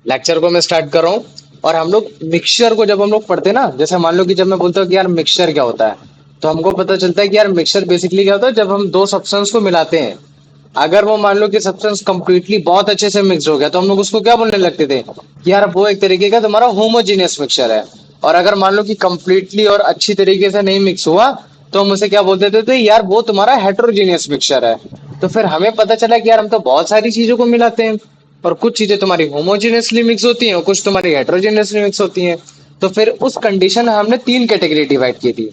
Lecture को मैं start कर रहा हूँ। और हम लोग मिक्सचर को जब हम लोग पढ़ते हैं ना, जैसे मान लो कि जब मैं बोलता हूँ कि यार मिक्सचर क्या होता है, तो हमको पता चलता है कि यार मिक्सचर बेसिकली क्या होता है, जब हम दो सब्सटेंस को मिलाते हैं। अगर वो मान लो कि सब्सटेंस कंप्लीटली बहुत अच्छे से मिक्स हो गया, तो हम लोग उसको क्या बोलने लगते थे कि यार वो एक तरीके का तुम्हारा होमोजीनियस मिक्सचर है। और अगर मान लो कि कंप्लीटली और अच्छी तरीके से नहीं मिक्स हुआ, तो हम उसे क्या बोल देते थे, यार वो तुम्हारा हेट्रोजीनियस मिक्सचर है। तो फिर हमें पता चला कि यार हम तो बहुत सारी चीजों को मिलाते हैं, और कुछ चीजें तुम्हारी होमोजेनियसली मिक्स होती हैं और कुछ तुम्हारी हेट्रोजेनियसली मिक्स होती हैं। तो फिर उस कंडीशन में हमने तीन कैटेगरी डिवाइड की थी।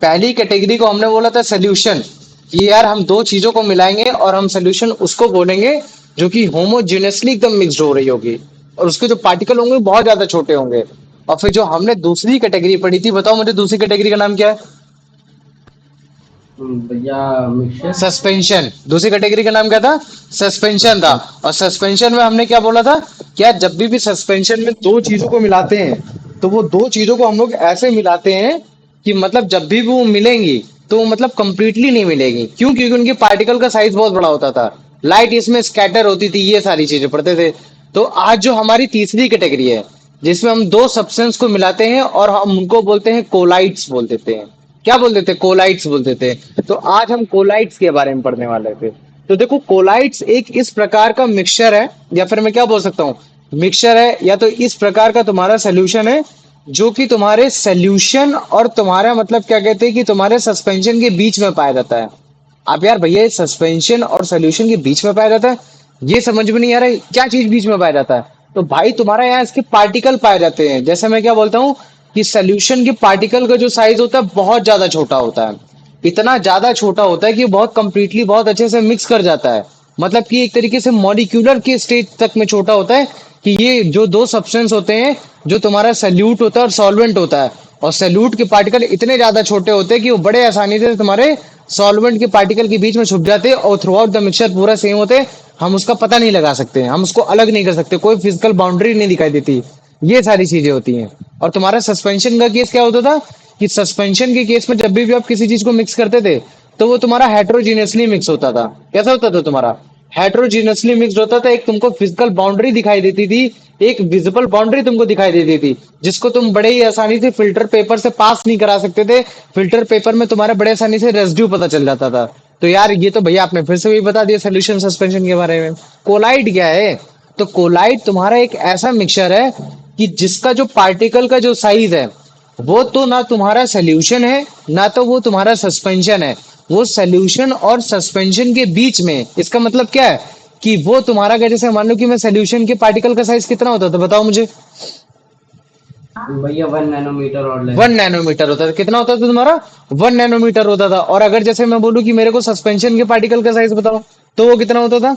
पहली कैटेगरी को हमने बोला था सोल्यूशन, कि यार हम दो चीजों को मिलाएंगे और हम सोल्यूशन उसको बोलेंगे जो कि होमोजेनियसली एकदम मिक्स्ड हो रही होगी, और उसके जो पार्टिकल होंगे बहुत ज्यादा छोटे होंगे। और फिर जो हमने दूसरी कैटेगरी पढ़ी थी, बताओ मुझे दूसरी कैटेगरी का नाम क्या है? भैया मिक्सर। सस्पेंशन। दूसरी कैटेगरी का नाम क्या था? सस्पेंशन था। सस्पेंस। और सस्पेंशन में हमने क्या बोला था, क्या जब भी सस्पेंशन में दो चीजों को मिलाते हैं, तो वो दो चीजों को हम लोग ऐसे मिलाते हैं कि मतलब जब भी वो मिलेंगी, तो वो मतलब कंप्लीटली नहीं मिलेगी। क्यों? क्योंकि उनके पार्टिकल का साइज बहुत बड़ा होता था, लाइट इसमें स्कैटर होती थी, ये सारी चीजें पढ़ते थे। तो आज जो हमारी तीसरी कैटेगरी है, जिसमें हम दो सब्सटेंस को मिलाते हैं और हम उनको बोलते हैं कोलाइट्स बोल देते हैं। क्या बोल देते? कोलाइट्स बोल देते। तो आज हम कोलाइट्स के बारे में पढ़ने वाले थे। तो देखो, कोलाइट्स एक इस प्रकार का मिक्सचर है, या फिर मैं क्या बोल सकता हूँ, मिक्सचर है, या तो इस प्रकार का तुम्हारा सोल्यूशन है, जो कि तुम्हारे सोल्यूशन और तुम्हारा मतलब क्या कहते हैं कि तुम्हारे सस्पेंशन के बीच में पाया जाता है। अब यार भैया, सस्पेंशन और सोल्यूशन के बीच में पाया जाता है, ये समझ में नहीं आ रहा है क्या चीज बीच में पाया जाता है। तो भाई तुम्हारा यहाँ इसके पार्टिकल पाए जाते हैं। जैसे मैं क्या बोलता हूँ कि सोल्यूशन के पार्टिकल का जो साइज होता है बहुत ज्यादा छोटा होता है। इतना ज्यादा छोटा होता है कि बहुत कंप्लीटली बहुत अच्छे से मिक्स कर जाता है। मतलब कि एक तरीके से मॉलिक्यूलर के स्टेज तक में छोटा होता है, कि ये जो दो सब्सटेंस होते हैं, जो तुम्हारा सल्यूट होता है और सॉल्वेंट होता है, और सल्यूट के पार्टिकल इतने ज्यादा छोटे होते हैं कि वो बड़े आसानी से तुम्हारे सॉल्वेंट के पार्टिकल के बीच में छुप जाते हैं, और थ्रू आउट द मिक्सचर पूरा सेम होते हैं। हम उसका पता नहीं लगा सकते, हम उसको अलग नहीं कर सकते, कोई फिजिकल बाउंड्री नहीं दिखाई देती। ये सारी चीजें होती हैं। और तुम्हारा सस्पेंशन का केस क्या होता था, कि सस्पेंशन के केस में जब भी आप किसी चीज को मिक्स करते थे, तो वो तुम्हारा हेट्रोजीनियसली मिक्स होता था। कैसा होता था तुम्हारा? हेट्रोजीनियसली मिक्स होता था। एक तुमको फिजिकल बाउंड्री दिखाई देती थी, एक विजिबल बाउंड्री तुमको दिखाई देती थी, जिसको तुम बड़े ही आसानी से फिल्टर पेपर से पास नहीं करा सकते थे। फिल्टर पेपर में तुम्हारे बड़े आसानी से रेसिड्यू पता चल जाता था। तो यार ये तो भैया आपने फिर से भी बता दिया सोल्यूशन सस्पेंशन के बारे में। कोलाइड क्या है? तो कोलाइड तुम्हारा एक ऐसा मिक्सचर है कि जिसका जो पार्टिकल का जो साइज है, वो तो ना तुम्हारा सोल्यूशन है, ना तो वो तुम्हारा सस्पेंशन है। वो सोल्यूशन और सस्पेंशन के बीच में। इसका मतलब क्या है कि वो तुम्हारा क्या, जैसे मान लो कि मैं सोल्यूशन के पार्टिकल का साइज कितना होता था, बताओ मुझे। भैया 1 नैनोमीटर और लेस। 1 नैनोमीटर होता था। कितना होता था तुम्हारा? 1 नैनोमीटर होता था। और अगर जैसे मैं बोलूं कि मेरे को सस्पेंशन के पार्टिकल का साइज बताओ, तो वो कितना होता था?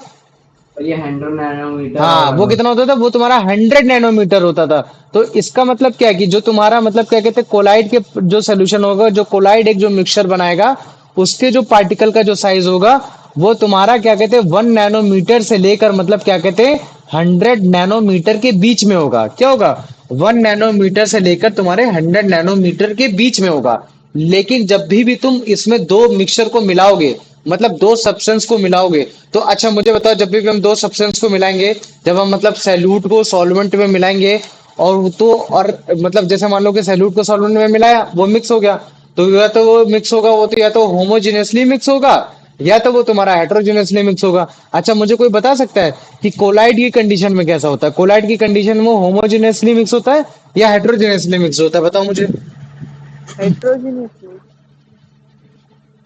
भैया 100 नैनोमीटर हाँ, और वो अबव। कितना होता था? वो तुम्हारा 100 नैनोमीटर होता था। तो इसका मतलब क्या है कि जो तुम्हारा मतलब क्या कहते हैं, कोलाइड के जो सोल्यूशन होगा, जो कोलाइड एक जो मिक्सचर बनाएगा, उसके जो पार्टिकल का जो साइज होगा, वो तुम्हारा क्या कहते हैं 1 नैनोमीटर से लेकर मतलब क्या कहते हैं 100 नैनोमीटर के बीच में होगा। क्या होगा? 1 नैनोमीटर से लेकर तुम्हारे 100 नैनोमीटर के बीच में होगा। लेकिन जब भी तुम इसमें दो मिक्सचर को मिलाओगे, मतलब दो सब्सटेंस को मिलाओगे, तो अच्छा मुझे बताओ, जब भी हम दो सब्सटेंस को मिलाएंगे, जब हम मतलब सैल्यूट को सॉल्वेंट में मिलाएंगे, और तो और मतलब जैसे मान लो कि सैल्यूट को सॉल्वेंट में मिलाया, वो मिक्स हो गया, तो या तो वो मिक्स होगा, वो तो या तो होमोजेनियसली मिक्स होगा, या तो वो तुम्हारा हेट्रोजेनियसली मिक्स होगा। अच्छा मुझे कोई बता सकता है कि कोलाइड की कंडीशन में कैसा होता है? कोलाइड की कंडीशन में वो होमोजेनियसली मिक्स होता है या हेट्रोजेनियसली मिक्स होता है? बताओ मुझे। हेट्रोजीनियसली।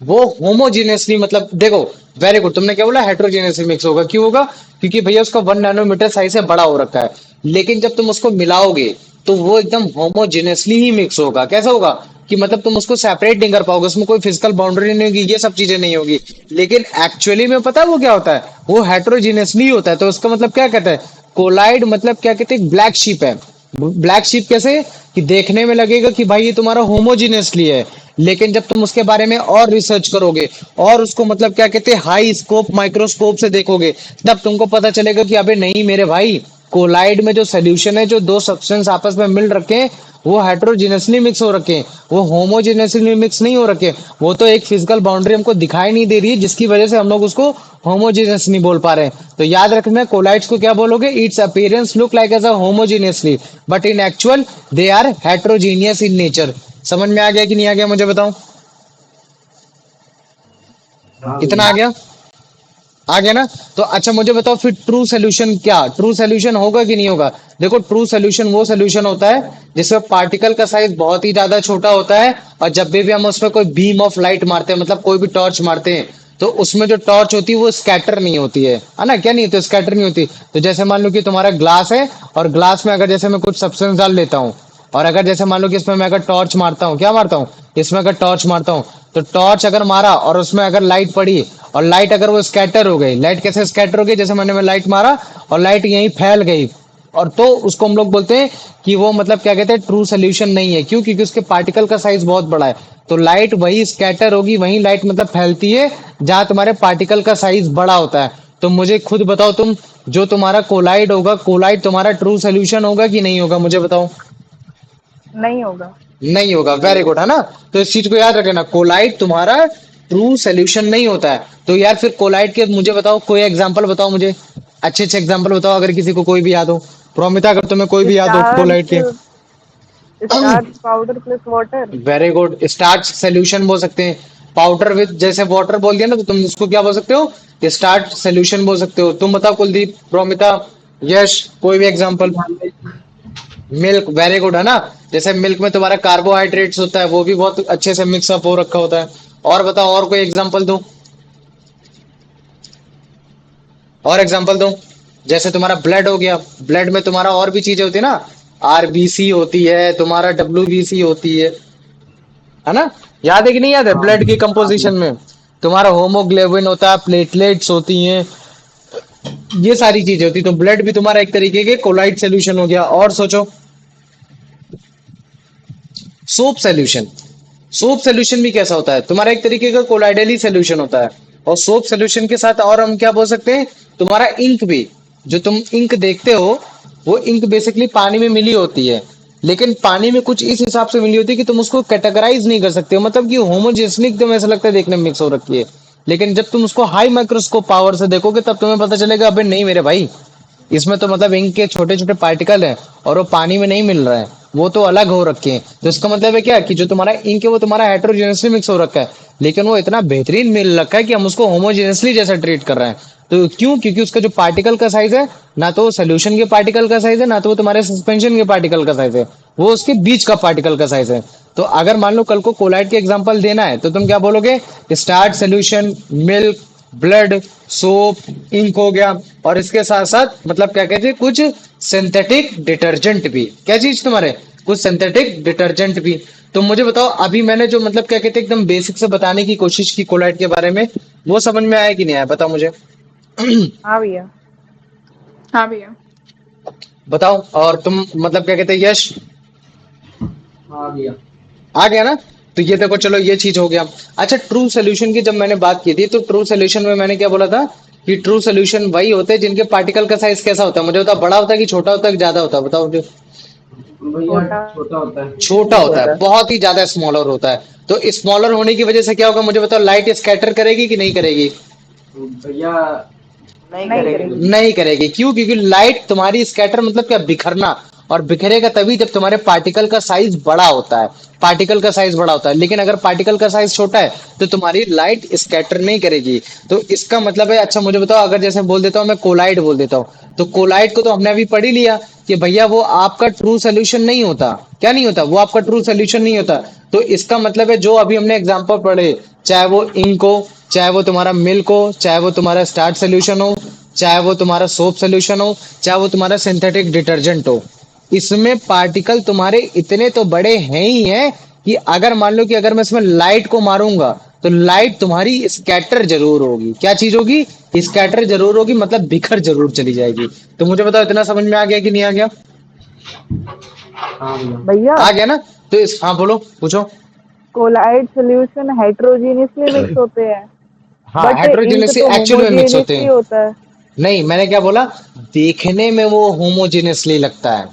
वो होमोजीनियसली मतलब देखो, वेरी गुड, तुमने क्या बोला? हेट्रोजीनियसली मिक्स होगा। क्यों होगा? क्योंकि भैया उसका 1 नैनोमीटर साइज से बड़ा हो रखा है। लेकिन जब तुम उसको मिलाओगे, तो वो एकदम होमोजीनियसली ही मिक्स होगा। कैसा होगा? कि मतलब तुम उसको सेपरेट नहीं कर पाओगे, उसमें कोई फिजिकल बाउंड्री नहीं होगी, ये सब चीजें नहीं होगी। लेकिन एक्चुअली में पता है वो क्या होता है? वो हेट्रोजीनियसली होता है। तो उसका मतलब क्या कहता है? कोलाइड मतलब क्या कहते हैं, ब्लैक शीप है। ब्लैक शीप कैसे? कि देखने में लगेगा कि भाई ये तुम्हारा होमोजीनियसली है, लेकिन जब तुम उसके बारे में और रिसर्च करोगे, और उसको मतलब क्या कहते हैं हाई स्कोप माइक्रोस्कोप से देखोगे, तब तुमको पता चलेगा कि अबे नहीं मेरे भाई, कोलाइड में जो सोल्यूशन है, जो दो सब्सटेंस आपस में मिल रखे हैं, वो हेट्रोजीनियसली मिक्स हो रखे हैं, वो होमोजेनियसली मिक्स नहीं हो रखे। वो तो एक फिजिकल बाउंड्री हमको दिखाई नहीं दे रही है, जिसकी वजह से हम लोग उसको होमोजेनियस नहीं बोल पा रहे हैं। तो याद रखना, कोलाइड्स को क्या बोलोगे? Its appearance look like as a homogeneously, but in actual they are heterogeneous in nature. समझ में आ गया कि नहीं आ गया, मुझे बताओ। हाँ कितना भैया। आ गया? आ गया ना? तो अच्छा मुझे बताओ फिर ट्रू सोल्यूशन क्या, ट्रू सोल्यूशन होगा कि नहीं होगा? देखो, ट्रू सोल्यूशन वो सोल्यूशन होता है जिसमें पार्टिकल का साइज बहुत ही ज्यादा छोटा होता है, और जब भी हम उसमें कोई बीम ऑफ लाइट मारते हैं, मतलब कोई भी टॉर्च मारते हैं, तो उसमें जो टॉर्च होती है वो स्कैटर नहीं होती है ना? क्या नहीं होती? स्कैटर नहीं होती। तो जैसे मान लो कि तुम्हारा ग्लास है, और ग्लास में अगर जैसे मैं कुछ सब्सटेंस डाल लेता हूँ, और अगर जैसे मान लो कि इसमें मैं अगर टॉर्च मारता हूँ, क्या मारता हूँ, इसमें अगर टॉर्च मारता हूँ, तो टॉर्च अगर मारा और उसमें अगर लाइट पड़ी, और लाइट अगर वो स्कैटर हो गई, लाइट कैसे स्कैटर हो गई? जैसे मैंने लाइट मारा और लाइट यहीं फैल गई, और तो उसको हम लोग बोलते हैं कि वो मतलब क्या कहते हैं, ट्रू सोल्यूशन नहीं है। क्यों? क्योंकि उसके पार्टिकल का साइज बहुत बड़ा है। तो लाइट वही स्कैटर होगी, वही लाइट मतलब फैलती है जहां तुम्हारे पार्टिकल का साइज बड़ा होता है। तो मुझे खुद बताओ तुम, जो तुम्हारा कोलाइड होगा, कोलाइड तुम्हारा ट्रू सोल्यूशन होगा कि नहीं होगा, मुझे बताओ। नहीं होगा। नहीं होगा, वेरी गुड, है ना? तो इस चीज को याद रखना, कोलाइड तुम्हारा ट्रू सोल्यूशन नहीं होता है। तो यार फिर कोलाइड के मुझे बताओ, कोई एग्जांपल बताओ मुझे, अच्छे अच्छे एग्जांपल बताओ, अगर किसी को कोई भी याद हो। प्रोमिता, अगर तुम्हें कोई भी याद हो कोलाइड के। Starch, starch powder plus water. Very good, starch solution बोल सकते हैं। पाउडर विद जैसे वाटर बोल दिया ना, तो तुम उसको क्या बोल सकते हो? स्टार्च सोल्यूशन बोल सकते हो। तुम बताओ कुलदीप, प्रोमिता, यश, कोई भी एग्जांपल। मिल्क, वेरी गुड, है ना? जैसे मिल्क में तुम्हारा कार्बोहाइड्रेट्स होता है, वो भी बहुत अच्छे से मिक्स अप हो रखा होता है। और बताओ, और कोई एग्जांपल दो, और एग्जांपल दो। जैसे तुम्हारा ब्लड हो गया, ब्लड में तुम्हारा और भी चीजें होती है ना, आरबीसी होती है, तुम्हारा डब्ल्यूबीसी होती है ना? याद है कि नहीं याद है? हाँ ब्लड की हाँ भैया। कंपोजिशन में तुम्हारा होमोग्लोबिन होता है, प्लेटलेट्स होती हैं, ये सारी चीजें होती है। तो ब्लड भी तुम्हारा एक तरीके के कोलाइड सोल्यूशन हो गया। और सोचो, सोप सोल्यूशन, सोप सोल्यूशन भी कैसा होता है? तुम्हारा एक तरीके का कोलाइडली सोल्यूशन होता है। और सोप सोल्यूशन के साथ और हम क्या बोल सकते हैं, तुम्हारा इंक भी, जो तुम इंक देखते हो, वो इंक बेसिकली पानी में मिली होती है, लेकिन पानी में कुछ इस हिसाब से मिली होती है कि तुम उसको कैटेगराइज नहीं कर सकते हो, मतलब कि होमोजेनियसली एकदम ऐसा लगता है देखने में मिक्स हो रखी है। लेकिन जब तुम उसको हाई माइक्रोस्कोप पावर से देखोगे, तब तुम्हें पता चलेगा, अबे नहीं मेरे भाई, इसमें तो मतलब इंक के छोटे छोटे पार्टिकल हैं, और वो पानी में नहीं मिल रहा है, वो तो अलग हो रखे हैं। तो इसका मतलब है क्या, कि जो तुम्हारा इंक है वो तुम्हारा हेट्रोजेनियसली मिक्स हो रखा है, लेकिन वो इतना बेहतरीन मिल रखा है कि हम उसको होमोजेनियसली जैसा ट्रीट कर रहे हैं। तो क्यों? क्योंकि उसका जो पार्टिकल का साइज है, ना तो वो सोल्यूशन के पार्टिकल का साइज है, ना तो वो तुम्हारे सस्पेंशन के पार्टिकल का साइज है, वो उसके बीच का पार्टिकल का साइज है। तो अगर मान लो कल को कोलाइड के एग्जांपल देना है, तो तुम क्या बोलोगे? Starch solution, milk, blood, soap, ink हो गया, और इसके साथ साथ मतलब क्या कहते हैं, कुछ सिंथेटिक डिटर्जेंट भी। क्या चीज तुम्हारे? कुछ सिंथेटिक डिटर्जेंट भी। तो मुझे बताओ, अभी मैंने जो मतलब क्या कहते हैं एकदम बेसिक से बताने की कोशिश की कोलाइड के बारे में, वो समझ में आया कि नहीं आया, बताओ मुझे। हाँ भैया। हाँ भैया। बताओ, और तुम मतलब क्या कहते हैं, यश? हाँ भैया। आ गया ना? तो ये देखो, चलो ये चीज हो गया। अच्छा, ट्रू सोल्यूशन की जब मैंने बात की थी, तो ट्रू सोल्यूशन में मैंने क्या बोला था, कि ट्रू सोल्यूशन वही होते हैं जिनके पार्टिकल का साइज कैसा होता है? मुझे बताओ, बड़ा होता है कि छोटा होता है कि ज्यादा होता है, बताओ मुझे। भैया छोटा। छोटा होता है। छोटा होता है, बहुत ही ज्यादा स्मॉलर होता है। तो स्मॉलर होने की वजह से क्या होगा, मुझे बताओ, लाइट स्कैटर करेगी कि नहीं करेगी? भैया नहीं नहीं करेगी। करेगी। नहीं करेगी। क्यों? क्योंकि लाइट तुम्हारी स्कैटर मतलब क्या, बिखरना, और बिखरेगा तभी जब तुम्हारे पार्टिकल का साइज बड़ा होता है, पार्टिकल का साइज बड़ा होता है। लेकिन अगर पार्टिकल का साइज छोटा है, तो तुम्हारी लाइट स्कैटर नहीं करेगी। तो इसका मतलब है, अच्छा मुझे बताओ, अगर जैसे बोल देता हूँ मैं कोलाइड बोल देता हूँ, तो कोलाइड को तो हमने अभी पढ़ ही लिया कि भैया वो आपका ट्रू सोल्यूशन नहीं होता। क्या नहीं होता? वो आपका ट्रू सोल्यूशन नहीं होता। तो इसका मतलब है, जो अभी हमने एग्जांपल पढ़े, चाहे वो इंक हो, चाहे वो तुम्हारा मिल्क हो, चाहे वो तुम्हारा स्टार्च सोल्यूशन हो, चाहे वो तुम्हारा सोप सोल्यूशन हो, चाहे वो तुम्हारा सिंथेटिक डिटर्जेंट हो, इसमें पार्टिकल तुम्हारे इतने तो बड़े हैं ही हैं, कि अगर मान लो कि अगर मैं इसमें लाइट को मारूंगा, तो लाइट तुम्हारी स्कैटर जरूर होगी। क्या चीज होगी? स्कैटर जरूर होगी, मतलब बिखर जरूर चली जाएगी। तो मुझे बताओ, इतना समझ में आ गया कि नहीं आ गया? हाँ भैया। भैया, आ गया ना? तो इस, हाँ बोलो, पूछो। कोलाइड सॉल्यूशन हेट्रोजीनियसली मिक्स होते हैं, हाँ, बट इंक हेट्रोजेनियसली तो एक्चुअल में मिक्स होते होमोजेनियसली हैं। होता है। नहीं, मैंने क्या बोला, देखने में वो होमोजेनियसली लगता है।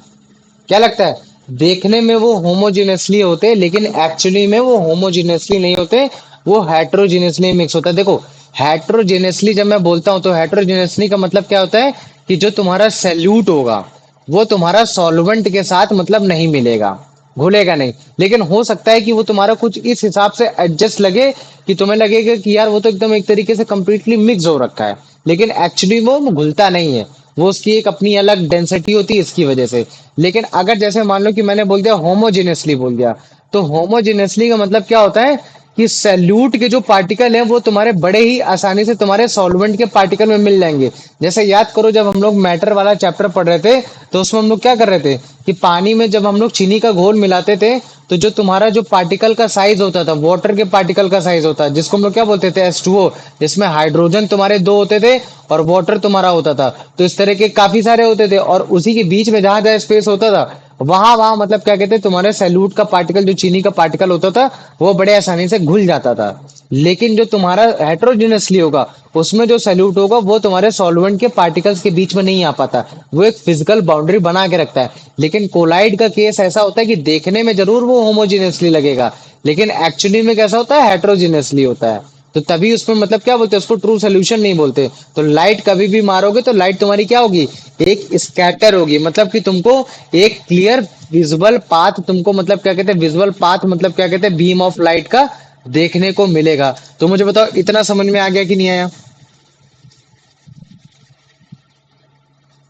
क्या लगता है? देखने में वो होमोजेनियसली होते लेकिन एक्चुअली में वो होमोजेनियसली नहीं होते, वो हेट्रोजेनियसली मिक्स होता है। देखो, हेट्रोजेनियसली जब मैं बोलता हूँ तो हेट्रोजेनियसली का मतलब क्या होता है कि जो तुम्हारा सैल्यूट होगा वो तुम्हारा सॉल्वेंट के साथ मतलब नहीं मिलेगा, घुलेगा नहीं। लेकिन हो सकता है कि वो तुम्हारा कुछ इस हिसाब से एडजस्ट लगे कि तुम्हें लगेगा कि यार वो तो एकदम एक तरीके से कंप्लीटली मिक्स हो रखा है, लेकिन एक्चुअली वो घुलता नहीं है। वो उसकी एक अपनी अलग डेंसिटी होती है इसकी वजह से। लेकिन अगर जैसे मान लो कि मैंने बोल दिया होमोजेनियसली बोल दिया, तो होमोजेनियसली का मतलब क्या होता है कि सैल्यूट के जो पार्टिकल हैं वो तुम्हारे बड़े ही आसानी से तुम्हारे सॉल्वेंट के पार्टिकल में मिल जाएंगे। जैसे याद करो जब हम लोग मैटर वाला चैप्टर पढ़ रहे थे तो उसमें हम लोग क्या कर रहे थे कि पानी में जब हम लोग चीनी का घोल मिलाते थे तो जो तुम्हारा जो पार्टिकल का साइज होता था, वाटर के पार्टिकल का साइज होता है जिसको हम लोग क्या बोलते थे, H2O, जिसमें हाइड्रोजन तुम्हारे दो होते थे और वाटर तुम्हारा होता था। तो इस तरह के काफी सारे होते थे और उसी के बीच में जहां जहां स्पेस होता था वहां वहां मतलब क्या कहते हैं तुम्हारे सैल्यूट का पार्टिकल, जो चीनी का पार्टिकल होता था वो बड़े आसानी से घुल जाता था। लेकिन जो तुम्हारा हेट्रोजेनियसली होगा उसमें जो सैल्यूट होगा वो तुम्हारे सॉल्वेंट के पार्टिकल्स के बीच में नहीं आ पाता, वो एक फिजिकल बाउंड्री बना के रखता है। लेकिन कोलाइड का केस ऐसा होता है कि देखने में जरूर वो होमोजेनियसली लगेगा लेकिन एक्चुअली में कैसा होता है, हेट्रोजेनियसली होता है। तो तभी उसमें मतलब क्या बोलते हैं, उसको ट्रू सोल्यूशन नहीं बोलते। तो लाइट कभी भी मारोगे तो लाइट तुम्हारी क्या होगी, एक स्कैटर होगी, मतलब कि तुमको एक क्लियर विजुअल पाथ, तुमको मतलब क्या कहते हैं विजुअल पाथ, मतलब क्या कहते हैं बीम ऑफ लाइट का देखने को मिलेगा। तो मुझे बताओ इतना समझ में आ गया कि नहीं आया?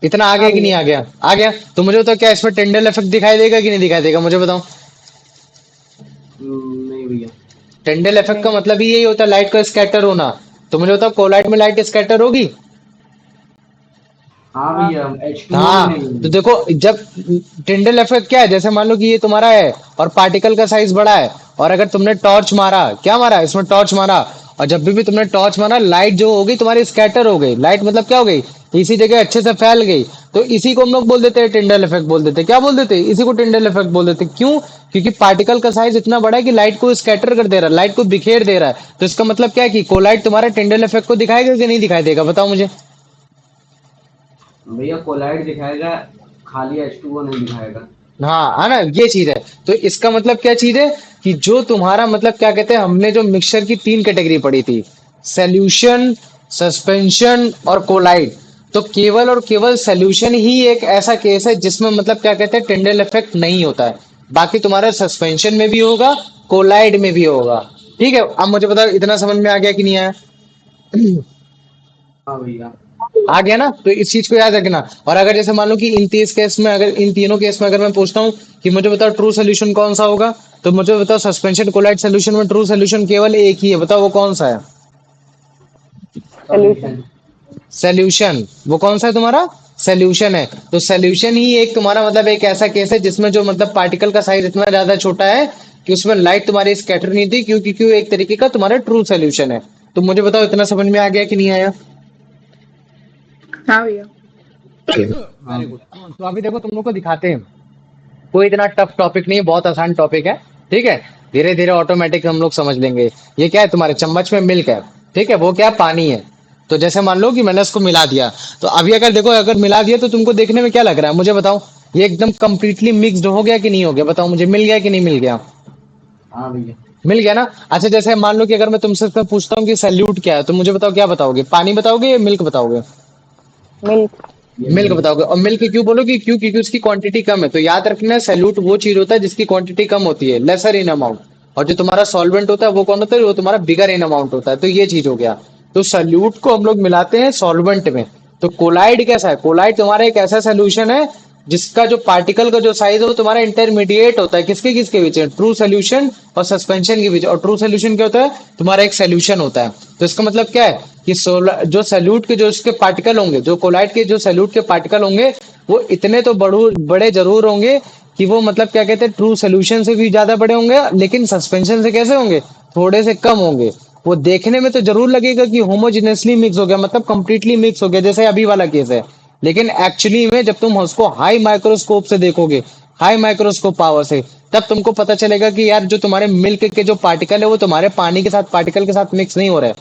इतना आ गया हाँ कि नहीं भैया। आ गया? आ गया। तो मुझे बताओ क्या इसमें टेंडल इफेक्ट दिखाई देगा कि नहीं दिखाई देगा, मुझे बताओ। नहीं भैया। टेंडल इफेक्ट का नहीं। मतलब ही यही होता है, लाइट का स्कैटर होना। तो मुझे बताओ कोलाइट में लाइट स्कैटर होगी? हाँ हाँ। भैया, H2O में हाँ। नहीं तो होगी। देखो जब टिंडल इफेक्ट क्या है, जैसे मान लो कि ये तुम्हारा है और पार्टिकल का साइज बड़ा है, और अगर तुमने टॉर्च मारा, क्या मारा इसमें, टॉर्च मारा, और जब भी तुमने टॉर्च मारा लाइट जो हो गई तुम्हारी स्कैटर हो गई, लाइट मतलब क्या हो गई, इसी जगह अच्छे से फैल गई। तो इसी को हम लोग बोल देते हैं टिंडल इफेक्ट बोल देते हैं। क्या बोल देते हैं? इसी को टिंडल इफेक्ट बोल देते हैं। क्यों? क्योंकि पार्टिकल का साइज इतना बड़ा है कि लाइट को स्कैटर कर दे रहा है, लाइट को बिखेर दे रहा है। तो इसका मतलब क्या है कि कोलाइट तुम्हारा टिंडल इफेक्ट को दिखाएगा कि नहीं दिखाई देगा, बताओ मुझे। भैया कोलाइड दिखाएगा, खाली H2O नहीं दिखाएगा। हाँ है ना, ये चीज है। तो इसका मतलब क्या चीज है कि जो तुम्हारा मतलब क्या कहते हैं, हमने जो मिक्सचर की तीन कैटेगरी पढ़ी थी, सॉल्यूशन, सस्पेंशन और कोलाइड। तो केवल और केवल सॉल्यूशन ही एक ऐसा केस है जिसमें मतलब क्या कहते हैं टिंडल इफेक्ट नहीं होता है। बाकी तुम्हारा सस्पेंशन में भी होगा, कोलाइड में भी होगा। ठीक है, अब मुझे बताओ इतना समझ में आ गया कि नहीं आया? हाँ भैया। आ गया ना? तो इस चीज को याद रखना। और अगर जैसे मान लो कि इन तीस केस में, अगर इन तीनों केस में अगर मैं पूछता हूँ कि मुझे बताओ ट्रू सोल्यूशन कौन सा होगा, तो मुझे बताओ सस्पेंशन कोलाइड सोल्यूशन में ट्रू सोल्यूशन केवल एक ही है, बताओ वो कौन सा है? सोल्यूशन। सॉल्यूशन। सोल्यूशन। वो कौन सा है तुम्हारा? सोल्यूशन है। तो सोल्यूशन ही एक तुम्हारा मतलब एक ऐसा केस है जिसमें जो मतलब पार्टिकल का साइज इतना ज्यादा छोटा है कि उसमें लाइट तुम्हारी स्कैटर नहीं थी, क्योंकि क्यों एक तरीके का तुम्हारा ट्रू सोल्यूशन है। तो मुझे बताओ इतना समझ में आ गया कि नहीं आया? हाँ भैया। हाँ। Very good. तो अभी देखो तुम लोग को दिखाते हैं, कोई इतना टफ टॉपिक नहीं है, बहुत आसान टॉपिक है। ठीक है, धीरे धीरे ऑटोमेटिक हम लोग समझ लेंगे। ये क्या है, तुम्हारे चम्मच में मिल्क है, ठीक है, वो क्या है, पानी है। तो जैसे मान लो कि मैंने उसको मिला दिया, तो अभी अगर देखो अगर मिला दिया तो तुमको देखने में क्या लग रहा है, मुझे बताओ। ये एकदम कंप्लीटली मिक्स्ड हो गया कि नहीं हो गया, बताओ मुझे, मिल गया कि नहीं मिल गया? हाँ भैया। मिल गया ना? अच्छा जैसे मान लो कि अगर मैं तुमसे पूछता हूँ कि सैल्यूट क्या है, तो मुझे बताओ क्या बताओगे, पानी बताओगे या मिल्क बताओगे? मिल्क। ये मिल्क मिल। बताओगे। और मिल्क क्यों बोलोगे? क्यों? क्योंकि उसकी क्वांटिटी कम है। तो याद रखना सैल्यूट वो चीज होता है जिसकी क्वांटिटी कम होती है, लेसर इन अमाउंट। और जो तुम्हारा सॉल्वेंट होता है वो कौन होता है, वो तुम्हारा बिगर इन अमाउंट होता है। तो ये चीज हो गया। तो सैल्यूट को हम लोग मिलाते हैं सॉल्वेंट में। तो कोलाइड कैसा है, कोलाइड तुम्हारा एक ऐसा सोल्यूशन है जिसका जो पार्टिकल का जो साइज है वो तुम्हारा इंटरमीडिएट होता है, किसके किसके बीच में, ट्रू सोल्यूशन और सस्पेंशन के बीच। और ट्रू सोल्यूशन क्या होता है, तुम्हारा एक सोल्यूशन होता है। तो इसका मतलब क्या है कि जो सैल्यूट के जो इसके पार्टिकल होंगे, जो कोलाइड के जो सैल्यूट के पार्टिकल होंगे वो इतने तो बड़े जरूर होंगे कि वो मतलब क्या कहते हैं ट्रू सोल्यूशन से भी ज्यादा बड़े होंगे, लेकिन सस्पेंशन से कैसे होंगे, थोड़े से कम होंगे। वो देखने में तो जरूर लगेगा कि होमोजेनियसली मिक्स हो गया, मतलब कंप्लीटली मिक्स हो गया, जैसे अभी वाला केस है। लेकिन एक्चुअली में जब तुम उसको हाई माइक्रोस्कोप से देखोगे, हाई माइक्रोस्कोप पावर से, तब तुमको पता चलेगा कि यार जो तुम्हारे मिल्क के जो पार्टिकल है वो तुम्हारे पानी के साथ पार्टिकल के साथ मिक्स नहीं हो रहा है।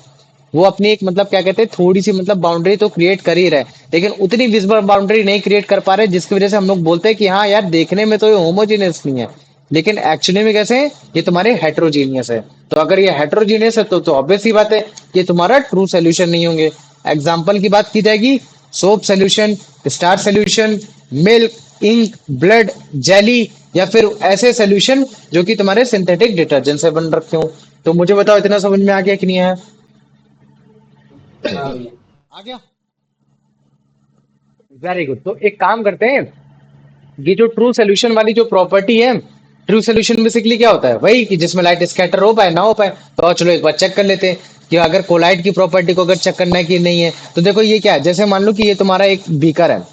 वो अपनी एक मतलब क्या कहते हैं थोड़ी सी मतलब बाउंड्री तो क्रिएट कर ही रहे हैं, लेकिन उतनी विजिबल बाउंड्री नहीं क्रिएट कर पा रहे, जिसकी वजह से हम लोग बोलते हैं कि हाँ यार देखने में तो ये होमोजेनियस नहीं है, लेकिन एक्चुअली में कैसे है, ये तुम्हारे हेट्रोजीनियस है। तो अगर ये हेट्रोजीनियस है तो ऑब्वियस सी बात है कि तुम्हारा ट्रू सोल्यूशन नहीं होंगे। एग्जाम्पल की बात की जाएगी, soap solution, star solution, milk, ink, blood, jelly, या फिर ऐसे सोल्यूशन जो कि तुम्हारे सिंथेटिक डिटर्जेंट से बन रखे हो। तो मुझे बताओ इतना समझ में आ गया कि नहीं आया? हाँ भैया। आ गया। Very good. तो एक काम करते हैं, ये जो ट्रू सोल्यूशन वाली जो प्रॉपर्टी है, ट्रू सोल्यूशन बेसिकली क्या होता है, वही कि जिसमें लाइट स्कैटर हो पाए ना हो पाए। तो चलो एक बार चेक कर लेते हैं कि अगर कोलाइट की प्रॉपर्टी को अगर चेक करना है कि नहीं है। तो देखो ये क्या है, जैसे मान लो कि ये तुम्हारा एक बीकर है,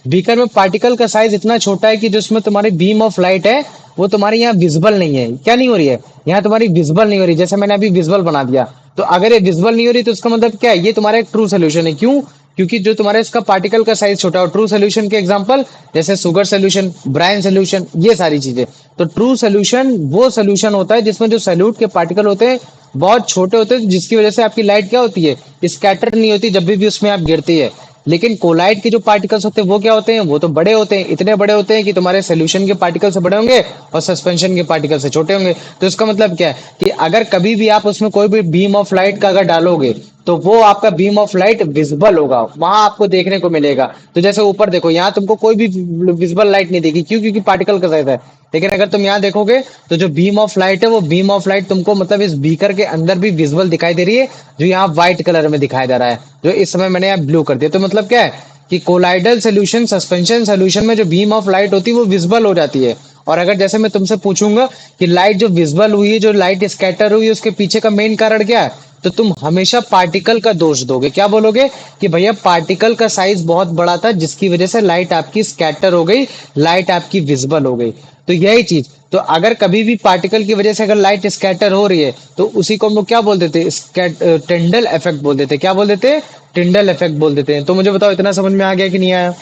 बीकर में पार्टिकल का साइज इतना छोटा है कि जिसमें तुम्हारी बीम ऑफ लाइट है वो तुम्हारे यहाँ विजिबल नहीं है। क्या नहीं हो रही है, यहाँ तुम्हारी विजिबल नहीं हो रही, जैसे मैंने अभी विजिबल बना दिया। तो अगर ये विजिबल नहीं हो रही तो इसका मतलब क्या है, ये तुम्हारा एक ट्रू सोल्यूशन है। क्यों? क्योंकि जो तुम्हारा इसका पार्टिकल का साइज छोटा हो। ट्रू सोल्यूशन के एग्जांपल जैसे शुगर सोल्यूशन, ब्राइन सोल्यूशन, ये सारी चीजें। तो ट्रू सोल्यूशन वो सोल्यूशन होता है जिसमें जो सॉल्यूट के पार्टिकल होते हैं बहुत छोटे होते हैं, जिसकी वजह से आपकी लाइट क्या होती है, स्कैटर नहीं होती जब भी उसमें आप गिरती है। लेकिन कोलाइट के जो पार्टिकल्स होते हैं वो क्या होते हैं, वो तो बड़े होते हैं, इतने बड़े होते हैं कि तुम्हारे सोल्यूशन के पार्टिकल से बड़े होंगे और सस्पेंशन के पार्टिकल से छोटे होंगे। तो इसका मतलब क्या है कि अगर कभी भी आप उसमें कोई भी बीम ऑफ लाइट का अगर डालोगे तो वो आपका बीम ऑफ लाइट विजिबल होगा, वहां आपको देखने को मिलेगा। तो जैसे ऊपर देखो, यहाँ तुमको कोई भी विजिबल लाइट नहीं दिखी, क्यों? क्योंकि पार्टिकल का साइज है। लेकिन अगर तुम यहाँ देखोगे तो जो बीम ऑफ लाइट है वो बीम ऑफ लाइट तुमको मतलब इस बीकर के अंदर भी विजिबल दिखाई दे रही है, जो यहाँ व्हाइट कलर में दिखाई दे रहा है, जो इस समय मैंने यहाँ ब्लू कर दिया। तो मतलब क्या है कि कोलाइडल सोल्यूशन, सस्पेंशन सोल्यूशन में जो बीम ऑफ लाइट होती है वो विजिबल हो जाती है। और अगर जैसे मैं तुमसे पूछूंगा कि लाइट जो विजिबल हुई है, जो लाइट स्कैटर हुई है, उसके पीछे का मेन कारण क्या है, तो तुम हमेशा पार्टिकल का दोष दोगे। क्या बोलोगे कि भैया पार्टिकल का साइज बहुत बड़ा था जिसकी वजह से लाइट आपकी स्कैटर हो गई, लाइट आपकी विजिबल हो गई। तो यही चीज, तो अगर कभी भी पार्टिकल की वजह से अगर लाइट स्कैटर हो रही है तो उसी को हम लोग क्या बोल देते हैं, टिंडल इफेक्ट बोल देते हैं। क्या बोल देते हैं? टिंडल इफेक्ट बोल देते हैं। तो मुझे बताओ इतना समझ में आ गया कि नहीं आया?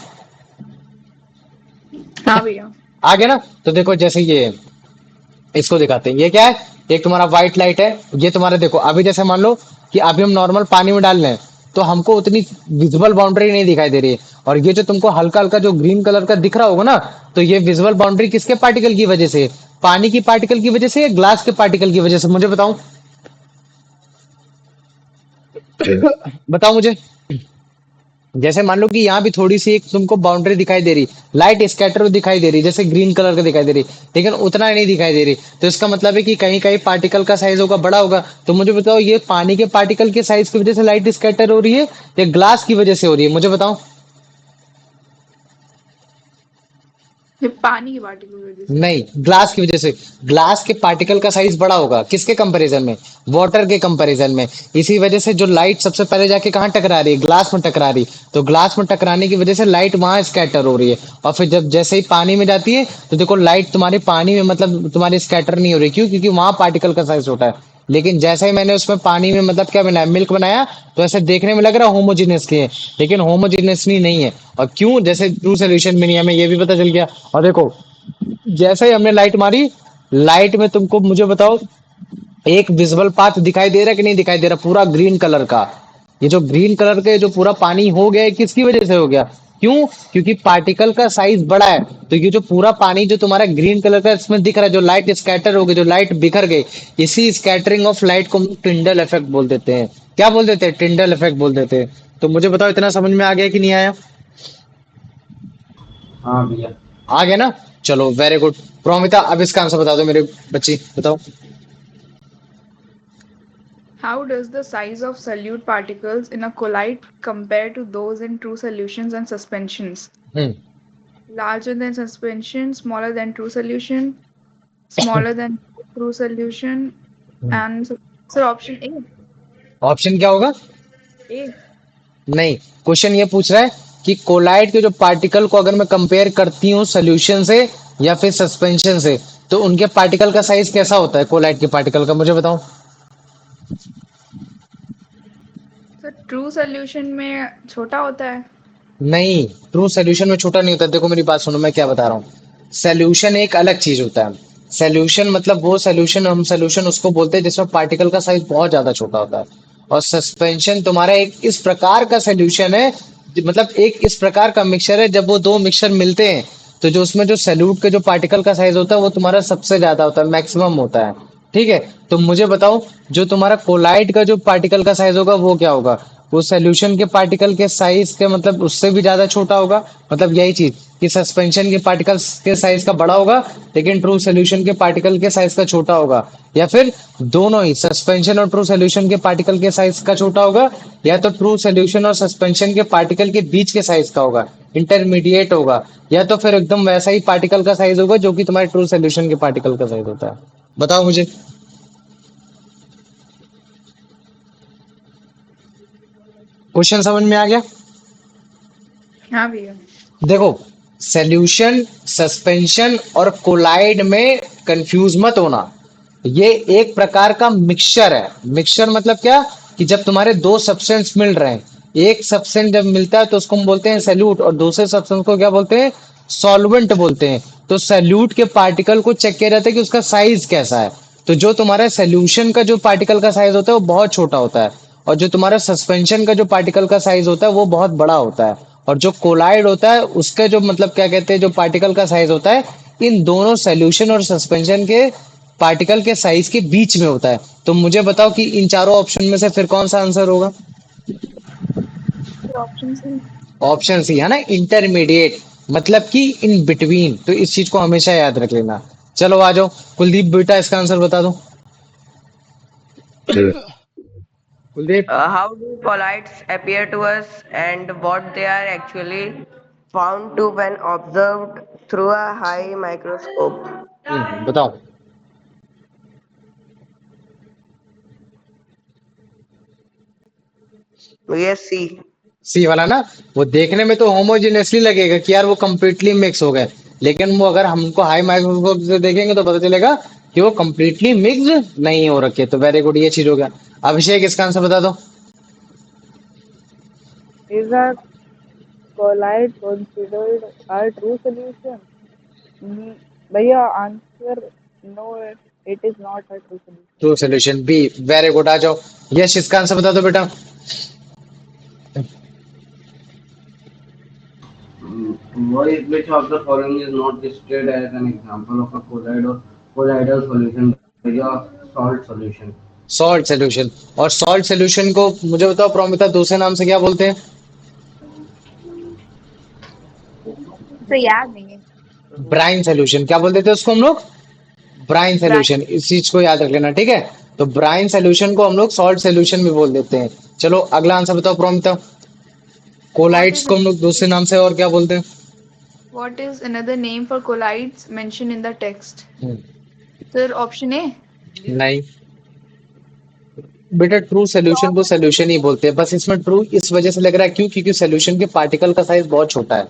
हाँ भैया। आ गया ना? तो देखो जैसे ये इसको दिखाते हैं, ये क्या है, एक तुम्हारा व्हाइट लाइट है, ये तुम्हारा देखो अभी जैसे मान लो कि अभी हम नॉर्मल पानी में डाल रहे हैं तो हमको उतनी विजिबल बाउंड्री नहीं दिखाई दे रही है। और ये जो तुमको हल्का हल्का जो ग्रीन कलर का दिख रहा होगा ना, तो ये विजिबल बाउंड्री किसके पार्टिकल की वजह से, पानी की पार्टिकल की वजह से या ग्लास के पार्टिकल की वजह से, मुझे बताओ। बताओ मुझे। जैसे मान लो कि यहाँ भी थोड़ी सी एक तुमको बाउंड्री दिखाई दे रही, लाइट स्कैटर दिखाई दे रही, जैसे ग्रीन कलर का दिखाई दे रही, लेकिन उतना नहीं दिखाई दे रही। तो इसका मतलब है कि कहीं कहीं पार्टिकल का साइज होगा, बड़ा होगा। तो मुझे बताओ ये पानी के पार्टिकल के साइज की वजह से लाइट स्कैटर हो रही है या ग्लास की वजह से हो रही है, मुझे बताओ। ये पानी की पार्टिकल की वजह से। नहीं, ग्लास की वजह से। ग्लास के पार्टिकल का साइज बड़ा होगा किसके कंपैरिजन में, वाटर के कंपैरिजन में। इसी वजह से जो लाइट सबसे पहले जाके कहाँ टकरा रही है, ग्लास में टकरा रही। तो ग्लास में टकराने की वजह से लाइट वहां स्कैटर हो रही है, और फिर जब जैसे ही पानी में जाती है तो देखो लाइट तुम्हारे पानी में मतलब तुम्हारी स्कैटर नहीं हो रही। क्यों? क्योंकि वहां पार्टिकल का साइज छोटा है। लेकिन जैसे ही मैंने उसमें पानी में मतलब क्या बनाया, मिल्क बनाया, तो ऐसे देखने में लग रहा है होमोजीनियसली है, लेकिन होमोजीनियसली नहीं है। और क्यों? जैसे ट्रू सोल्यूशन में नहीं है, हमें ये भी पता चल गया। और देखो जैसे ही हमने लाइट मारी, लाइट में तुमको मुझे बताओ एक विजिबल पाथ दिखाई दे रहा है कि नहीं दिखाई दे रहा, पूरा ग्रीन कलर का। ये जो ग्रीन कलर के जो पूरा पानी हो गया है किसकी वजह से हो गया? क्यों? क्योंकि पार्टिकल का साइज बड़ा है। तो ये जो पूरा पानी जो तुम्हारा ग्रीन कलर का इसमें दिख रहा है, जो लाइट स्कैटर हो गई, जो लाइट बिखर गई, इसी स्कैटरिंग ऑफ लाइट को हम टिंडल इफेक्ट बोल देते हैं। क्या बोल देते हैं? टिंडल इफेक्ट बोल देते हैं। तो मुझे बताओ इतना समझ में आ गया कि नहीं आया? हाँ भैया। आ गया ना? चलो वेरी गुड। प्रोमिता अब इसका आंसर बता दो मेरे बच्ची, बताओ। How does the size of solute particles in a colloid compare to those in true solutions and suspensions? Hmm. Larger than suspension, smaller than true solution, smaller than true solution, and so option A. Option क्या होगा? A. नहीं, question ये पूछ रहा है कि collide के जो पार्टिकल को अगर मैं कंपेयर करती हूँ सोल्यूशन से या फिर सस्पेंशन से, तो उनके पार्टिकल का साइज कैसा होता है कोलाइड के पार्टिकल का, मुझे बताओ। तो ट्रू सोल्यूशन में छोटा होता है। नहीं, ट्रू सोल्यूशन में छोटा नहीं होता। देखो मेरी बात सुनो, मैं क्या बता रहा हूँ। सोल्यूशन एक अलग चीज होता है। सोल्यूशन मतलब वो सोल्यूशन, हम सोल्यूशन उसको बोलते हैं जिसमें पार्टिकल का साइज बहुत ज्यादा छोटा होता है। और सस्पेंशन तुम्हारा एक इस प्रकार का सोल्यूशन है, मतलब एक इस प्रकार का मिक्सचर है, जब वो दो मिक्सचर मिलते हैं तो जो उसमें जो सैल्यूट के जो पार्टिकल का साइज होता है वो तुम्हारा सबसे ज्यादा होता है, मैक्सिमम होता है। ठीक है, तो मुझे बताओ जो तुम्हारा कोलाइड का जो पार्टिकल का साइज होगा वो क्या होगा? वो सॉल्यूशन के पार्टिकल के साइज के मतलब उससे भी ज्यादा छोटा होगा। मतलब यही चीज कि सस्पेंशन के पार्टिकल्स के साइज का बड़ा होगा लेकिन ट्रू सॉल्यूशन के पार्टिकल के साइज का छोटा होगा, या फिर दोनों ही सस्पेंशन और ट्रू सॉल्यूशन के पार्टिकल के साइज का छोटा होगा, या तो ट्रू सॉल्यूशन और सस्पेंशन के पार्टिकल के बीच के साइज का होगा, इंटरमीडिएट होगा, या तो फिर एकदम वैसा ही पार्टिकल का साइज होगा जो कि तुम्हारे ट्रू सॉल्यूशन के पार्टिकल का साइज होता है। बताओ मुझे। क्वेश्चन समझ में आ गया? हाँ भैया। देखो, सॉल्यूशन, सस्पेंशन और कोलाइड में कंफ्यूज मत होना। ये एक प्रकार का मिक्सचर है। मिक्सचर मतलब क्या? कि जब तुम्हारे दो सब्सटेंस मिल रहे हैं, एक सब्सटेंस जब मिलता है तो उसको हम बोलते हैं सैल्यूट, और दूसरे सब्सटेंस को क्या बोलते हैं? सॉल्वेंट बोलते हैं। तो सैल्यूट के पार्टिकल को चेक किया जाता है कि उसका साइज कैसा है। तो जो तुम्हारा सॉल्यूशन का जो पार्टिकल का साइज होता है वो बहुत छोटा होता है, और जो तुम्हारा सस्पेंशन का जो पार्टिकल का साइज होता है वो बहुत बड़ा होता है। और जो कोलाइड होता है उसका जो मतलब क्या कहते हैं, जो पार्टिकल का साइज होता है, इन दोनों सॉल्यूशन और सस्पेंशन के पार्टिकल के साइज के बीच में होता है। तो मुझे बताओ कि इन चारों ऑप्शन में से फिर कौन सा आंसर होगा? Option C. ऑप्शन सी है ना, इंटरमीडिएट, मतलब कि इन बिटवीन। तो इस चीज को हमेशा याद रख लेना। चलो आ जाओ, कुलदीप बेटा इसका आंसर बता दो। Kuldeep. How do colloids appear to us and what they are actually found to when observed through a high microscope? बताओ। Yes, C. सी वाला ना, वो देखने में तो होमोजेनियसली लगेगा कि यार वो कंप्लीटली मिक्स हो गए, लेकिन वो अगर हमको हाई माइक्रोस्कोप से देखेंगे तो पता चलेगा कि वो कंप्लीटली मिक्स नहीं हो रखे। तो वेरी गुड, ये चीज हो गया। अभिषेक इसका आंसर बता दो। Is a colloid considered a true solution? Mm, भैया answer no, it is not a true solution. True solution B. Very good, आ जाओ। यश इसका आंसर बता दो बेटा। Which of the following is not listed as an example of a colloid or colloidal solution? या salt solution. Salt solution. और salt solution को मुझे बताओ प्रोमिता दूसरे नाम से क्या बोलते हैं? तो याद नहीं है। Brine solution. क्या बोलते थे उसको हम लोग? Brine solution. इस चीज को याद रख लेना, ठीक है? तो ब्राइन सोल्यूशन को हम लोग सॉल्ट सोल्यूशन भी बोल देते हैं। चलो अगला आंसर बताओ प्रोमिता। What कोलाइड्स is को हम लोग दूसरे नाम से और क्या बोलते हैं? what is another name for colloids mentioned in the text? Hmm, Sir, option A. नहीं बेटा, ट्रू सोल्यूशन को सोल्यूशन ही बोलते हैं। बस इसमें ट्रू इस वजह से लग रहा है, क्यों? क्योंकि सोल्यूशन के पार्टिकल का साइज बहुत छोटा है।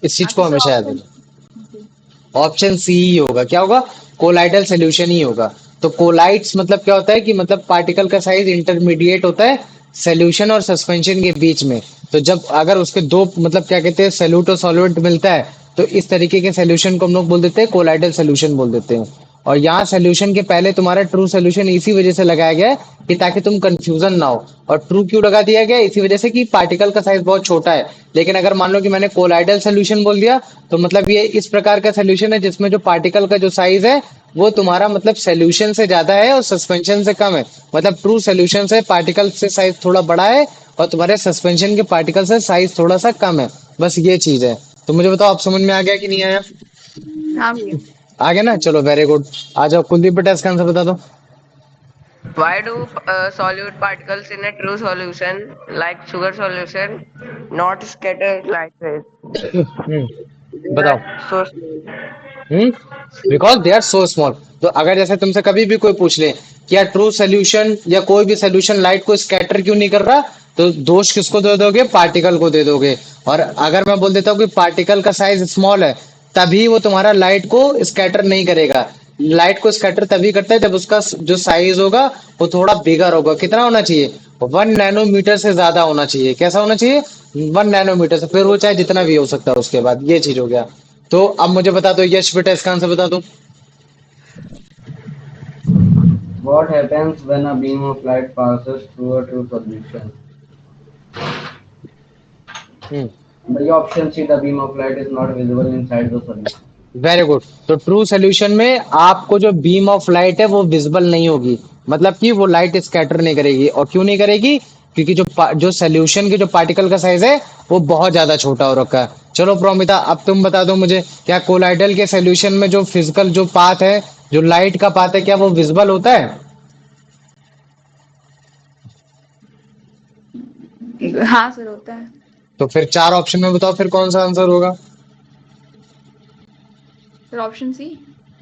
इस चीज को अच्छा सर, हमेशा याद ऑप्शन रखना। ऑप्शन सी ही होगा। क्या होगा? कोलाइडल सोल्यूशन ही होगा। तो कोलाइड्स मतलब क्या होता है कि मतलब पार्टिकल का साइज इंटरमीडिएट होता है सोल्यूशन और सस्पेंशन के बीच में। तो जब अगर उसके दो मतलब क्या कहते हैं सॉल्यूट और सॉल्वेंट मिलता है तो इस तरीके के सोल्यूशन को हम लोग बोल देते हैं कोलाइडल सोल्यूशन बोल देते हैं। और यहाँ सोल्यूशन के पहले तुम्हारा ट्रू सोल्यूशन इसी वजह से लगाया गया है कि ताकि तुम कंफ्यूजन ना हो। और ट्रू क्यों लगा दिया गया? इसी वजह से कि पार्टिकल का साइज बहुत छोटा है। लेकिन अगर मान लो कि मैंने कोलाइडल सोल्यूशन बोल दिया तो मतलब ये इस प्रकार का सोल्यूशन है जिसमें जो पार्टिकल का जो साइज है वो तुम्हारा मतलब सोल्यूशन से ज्यादा है और सस्पेंशन से कम है। मतलब ट्रू सोल्यूशन से पार्टिकल से साइज थोड़ा बड़ा है और तुम्हारे सस्पेंशन के पार्टिकल से साइज थोड़ा सा कम है। बस ये चीज है। तो मुझे बताओ, आप समझ में आ गया कि नहीं आया? हाँ भैया। आ गया ना? चलो वेरी गुड। आ जाओ कुलदीप बेटा इसका आंसर बता दो। Why do solute particles in a true solution, like sugar solution, not scatter lightweight? They बताओ। are so small. Hmm, because they are so small. तो अगर जैसे तुमसे कभी भी कोई पूछ ले कि यार ट्रू सोल्यूशन या कोई भी सोल्यूशन लाइट को स्कैटर क्यों नहीं कर रहा, तो दोष किसको दे दोगे? पार्टिकल को दे दोगे। और अगर मैं बोल देता हूँ कि पार्टिकल का साइज स्मॉल है, तभी वो तुम्हारा लाइट को स्कैटर नहीं करेगा। लाइट को स्कैटर तभी करता है जब उसका जो साइज होगा वो थोड़ा बिगर होगा। कितना होना चाहिए? 1 नैनोमीटर से ज्यादा होना चाहिए। कैसा होना चाहिए? 1 नैनोमीटर से, फिर वो चाहे जितना भी हो सकता है उसके बाद। ये चीज हो गया। तो अब मुझे बता दो यश बेटा इसका आंसर बता दो। What happens when a beam of light passes through a true solution? Hmm, The option C, the beam of light is not visible inside the solution. Very good. तो ट्रू सोल्यूशन में आपको जो beam of light है वो visible नहीं होगी, मतलब कि वो लाइट स्कैटर नहीं करेगी। और क्यों नहीं करेगी? क्योंकि जो सोल्यूशन के जो पार्टिकल का साइज है वो बहुत ज्यादा छोटा हो रखा है। चलो प्रोमिता, अब तुम बता दो मुझे, क्या कोलाइडल के सोल्यूशन में जो फिजिकल जो पाथ है, जो लाइट का पाथ है, क्या वो विजिबल होता है? हाँ सर, होता है। तो फिर चार ऑप्शन में बताओ फिर कौन सा आंसर होगा? Sir option C.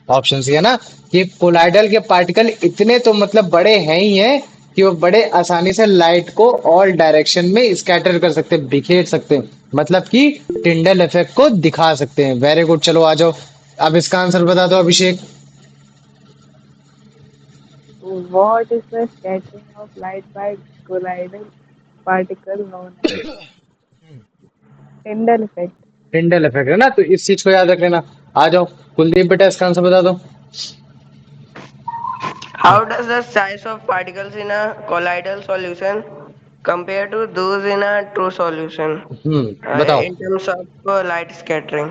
Option C है ना, कि कोलाइडल के पार्टिकल इतने तो मतलब बड़े हैं ही हैं कि वो बड़े आसानी से लाइट को ऑल डायरेक्शन में स्कैटर कर सकते हैं, बिखेर सकते हैं, मतलब कि टिंडल इफेक्ट को दिखा सकते हैं। वेरी गुड, चलो आ जाओ, अब इसका आंसर बता दो अभिषेक। What is the scattering of light by colloidal particle known as Tyndall effect? Tyndall effect है ना, तो इस चीज को याद रख लेना। आ जाओ कुलदीप बेटा, इसका आंसर बता दो। How does the size of particles in a colloidal solution compare to those in a true solution बताओ। in terms of light scattering?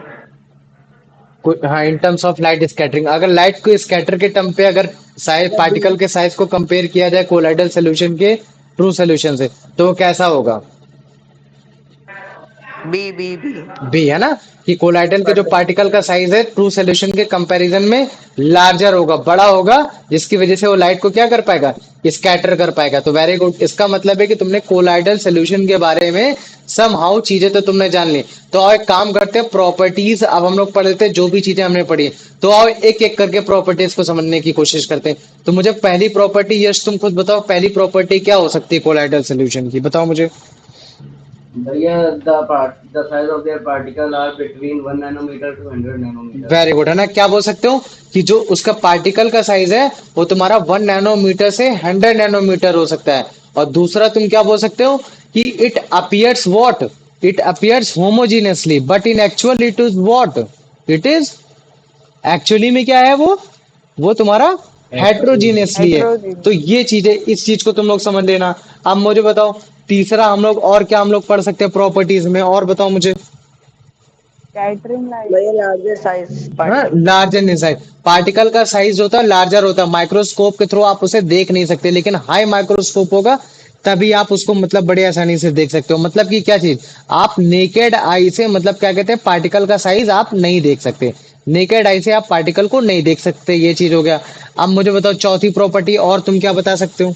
हाँ, in terms of light scattering, अगर लाइट को स्कैटर के टर्म पे अगर size Yeah, particle के size को compare किया जाए कोलाइडल सोल्यूशन के ट्रू सोल्यूशन से, तो वो कैसा होगा? B. बी है ना, कि कोलाइडल के जो पार्टिकल का साइज है ट्रू सोल्यूशन के कंपैरिजन में लार्जर होगा, बड़ा होगा, जिसकी वजह से वो लाइट को क्या कर पाएगा? स्कैटर कर पाएगा। तो वेरी गुड, इसका मतलब है कि तुमने कोलाइडल सोल्यूशन के बारे में समहाउ चीजें तो तुमने जान ली। तो आओ एक काम करते हैं, प्रॉपर्टीज अब हम लोग पढ़ लेते हैं, जो भी चीजें हमने पढ़ी। तो आओ एक एक करके प्रॉपर्टीज को समझने की कोशिश करते हैं। तो मुझे पहली प्रॉपर्टी, यश तुम खुद बताओ, पहली प्रॉपर्टी क्या हो सकती है कोलाइडल सोल्यूशन की, बताओ मुझे। The size of their particle are between 1 nanometer to 100 nanometer. Very good, है ना, क्या बोल सकते हो कि जो उसका पार्टिकल का साइज है वो तुम्हारा 1 नैनोमीटर से 100 नैनोमीटर हो सकता है। और दूसरा तुम क्या बोल सकते हो कि it appears what, it appears homogeneously, but in actual it is what, it is actually में क्या है वो तुम्हारा हेट्रोजीनियसली है। Heterogeneous. तो ये चीजें, इस चीज को तुम लोग समझ लेना। अब मुझे बताओ तीसरा हम लोग और क्या हम लोग पढ़ सकते हैं प्रॉपर्टीज में, और बताओ मुझे। Scattering light. By a larger size हाँ, particle. Larger in size, particle का साइज होता है लार्जर होता है, माइक्रोस्कोप के थ्रू आप उसे देख नहीं सकते, लेकिन हाई माइक्रोस्कोप होगा तभी आप उसको मतलब बड़े आसानी से देख सकते हो। मतलब कि क्या चीज, आप नेकेड आई से मतलब क्या कहते हैं, पार्टिकल का साइज आप नहीं देख सकते, नेकेड आई से आप पार्टिकल को नहीं देख सकते, ये चीज हो गया। अब मुझे बताओ चौथी प्रॉपर्टी, और तुम क्या बता सकते हो?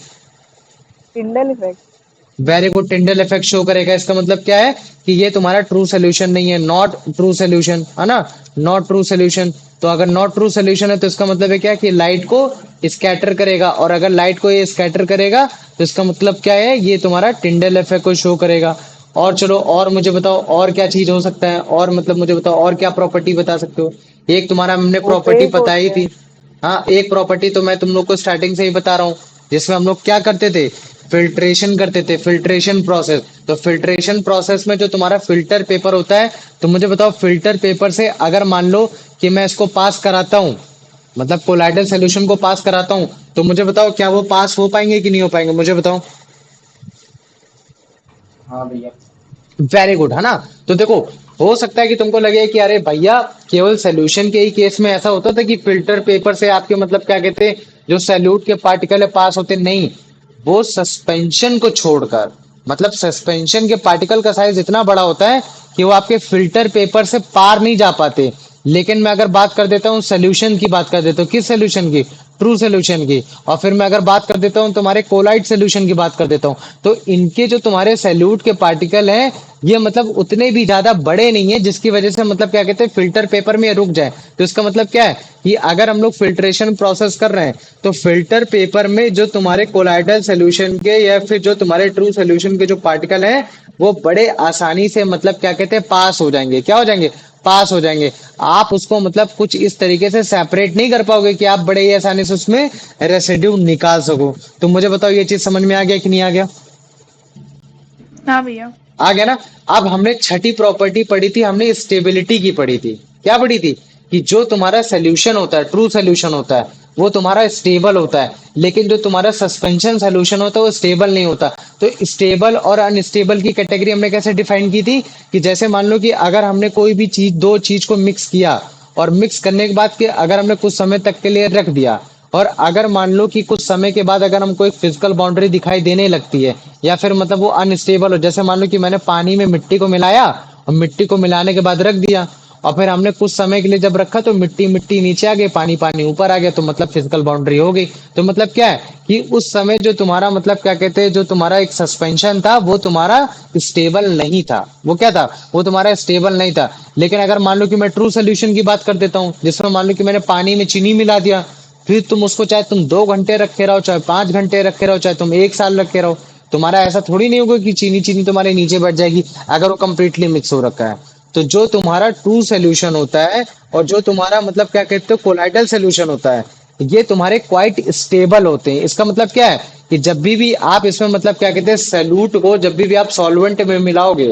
Tyndall effect. Very good, Tyndall effect show करेगा। इसका मतलब क्या है कि ये तुम्हारा ट्रू सोल्यूशन नहीं है, नॉट ट्रू सोल्यूशन, है ना, नॉट ट्रू सोल्यूशन। तो अगर नॉट ट्रू सोल्यूशन है तो इसका मतलब है क्या कि लाइट को स्कैटर करेगा, और अगर लाइट को ये स्कैटर करेगा तो इसका मतलब क्या है, ये तुम्हारा टिंडल इफेक्ट को शो करेगा। और चलो और मुझे बताओ और क्या चीज हो सकता है, और मतलब मुझे बताओ और क्या प्रॉपर्टी बता सकते हो। एक तुम्हारा हमने प्रॉपर्टी Opaque बताई होते थी। हाँ, एक प्रॉपर्टी तो मैं तुम लोग को स्टार्टिंग से ही बता रहा हूँ, जिसमें हम लोग क्या करते थे, फिल्ट्रेशन करते थे, फिल्ट्रेशन प्रोसेस। तो फिल्ट्रेशन प्रोसेस में जो तुम्हारा फिल्टर पेपर होता है, तो मुझे बताओ फिल्टर पेपर से अगर मान लो कि मैं इसको पास कराता हूँ, मतलब कोलाइडल सोल्यूशन को पास कराता हूँ, तो मुझे बताओ क्या वो पास हो पाएंगे कि नहीं हो पाएंगे, मुझे बताओ। हाँ भैया। वेरी गुड, है ना। तो देखो, हो सकता है कि तुमको लगे कि अरे भैया केवल सोल्यूशन के ही केस में ऐसा होता था कि फिल्टर पेपर से आपके मतलब क्या कहते हैं, जो सैल्यूट के पार्टिकल है पास होते, नहीं, वो सस्पेंशन को छोड़कर, मतलब सस्पेंशन के पार्टिकल का साइज इतना बड़ा होता है कि वो आपके फिल्टर पेपर से पार नहीं जा पाते। लेकिन मैं अगर बात कर देता हूँ सोल्यूशन की, बात कर देता हूँ किस सोल्यूशन की, ट्रू सोल्यूशन की, और फिर मैं अगर बात कर देता हूँ तुम्हारे कोलाइड सोल्यूशन की बात कर देता हूँ, तो इनके जो तुम्हारे सैल्यूट के पार्टिकल हैं ये मतलब उतने भी ज्यादा बड़े नहीं है, जिसकी वजह से मतलब क्या कहते हैं फिल्टर पेपर में ये रुक जाए। तो इसका मतलब क्या है कि अगर हम लोग फिल्ट्रेशन प्रोसेस कर रहे हैं तो फिल्टर पेपर में जो तुम्हारे कोलाइडल सोल्यूशन के या फिर जो तुम्हारे ट्रू सोल्यूशन के जो पार्टिकल हैं वो बड़े आसानी से मतलब क्या कहते हैं पास हो जाएंगे, क्या हो जाएंगे, पास हो जाएंगे। आप उसको मतलब कुछ इस तरीके से सेपरेट नहीं कर पाओगे कि आप बड़े ही आसानी से उसमें रेसिड्यू निकाल सको। तो मुझे बताओ ये चीज समझ में आ गया कि नहीं आ गया? हाँ भैया। आ गया ना। अब हमने छठी प्रॉपर्टी पढ़ी थी, हमने स्टेबिलिटी की पढ़ी थी। क्या पढ़ी थी? कि जो तुम्हारा सोल्यूशन होता है, ट्रू सोल्यूशन होता है, वो तुम्हारा स्टेबल होता है, लेकिन जो तुम्हारा सस्पेंशन सोल्यूशन होता है वो स्टेबल नहीं होता। तो स्टेबल और अनस्टेबल की कैटेगरी हमने कैसे डिफाइन की थी कि जैसे मान लो कि अगर हमने कोई भी चीज, दो चीज को मिक्स किया और मिक्स करने के बाद कि अगर हमने कुछ समय तक के लिए रख दिया, और अगर मान लो कि कुछ समय के बाद अगर हमको एक फिजिकल बाउंड्री दिखाई देने लगती है, या फिर मतलब वो अनस्टेबल हो, जैसे मान लो कि मैंने पानी में मिट्टी को मिलाया और मिट्टी को मिलाने के बाद रख दिया, और फिर हमने कुछ समय के लिए जब रखा तो मिट्टी मिट्टी नीचे आ गई, पानी पानी ऊपर आ गया, तो मतलब फिजिकल बाउंड्री हो गई। तो मतलब क्या है कि उस समय जो तुम्हारा मतलब क्या कहते हैं, जो तुम्हारा एक सस्पेंशन था वो तुम्हारा स्टेबल नहीं था। वो क्या था, वो तुम्हारा स्टेबल नहीं था। लेकिन अगर मान लो कि मैं ट्रू सोल्यूशन की बात कर देता हूँ, जिसमें मान लो कि मैंने पानी में चीनी मिला दिया, फिर तुम उसको चाहे तुम 2 घंटे रखे रहो, चाहे 5 घंटे रखे रहो, चाहे तुम 1 साल रखे रहो, तुम्हारा ऐसा थोड़ी नहीं होगा कि चीनी चीनी तुम्हारे नीचे बैठ जाएगी अगर वो कंप्लीटली मिक्स हो रखा है। तो जो तुम्हारा ट्रू सोल्यूशन होता है और जो तुम्हारा मतलब क्या कहते हो कोलाइडल सोल्यूशन होता है, ये तुम्हारे क्वाइट स्टेबल होते हैं। इसका मतलब क्या है कि जब भी आप इसमें मतलब क्या कहते हैं सैल्यूट को जब भी आप सॉल्वेंट में मिलाओगे,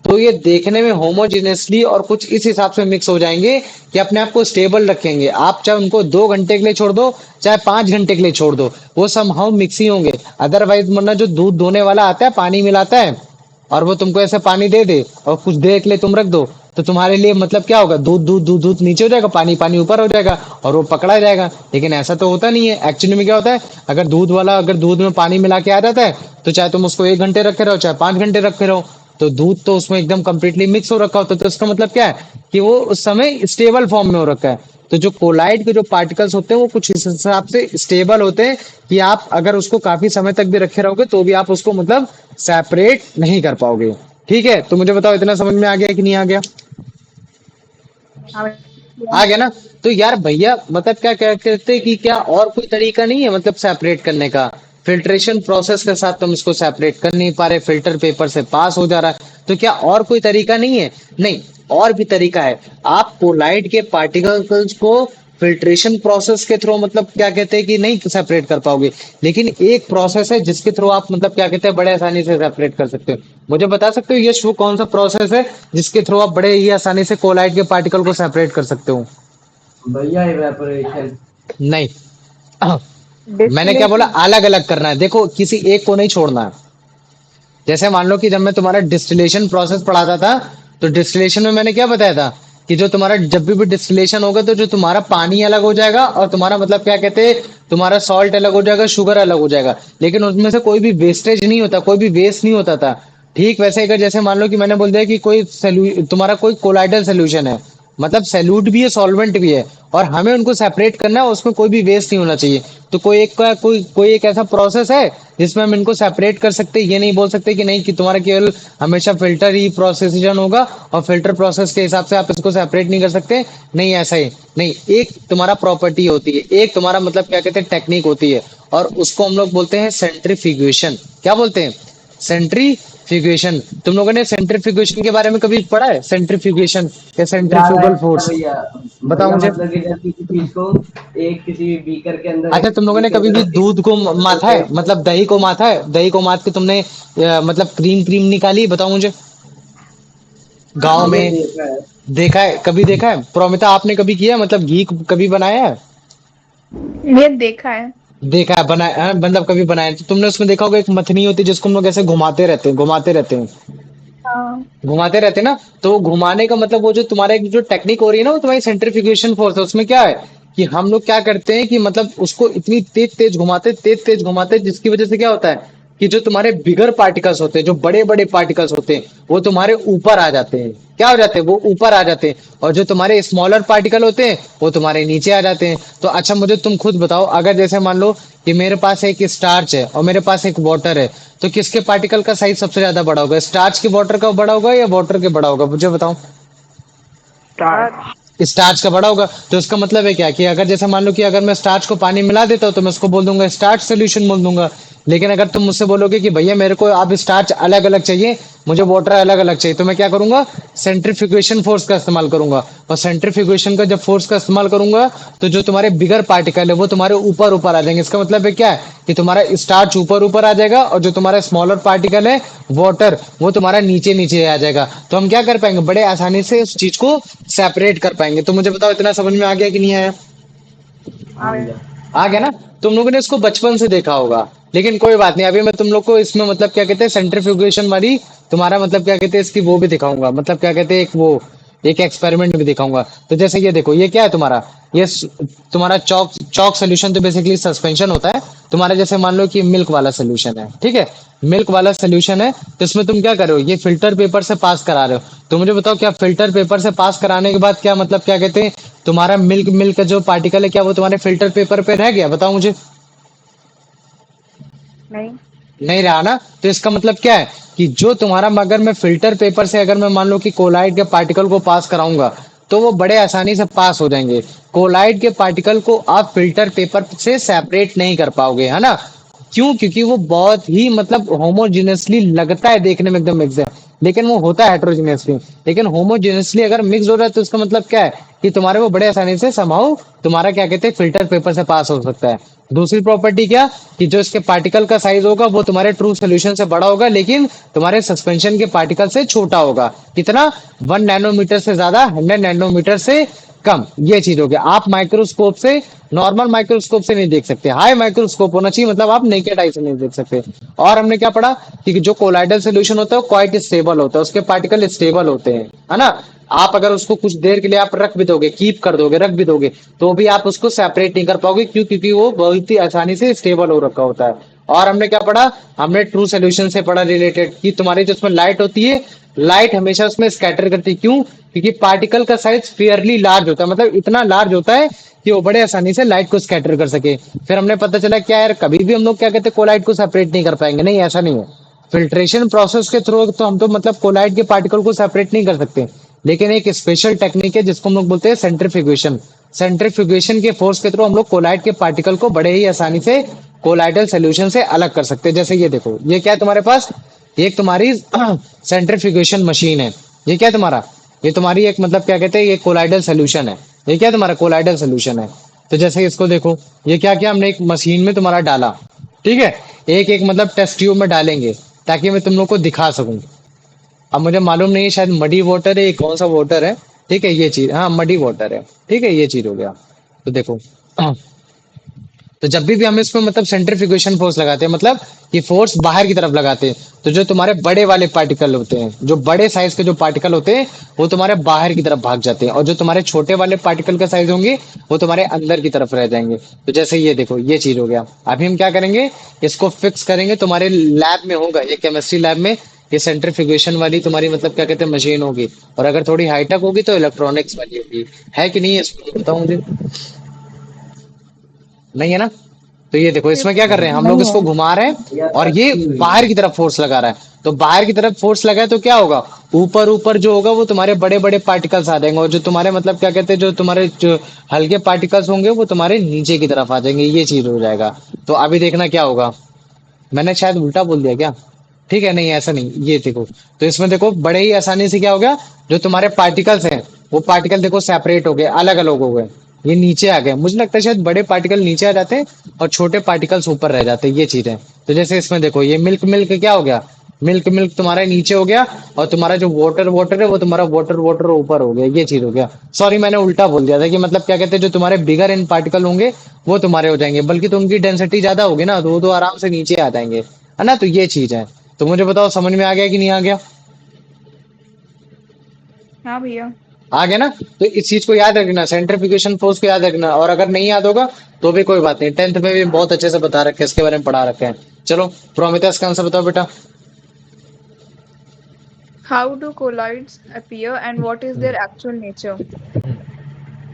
तो ये देखने में होमोजेनियसली और कुछ इस हिसाब से मिक्स हो जाएंगे कि अपने आप को स्टेबल रखेंगे। आप चाहे उनको 2 घंटे के लिए छोड़ दो, चाहे 5 घंटे के लिए छोड़ दो, वो समहाउ मिक्स ही होंगे। अदरवाइज वरना जो दूध धोने वाला आता है, पानी मिलाता है और वो तुमको ऐसे पानी दे दे और कुछ देर के लिए तुम रख दो, तो तुम्हारे लिए मतलब क्या होगा, दूध दूध दूध दूध नीचे हो जाएगा, पानी पानी ऊपर हो जाएगा और वो पकड़ा जाएगा। लेकिन ऐसा तो होता नहीं है। एक्चुअली में क्या होता है, अगर दूध वाला अगर दूध में पानी मिला के आ जाता है, तो चाहे तुम उसको 1 घंटे रखे रहो, चाहे 5 घंटे रखे रहो, तो दूध तो उसमें एकदम कंप्लीटली मिक्स हो रखा होता है। तो इसका मतलब क्या है कि वो उस समय स्टेबल फॉर्म में हो रखा है। तो जो कोलाइड के जो पार्टिकल्स होते हैं वो कुछ इस हिसाब से स्टेबल होते हैं कि आप अगर उसको काफी समय तक भी रखे रहोगे तो भी आप उसको मतलब सेपरेट नहीं कर पाओगे। ठीक है, तो मुझे बताओ इतना समझ में आ गया कि नहीं आ गया? हाँ आ गया ना? तो यार भैया मतलब क्या क्या कहते हैं कि क्या और कोई तरीका नहीं है मतलब सेपरेट करने का? फिल्ट्रेशन प्रोसेस के साथ तुम इसको सेपरेट कर नहीं पा रहे, फिल्टर पेपर से पास हो जा रहा है, तो क्या और कोई तरीका नहीं है? नहीं, और भी तरीका है। आप कोलाइड के पार्टिकल्स को फिल्ट्रेशन प्रोसेस के थ्रू मतलब क्या कहते हैं कि नहीं सेपरेट कर पाओगे, लेकिन एक प्रोसेस है जिसके थ्रू आप मतलब क्या कहते हैं बड़े आसानी से सेपरेट कर सकते हो। मुझे बता सकते हो यश वो कौन सा प्रोसेस है जिसके थ्रू आप बड़े ही आसानी से कोलाइड के पार्टिकल को सेपरेट कर सकते हो? भैया इवेपोरेशन। नहीं। मैंने क्या बोला, डिस्टिलेशन। अलग अलग करना है। देखो किसी एक को नहीं छोड़ना है। जैसे मान लो कि जब मैं तुम्हारा डिस्टिलेशन प्रोसेस पढ़ाता था, तो डिस्टिलेशन में मैंने क्या बताया था कि जो तुम्हारा जब भी डिस्टिलेशन होगा तो जो तुम्हारा पानी अलग हो जाएगा और तुम्हारा मतलब क्या कहते हैं तुम्हारा सॉल्ट अलग हो जाएगा, शुगर अलग हो जाएगा, लेकिन उसमें से कोई भी वेस्टेज नहीं होता, कोई भी वेस्ट नहीं होता था। ठीक वैसे अगर जैसे मान लो कि मैंने बोल दिया कि कोई तुम्हारा कोई कोलाइडल सोल्यूशन है, मतलब सैल्यूट भी है सॉल्वेंट भी है, और हमें उनको सेपरेट करना है, उसमें कोई भी वेस्ट नहीं होना चाहिए। तो कोई एक ऐसा प्रोसेस है जिसमें हम इनको सेपरेट कर सकते हैं। ये नहीं बोल सकते कि नहीं कि तुम्हारा केवल हमेशा फिल्टर ही प्रोसेसन होगा और फिल्टर प्रोसेस के हिसाब से आप इसको सेपरेट नहीं कर सकते। नहीं, ऐसा ही नहीं। एक तुम्हारा प्रॉपर्टी होती है, एक तुम्हारा मतलब क्या कहते हैं टेक्निक होती है, और उसको हम लोग बोलते हैं सेंट्रीफ्यूगेशन। क्या बोलते हैं? सेंट्रीफ्यूगेशन। तुम लोगों ने सेंट्रीफ्यूगेशन के बारे में कभी पढ़ा है? सेंट्रीफ्यूगेशन या याद है सेंट्रीफ्यूगल फोर्स? भैया। बताओ भैया मुझे। मतलब कि जब किसी चीज को एक किसी बीकर के अंदर अच्छा, तुम लोगों ने कभी भी दूध को माथा है, मतलब दही को माथा है? दही को माथ के तुमने मतलब क्रीम क्रीम निकाली? बताओ मुझे। गांव हाँ भैया में देखा है। देखा है? कभी देखा है? प्रोमिता आपने कभी किया है? मतलब घी कभी बनाया है? ये देखा है। देखा है, बनाया है, मतलब कभी बनाया है। तो तुमने उसमें देखा होगा एक मथनी होती है जिसको हम लोग ऐसे घुमाते रहते हैं, घुमाते रहते हैं, हाँ। घुमाते रहते हैं ना। तो घुमाने का मतलब वो जो तुम्हारा एक जो टेक्निक हो रही है ना, वो तुम्हारी सेंट्रीफ्यूगेशन फोर्स है। उसमें क्या है कि हम लोग क्या करते हैं कि मतलब उसको इतनी तेज तेज घुमाते हैं, जिसकी वजह से क्या होता है कि जो तुम्हारे बिगर पार्टिकल्स होते हैं, जो बड़े बड़े पार्टिकल्स होते हैं, वो तुम्हारे ऊपर आ जाते हैं। क्या हो जाते हैं? वो ऊपर आ जाते हैं। और जो तुम्हारे स्मॉलर पार्टिकल होते हैं वो तुम्हारे नीचे आ जाते हैं। तो अच्छा मुझे तुम खुद बताओ, अगर जैसे मान लो कि मेरे पास एक स्टार्च है और मेरे पास एक वाटर है, तो किसके पार्टिकल का साइज सबसे ज्यादा बड़ा होगा? स्टार्च के वाटर का बड़ा होगा या वाटर के बड़ा होगा? मुझे बताओ। Start. स्टार्च का बड़ा होगा। तो इसका मतलब है क्या कि अगर जैसे मान लो कि अगर मैं स्टार्च को पानी मिला देता हूँ तो मैं उसको बोल दूंगा स्टार्च सोल्यूशन बोल दूंगा। लेकिन अगर तुम मुझसे बोलोगे कि भैया मेरे को अब स्टार्च अलग अलग चाहिए, मुझे वाटर अलग अलग चाहिए, तो मैं क्या करूंगा? सेंट्रीफ्यूगेशन फोर्स का इस्तेमाल करूंगा। और सेंट्रीफ्यूगेशन का जब फोर्स का इस्तेमाल करूंगा तो जो तुम्हारे बिगर पार्टिकल है वो तुम्हारे ऊपर ऊपर आ जाएंगे। इसका मतलब है क्या है कि तुम्हारा स्टार्च ऊपर ऊपर आ जाएगा और जो तुम्हारा स्मॉलर पार्टिकल है वाटर, वो तुम्हारा नीचे नीचे आ जाएगा। तो हम क्या कर पाएंगे? बड़े आसानी से उस चीज को सेपरेट कर पाएंगे। तो मुझे बताओ इतना समझ में आ गया कि नहीं आया? हाँ भैया। आ गया ना। तुम लोगों ने इसको बचपन से देखा होगा, लेकिन कोई बात नहीं, अभी मैं तुम लोग को इसमें मतलब क्या कहते हैं सेंट्रीफ्यूगेशन वाली तुम्हारा मतलब क्या कहते हैं इसकी वो भी दिखाऊंगा, मतलब क्या कहते हैं एक वो एक एक्सपेरिमेंट भी दिखाऊंगा। तो जैसे ये देखो, ये क्या है तुम्हारा, ये तुम्हारा चौक चौक सोल्यूशन तो बेसिकली सस्पेंशन होता है तुम्हारा। जैसे मान लो कि मिल्क वाला सोल्यूशन है, ठीक है, मिल्क वाला सोल्यूशन है, तो इसमें तुम क्या कर रहे हो, ये फिल्टर पेपर से पास करा रहे हो। तो मुझे बताओ, क्या फिल्टर पेपर से पास कराने के बाद क्या मतलब क्या कहते हैं तुम्हारा मिल्क मिल्क का जो पार्टिकल है क्या वो तुम्हारे फिल्टर पेपर पे रह गया, बताओ मुझे। नहीं। नहीं रहा ना। तो इसका मतलब क्या है कि जो तुम्हारा, अगर मैं फिल्टर पेपर से अगर मैं मान लो कि कोलाइड के पार्टिकल को पास कराऊंगा तो वो बड़े आसानी से पास हो जाएंगे। कोलाइड के पार्टिकल को आप फिल्टर पेपर से सेपरेट नहीं कर पाओगे, है ना। क्यों? क्योंकि वो बहुत ही मतलब होमोजेनियसली लगता है देखने में एकदम एग्जैक्ट, लेकिन वो होता है हेट्रोजेनियसली। लेकिन होमोजेनियसली अगर मिक्स हो रहा है तो इसका मतलब क्या है कि तुम्हारे वो बड़े आसानी से समाओ तुम्हारा क्या कहते हैं फिल्टर पेपर से पास हो सकता है। दूसरी प्रॉपर्टी क्या, कि जो इसके पार्टिकल का साइज होगा वो तुम्हारे ट्रू सोल्यूशन से बड़ा होगा, लेकिन तुम्हारे सस्पेंशन के पार्टिकल से छोटा होगा। कितना? 1 नैनोमीटर से ज्यादा, 100 नैनोमीटर से कम। ये चीज हो गया। आप माइक्रोस्कोप से, नॉर्मल माइक्रोस्कोप से नहीं देख सकते, हाई माइक्रोस्कोप होना चाहिए, मतलब आप नेकेड आई से नहीं देख सकते। और हमने क्या पढ़ा कि जो कोलाइडल सोल्यूशन होता है वो क्वाइट स्टेबल होता है, उसके पार्टिकल स्टेबल होते हैं, है ना। आप अगर उसको कुछ देर के लिए आप रख भी दोगे, कीप कर दोगे, रख भी दोगे, तो भी आप उसको सेपरेट नहीं कर पाओगे। क्यों? क्योंकि वो बहुत ही आसानी से स्टेबल हो रखा होता है। और हमने क्या पढ़ा, हमने ट्रू सोल्यूशन से पढ़ा रिलेटेड, कि तुम्हारी जो उसमें लाइट होती है, लाइट हमेशा उसमें स्कैटर करती है। क्यों? क्योंकि पार्टिकल का साइज फेयरली लार्ज होता है, मतलब इतना लार्ज होता है कि वो बड़े आसानी से लाइट को स्कैटर कर सके। फिर हमने पता चला क्या यार, कभी भी हम लोग क्या कहते हैं कोलाइट को सेपरेट नहीं कर पाएंगे, नहीं ऐसा नहीं है। फिल्ट्रेशन प्रोसेस के थ्रू तो हम तो मतलब कोलाइड के पार्टिकल को सेपरेट नहीं कर सकते, लेकिन एक स्पेशल टेक्निक है जिसको हम लोग बोलते हैं सेंट्रीफ्यूगेशन। सेंट्रीफ्यूगेशन के फोर्स के थ्रू हम लोग कोलाइड के पार्टिकल को बड़े ही आसानी से कोलाइडल सोल्यूशन से अलग कर सकते हैं। जैसे ये देखो, ये क्या है तुम्हारे पास, एक तुम्हारी सेंट्रीफ्यूगेशन मशीन है। ये क्या है तुम्हारा, ये तुम्हारी एक मतलब क्या कहते हैं ये कोलाइडल सोल्यूशन है। ये क्या है तुम्हारा, कोलाइडल सोल्यूशन है। तो जैसे इसको देखो, ये क्या किया हमने, एक मशीन में तुम्हारा डाला, ठीक है, एक एक मतलब टेस्ट ट्यूब में डालेंगे ताकि मैं तुम लोग को दिखा सकूं। अब मुझे मालूम नहीं है, शायद मडी वाटर है, ये कौन सा वाटर है, ठीक है, ये चीज, हाँ मडी वाटर है, ठीक है, ये चीज हो गया। तो देखो तो जब भी हम इसमें मतलब सेंट्रीफ्यूगेशन फोर्स लगाते हैं, मतलब ये फोर्स बाहर की तरफ लगाते हैं, तो जो तुम्हारे बड़े वाले पार्टिकल होते हैं, जो बड़े साइज के जो पार्टिकल होते हैं वो तुम्हारे बाहर की तरफ भाग जाते हैं, और जो तुम्हारे छोटे वाले पार्टिकल का साइज होंगे वो तुम्हारे अंदर की तरफ रह जाएंगे। तो जैसे ये देखो, ये चीज हो गया। अभी हम क्या करेंगे, इसको फिक्स करेंगे, तुम्हारे लैब में होगा, ये केमिस्ट्री लैब में ये सेंट्रीफ्यूगेशन वाली तुम्हारी मतलब क्या कहते हैं मशीन होगी, और अगर थोड़ी हाईटेक होगी तो इलेक्ट्रॉनिक्स वाली होगी। है कि नहीं है, इसको बताओ मुझे। नहीं है ना। तो ये देखो, इसमें क्या कर रहे हैं हम लोग, नहीं इसको है। घुमा रहे हैं यार और ये अच्छी हुई बाहर की तरफ फोर्स लगा रहा है। तो बाहर की तरफ फोर्स लगा है तो क्या होगा, ऊपर ऊपर जो होगा वो तुम्हारे बड़े बड़े पार्टिकल्स आ जाएंगे, और जो तुम्हारे मतलब क्या कहते हैं जो तुम्हारे जो हल्के पार्टिकल्स होंगे वो तुम्हारे नीचे की तरफ आ जाएंगे। ये चीज हो जाएगा। तो अभी देखना क्या होगा, मैंने शायद उल्टा बोल दिया क्या, ठीक है, नहीं ऐसा नहीं, ये देखो। तो इसमें देखो बड़े ही आसानी से क्या हो गया, जो तुम्हारे पार्टिकल्स हैं वो पार्टिकल देखो सेपरेट हो गए, अलग अलग हो गए, ये नीचे आ गए। मुझे लगता है शायद बड़े पार्टिकल नीचे आ जाते हैं और छोटे पार्टिकल्स ऊपर रह जाते हैं, ये चीज है। तो जैसे इसमें देखो, ये मिल्क मिल्क क्या हो गया, मिल्क मिल्क तुम्हारा नीचे हो गया, और तुम्हारा जो वाटर वाटर है वो तुम्हारा वाटर वाटर ऊपर हो गया, ये चीज हो गया। सॉरी, मैंने उल्टा बोल दिया था, कि मतलब क्या कहते हैं जो तुम्हारे बिगर इन पार्टिकल होंगे वो तुम्हारे हो जाएंगे, बल्कि तो उनकी डेंसिटी ज्यादा होगी ना, तो वो तो आराम से नीचे आ जाएंगे, है ना। तो ये चीज है। तो मुझे बताओ समझ में आ गया कि नहीं आ गया। हाँ भैया। आ गया ना। तो इस चीज को याद रखना, सेंट्रीफ्यूगेशन फोर्स को याद रखना, और अगर नहीं याद होगा तो भी कोई बात नहीं, 10th में भी बहुत अच्छे से बता रखे हैं, इसके बारे में पढ़ा रखे हैं। चलो प्रोमिथस का आंसर बताओ बेटा। How do colloids appear and what is their actual nature?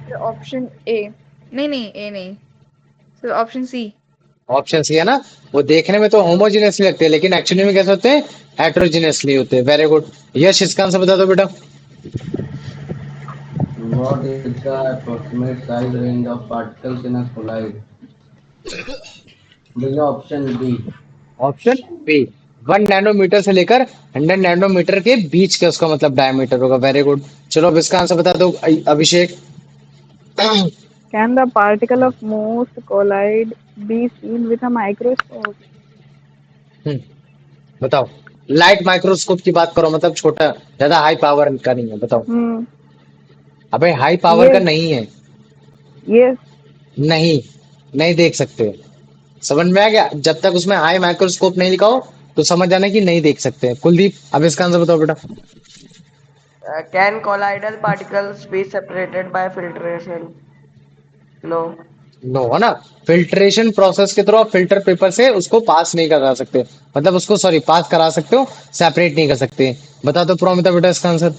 So option A. नहीं नहीं A नहीं. So option C. Option C है ना। वो देखने में तो होमोजीनियसली लगते हैं, लेकिन एक्चुअली में कैसे होते हैं, हेट्रोजीनियसली होते हैं। Very good. यश, इसका आंसर बता दो बेटा। what is the approximate size range of particles in a colloid? भैया option B. Option B, 1 nanometer से लेकर 100 नैनोमीटर के बीच का उसका मतलब डायमीटर होगा। Very good. चलो अब इसका आंसर बता दो अभिषेक। Can the particle of most colloid be seen with a microscope? हम्म, बताओ। लाइट माइक्रोस्कोप की बात करो, मतलब छोटा, ज्यादा हाई पावर का नहीं है, बताओ। Hmm. अबे हाई पावर का Yes. नहीं है। Yes. नहीं, नहीं देख सकते। समझ में आ गया? जब तक उसमें हाई माइक्रोस्कोप नहीं लिखा हो तो समझ जाना कि नहीं देख सकते। कुलदीप अब इसका आंसर बताओ बेटा। Can colloidal particles be separated by filtration? No. No, है ना? फिल्ट्रेशन प्रोसेस के थ्रू आप फिल्टर पेपर से उसको पास नहीं करा सकते, मतलब उसको सॉरी पास करा सकते हो, सेपरेट नहीं कर सकते। बता दो प्रोमिता बेटा इसका answer.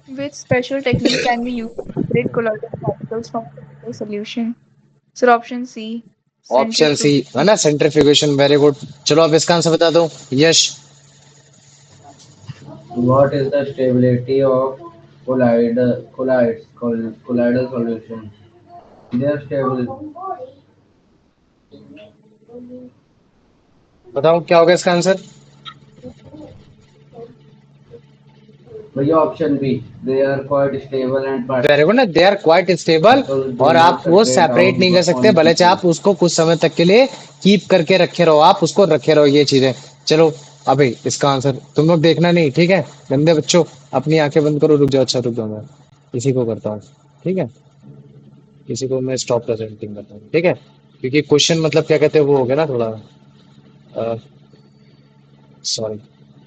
Which special technique can be used to separate colloidal particles from chemical solution? Sir, option C, option C, centrifugation. है ना, सेंट्रीफ्यूगेशन। Very good. चलो अब इसका आंसर बता दो यश। What is the stability of colloidal solution? They are stable. बताओ क्या होगा इसका आंसर। भैया option B, they are quite stable and very good ना, they are quite stable, particles do और आप not वो separate सेपरेट नहीं कर out सकते, on भले चाहे quickly. आप उसको कुछ समय तक के लिए कीप करके रखे रहो, आप उसको रखे रहो, ये चीजें। चलो अभी इसका आंसर तुम लोग देखना नहीं, ठीक है? गंदे बच्चों, अपनी आंखें बंद करो। रुक जाओ, अच्छा रुक जाओ, मैं इसी को करता हूँ, ठीक है? इसी को मैं स्टॉप प्रेजेंटिंग करता हूँ, ठीक है? क्योंकि क्वेश्चन मतलब क्या कहते हैं वो हो गया ना थोड़ा, सॉरी,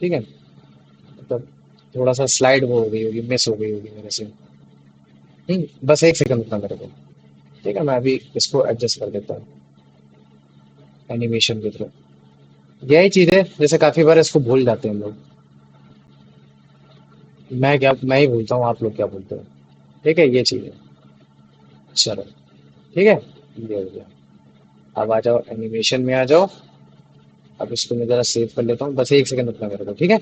ठीक है? मतलब थोड़ा सा स्लाइड वो हो गई होगी, मिस हो गई होगी मेरे से। बस एक सेकंड रुकना मेरे को, ठीक है? मैं अभी इसको एडजस्ट कर देता हूँ एनिमेशन के थ्रू। यही चीज है, जैसे काफी बार इसको भूल जाते हैं हम लोग। मैं ही भूलता हूँ, आप लोग क्या भूलते हो? ठीक है, ये चीज है। चलो ठीक है, ये हो गया। अब आ जाओ एनिमेशन में आ जाओ। अब इसको मैं जरा सेव कर लेता हूँ, बस एक सेकंड रुकना मेरे को, ठीक है?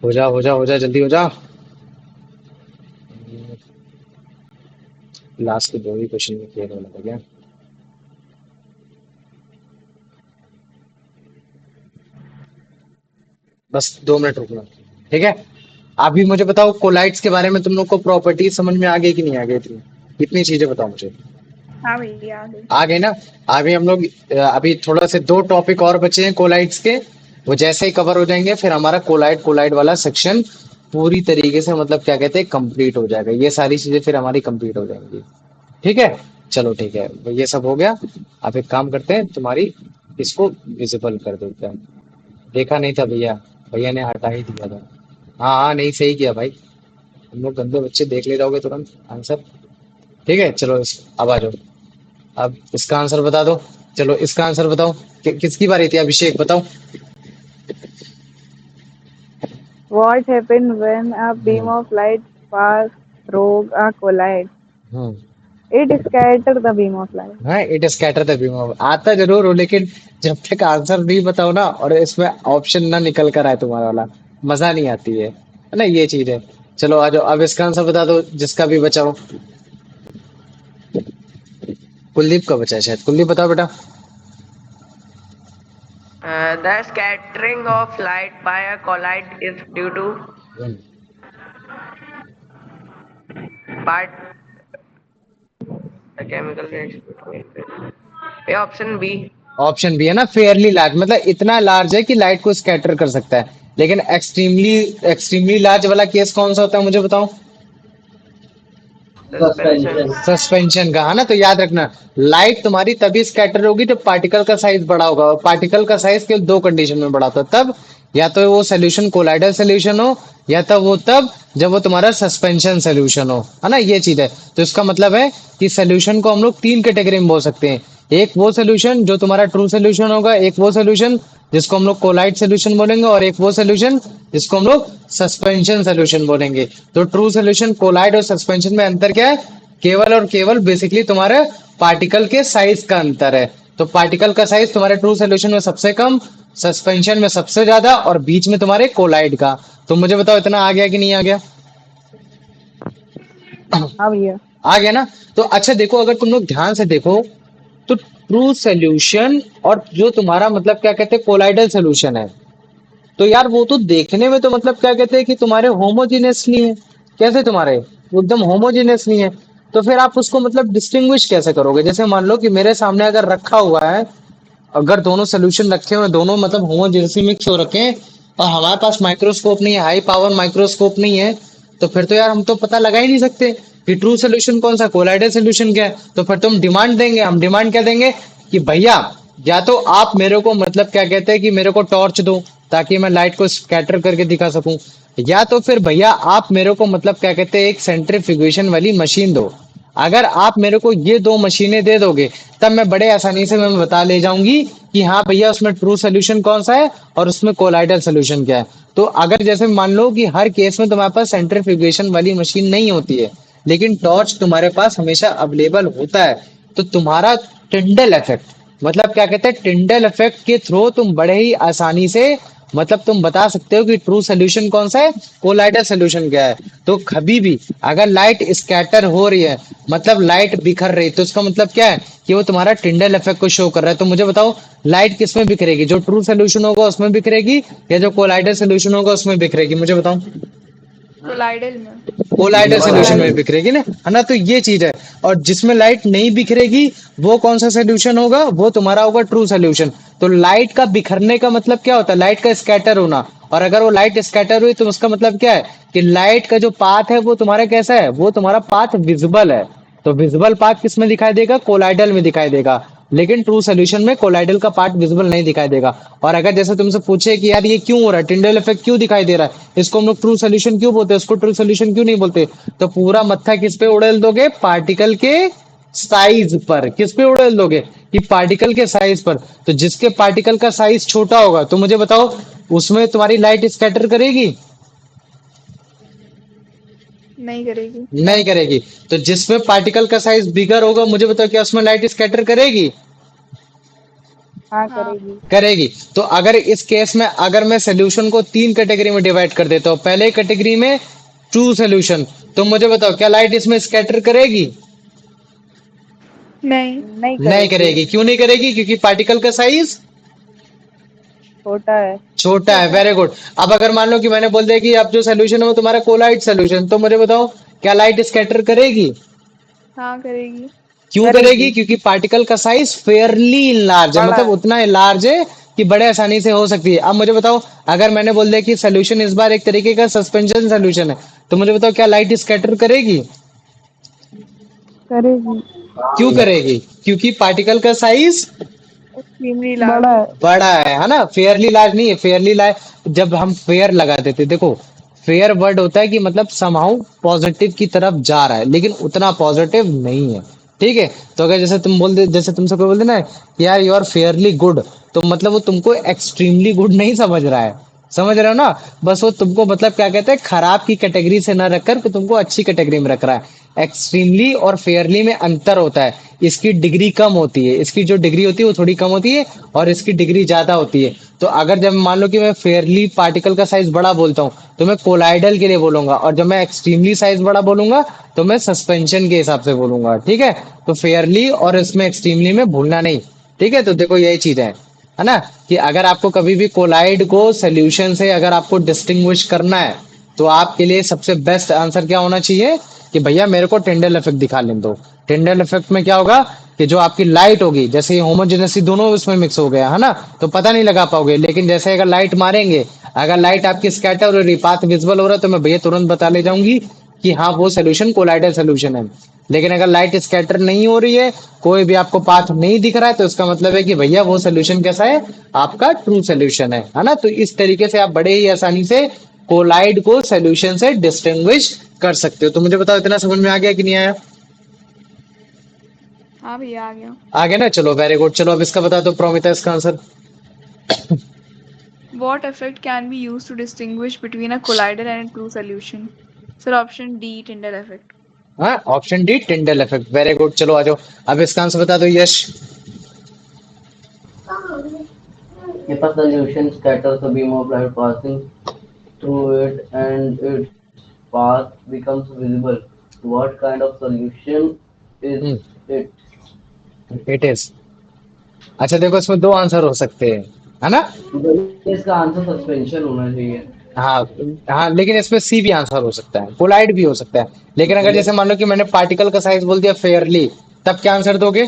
हो जा जल्दी हो जा। लास्ट के दो ही क्वेश्चन में क्लियर होने लगा। बस 2 मिनट रुकना, ठीक है? अभी मुझे बताओ कोलाइड्स के बारे में तुम लोग को प्रॉपर्टीज समझ में आ गई कि नहीं आ गई थी? इतनी चीजें बताओ मुझे। हाँ भैया, आ गई। आ गए ना? अभी हम लोग अभी थोड़ा से 2 टॉपिक और बचे हैं कोलाइड्स के, वो जैसे ही कवर हो जाएंगे फिर हमारा कोलाइड कोलाइड वाला सेक्शन पूरी तरीके से मतलब क्या कहते हैं कंप्लीट हो जाएगा। ये सारी चीजें फिर हमारी कंप्लीट हो जाएंगी, ठीक है? चलो ठीक है, ये सब हो गया। अब एक काम करते हैं, तुम्हारी इसको विजिबल कर देते हैं। देखा नहीं था भैया, भैया ने हटा ही दिया था। हाँ हाँ, नहीं सही किया भाई, हम लोग गंदे बच्चे, देख ले जाओगे तुरंत आंसर। ठीक है, चलो अब आ जाओ। अब इसका आंसर बता दो। चलो इसका आंसर बताओ। किसकी बारी थी? अभिषेक बताओ। What happens when a beam hmm of light pass through a collide? Hmm It scatters the beam of light. हाँ, it scatter the beam of, आता जरूर हो लेकिन जब तक आंसर नहीं बताओ ना और इसमें ऑप्शन ना निकल कर आए तुम्हारा वाला, मजा नहीं आती है ना? ये चीज है। चलो आ जाओ, अब इसका आंसर बता दो जिसका भी बचा हो। कुलदीप का बचा है शायद, कुलदीप बताओ बेटा। The scattering of light by a collide is due to part the chemical reaction between. ये ऑप्शन बी। ऑप्शन बी है ना, फेयरली लार्ज, मतलब इतना लार्ज है कि लाइट को स्कैटर कर सकता है। लेकिन एक्सट्रीमली एक्सट्रीमली लार्ज वाला केस कौन सा होता है मुझे बताओ? सस्पेंशन। Suspension. सस्पेंशन का, है ना? तो याद रखना, लाइट तुम्हारी तभी स्कैटर होगी जब पार्टिकल का साइज बड़ा होगा, और पार्टिकल का साइज केवल 2 कंडीशन में बड़ा होता है, तब या तो वो सोल्यूशन कोलाइडल सोल्यूशन हो, या तब जब वो तुम्हारा सस्पेंशन सोल्यूशन हो, है ना? ये चीज है। तो इसका मतलब है कि सोल्यूशन को हम लोग 3 कैटेगरी में बोल सकते हैं। एक वो सोल्यूशन जो तुम्हारा ट्रू सोल्यूशन होगा, एक वो सोल्यूशन जिसको हम लोग कोलाइड सोल्यूशन बोलेंगे, और एक वो सोल्यूशन जिसको हम लोग सस्पेंशन सोल्यूशन बोलेंगे। तो ट्रू सोल्यूशन, कोलाइड और सस्पेंशन में अंतर क्या है? केवल और केवल बेसिकली तुम्हारे पार्टिकल के साइज का अंतर है। तो पार्टिकल का साइज तुम्हारे ट्रू सोल्यूशन में सबसे कम, सस्पेंशन में सबसे ज्यादा, और बीच में तुम्हारे कोलाइड का। तो मुझे बताओ इतना आ गया कि नहीं आ गया? हाँ भैया। आ गया ना? तो अच्छा देखो, अगर तुम लोग ध्यान से देखो तो ट्रू सोल्यूशन और जो तुम्हारा मतलब क्या कहते हैं कोलाइडल सोल्यूशन है, तो यार वो तो देखने में तो मतलब क्या कहते हैं कि तुम्हारे होमोजीनियस नहीं है। कैसे तुम्हारे? वो एकदम होमोजीनियस नहीं है। तो फिर आप उसको मतलब डिस्टिंग्विश कैसे करोगे? जैसे मान लो कि मेरे सामने अगर रखा हुआ है, अगर दोनों सोल्यूशन रखे हुए हैं, दोनों मतलब होमोजेनियसली मिक्स हो रखे हैं, और हमारे पास माइक्रोस्कोप नहीं है, हाई पावर माइक्रोस्कोप नहीं है, तो फिर तो यार हम तो पता लगा ही नहीं सकते कि ट्रू सोल्यूशन कौन सा, कोलाइडल सोल्यूशन क्या है। तो फिर तुम डिमांड देंगे, हम डिमांड क्या देंगे कि भैया या तो आप मेरे को मतलब क्या कहते हैं कि मेरे को टॉर्च दो ताकि मैं लाइट को स्कैटर करके दिखा सकूं, या तो फिर भैया आप मेरे को मतलब क्या कहते हैं एक सेंट्रीफ्यूगेशन वाली मशीन दो। अगर आप मेरे को ये दो मशीनें दे दोगे तब मैं बड़े आसानी से मैं बता ले जाऊंगी कि हाँ भैया उसमें ट्रू सोल्यूशन कौन सा है और उसमें कोलाइडल सोल्यूशन क्या है। तो अगर जैसे मान लो कि हर केस में तुम्हारे पास सेंट्रीफ्यूगेशन वाली मशीन नहीं होती है लेकिन टॉर्च तुम्हारे पास हमेशा अवेलेबल होता है, तो तुम्हारा टिंडल इफेक्ट मतलब क्या कहते हैं टिंडल इफेक्ट के थ्रू तुम बड़े ही आसानी से मतलब तुम बता सकते हो कि ट्रू सोल्यूशन कौन सा है, कोलाइडल सोल्यूशन क्या है। तो कभी भी अगर लाइट स्कैटर हो रही है मतलब लाइट बिखर रही है तो उसका मतलब क्या है कि वो तुम्हारा टिंडल इफेक्ट को शो कर रहा है। तो मुझे बताओ लाइट किस में बिखरेगी, जो ट्रू सोल्यूशन होगा उसमें बिखरेगी या जो कोलाइडल सोल्यूशन होगा उसमें बिखरेगी, मुझे बताओ। कोलाइडल में। कोलाइडल सोल्यूशन में कोलाइडल। बिखरेगी ना, है ना। तो ये चीज है। और जिसमें लाइट नहीं बिखरेगी वो कौन सा सोल्यूशन होगा, वो तुम्हारा होगा ट्रू सोल्यूशन। तो लाइट का बिखरने का मतलब क्या होता है, लाइट का स्कैटर होना। और अगर वो लाइट स्कैटर हुई तो उसका मतलब क्या है कि लाइट का जो पाथ है वो तुम्हारा कैसा है, वो तुम्हारा पाथ विजिबल है। तो विजिबल पाथ किस में दिखाई देगा, कोलाइडल में दिखाई देगा। लेकिन ट्रू सोल्यूशन में कोलाइडल का पार्ट विजिबल नहीं दिखाई देगा। और अगर जैसे तुमसे पूछे कि यार ये क्यों हो रहा है, टिंडल इफेक्ट क्यों दिखाई दे रहा है, इसको हम लोग ट्रू सोल्यूशन क्यों बोलते हैं, उसको ट्रू सोल्यूशन क्यों नहीं बोलते, तो पूरा मत्था किस पे उड़ेल दोगे, पार्टिकल के साइज पर। किस पे उड़ेल दोगे कि पार्टिकल के साइज पर। तो जिसके पार्टिकल का साइज छोटा होगा तो मुझे बताओ उसमें तुम्हारी लाइट स्कैटर करेगी, नहीं करेगी। नहीं करेगी। तो जिसमें पार्टिकल का साइज बिगर होगा मुझे बताओ क्या उसमें लाइट स्कैटर करेगी, हाँ हाँ। करेगी। करेगी। तो अगर इस केस में अगर मैं सोल्यूशन को तीन कैटेगरी में डिवाइड कर देता हूँ, पहले कैटेगरी में ट्रू सोल्यूशन, तो मुझे बताओ क्या लाइट इसमें स्कैटर करेगी, नहीं। नहीं नहीं करेगी। करेगी। क्यों नहीं करेगी, क्योंकि पार्टिकल का साइज छोटा है। छोटा है। छोटा है। Very good. अब अगर मान लो कि मैंने बोल दिया कि अब जो सोल्यूशन है वो तुम्हारा कोलाइड सोल्यूशन, तो मुझे बताओ क्या लाइट स्कैटर करेगी, हाँ करेगी। क्यों करेगी, करेगी। क्योंकि पार्टिकल का साइज फेयरली लार्ज है, बड़ा मतलब है। उतना लार्ज है कि बड़े आसानी से हो सकती है। अब मुझे बताओ अगर मैंने बोल दिया कि सोल्यूशन इस बार एक तरीके का सस्पेंशन सोल्यूशन है, तो मुझे बताओ क्या लाइट स्कैटर करेगी, करेगी। क्यों करेगी, क्योंकि पार्टिकल का साइज एक्सट्रीमली बड़ा लार्ज। है। बड़ा है ना। फेयरली लार्ज नहीं है, फेयरली लार्ज जब हम फेयर लगा देते, देखो फेयर वर्ड होता है कि मतलब समहाउ पॉजिटिव की तरफ जा रहा है लेकिन उतना पॉजिटिव नहीं है, ठीक है। तो अगर जैसे तुम बोल दे, जैसे तुमसे कोई बोल दे ना कि यार यू आर फेयरली गुड, तो मतलब वो तुमको एक्सट्रीमली गुड नहीं समझ रहा है, समझ रहे हो ना। बस वो तुमको मतलब क्या कहते हैं खराब की कैटेगरी से ना रखकर तो तुमको अच्छी कैटेगरी में रख रहा है। एक्सट्रीमली और फेयरली में अंतर होता है, इसकी डिग्री कम होती है, इसकी जो डिग्री होती है वो थोड़ी कम होती है और इसकी डिग्री ज्यादा होती है। तो अगर जब मान लो कि मैं फेयरली पार्टिकल का साइज बड़ा बोलता हूँ तो मैं कोलाइडल के लिए बोलूंगा, और जब मैं एक्सट्रीमली साइज बड़ा बोलूंगा तो मैं सस्पेंशन के हिसाब से बोलूंगा, ठीक है। तो फेयरली और इसमें एक्सट्रीमली में भूलना नहीं, ठीक है। तो देखो यही चीज है ना, कि अगर आपको कभी भी कोलाइड को सोल्यूशन से अगर आपको डिस्टिंग्विश करना है तो आपके लिए सबसे बेस्ट आंसर क्या होना चाहिए कि भैया मेरे को टिंडल इफेक्ट दिखा लेने दो। टिंडल इफेक्ट में क्या होगा कि जो आपकी लाइट होगी, जैसे होमोजेनेसी दोनों उसमें मिक्स हो गया है ना, तो पता नहीं लगा पाओगे। लेकिन जैसे अगर लाइट मारेंगे, अगर लाइट आपकी स्कैटर हो रही, पाथ विजिबल हो रहा है, तो मैं भैया तुरंत बता ले जाऊंगी कि हाँ वो सोल्यूशन कोलाइडल सोल्यूशन है। लेकिन अगर लाइट स्कैटर नहीं हो रही है, कोई भी आपको पाथ नहीं दिख रहा है, तो इसका मतलब है कि भैया वो सोल्यूशन कैसा है, आपका ट्रू सोल्यूशन है ना। तो इस तरीके से आप बड़े ही आसानी से कोलाइड को सोल्यूशन से डिस्टिंग्विश कर सकते हो। तो मुझे बताओ इतना समझ में आ गया कि नहीं आया, हाँ भैया आ गया। आ गया ना। चलो वेरी गुड। चलो अब इसका बता दो प्रोमिता इसका answer. What effect can be used to distinguish between a collider and a true solution? Sir, option D, Tyndall effect. हाँ option D Tyndall effect, very good. चलो आ जाओ अब इसका आंसर बता दो यश। If a solution scatters a beam of light passing through it and its path becomes visible, what kind of solution is it? It is. अच्छा देखो इसमें दो आंसर हो सकते हैं, है ना। इसका आंसर सस्पेंशन होना चाहिए। हाँ हाँ, लेकिन इसमें सी भी आंसर हो सकता है, कोलाइड भी हो सकता है। लेकिन अगर भैया जैसे मान लो कि मैंने पार्टिकल का साइज बोल दिया फेयरली, तब क्या आंसर दोगे।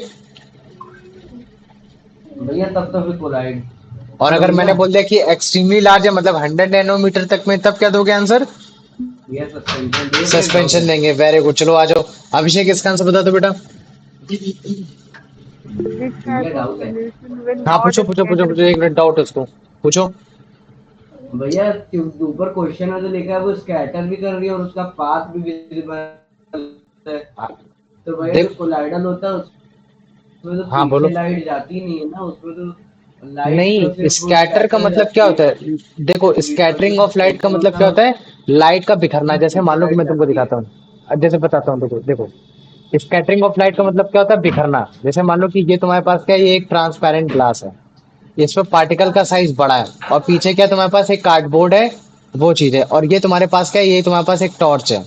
भैया तब तो फिर कोलाइड। और और अगर मैंने भैया बोल दिया कि एक्सट्रीमली लार्ज है मतलब 100 नैनोमीटर तक में, तब क्या दोगे आंसर। ये सस्पेंशन दे सस्पेंशन देंगे, वेरी गुड। चलो आ जाओ, अभिषेक इसका आंसर बता दो बेटा। Which भैया type of डाउट है solution will हाँ not पूछो पूछो पूछो scatter पूछो, एक मिनट डाउट है उसको, पूछो। भैया। ऊपर क्वेश्चन में तो लिखा है वो स्कैटर भी कर रही है और उसका पाथ भी विजिबल है। तो भैया जो देख, कोलाइडल होता है उसमें तो हाँ पीछे बोलो। लाइट जाती नहीं है ना, उसमें तो लाइट तो नहीं, सिर्फ वो स्कैटर का स्कैटर मतलब क्या जाती होता है। है? देखो, और जो स्कैटरिंग ऑफ लाइट का सस्पेंशन मतलब होता क्या है होता है? लाइट का बिखरना। उसमें जैसे मान पीछे लो कि लाइट मैं तुमको जाती है। दिखाता हूँ, जैसे बताता हूँ, देखो देखो, स्कैटरिंग ऑफ लाइट का मतलब क्या होता है? बिखरना। जैसे मान लो कि ये तुम्हारे पास क्या है, ये एक ट्रांसपेरेंट ग्लास है, इसमें पार्टिकल का साइज बड़ा है, और पीछे क्या तुम्हारे पास एक कार्डबोर्ड है, वो चीज है, और ये तुम्हारे पास क्या है, ये तुम्हारे पास एक टॉर्च है।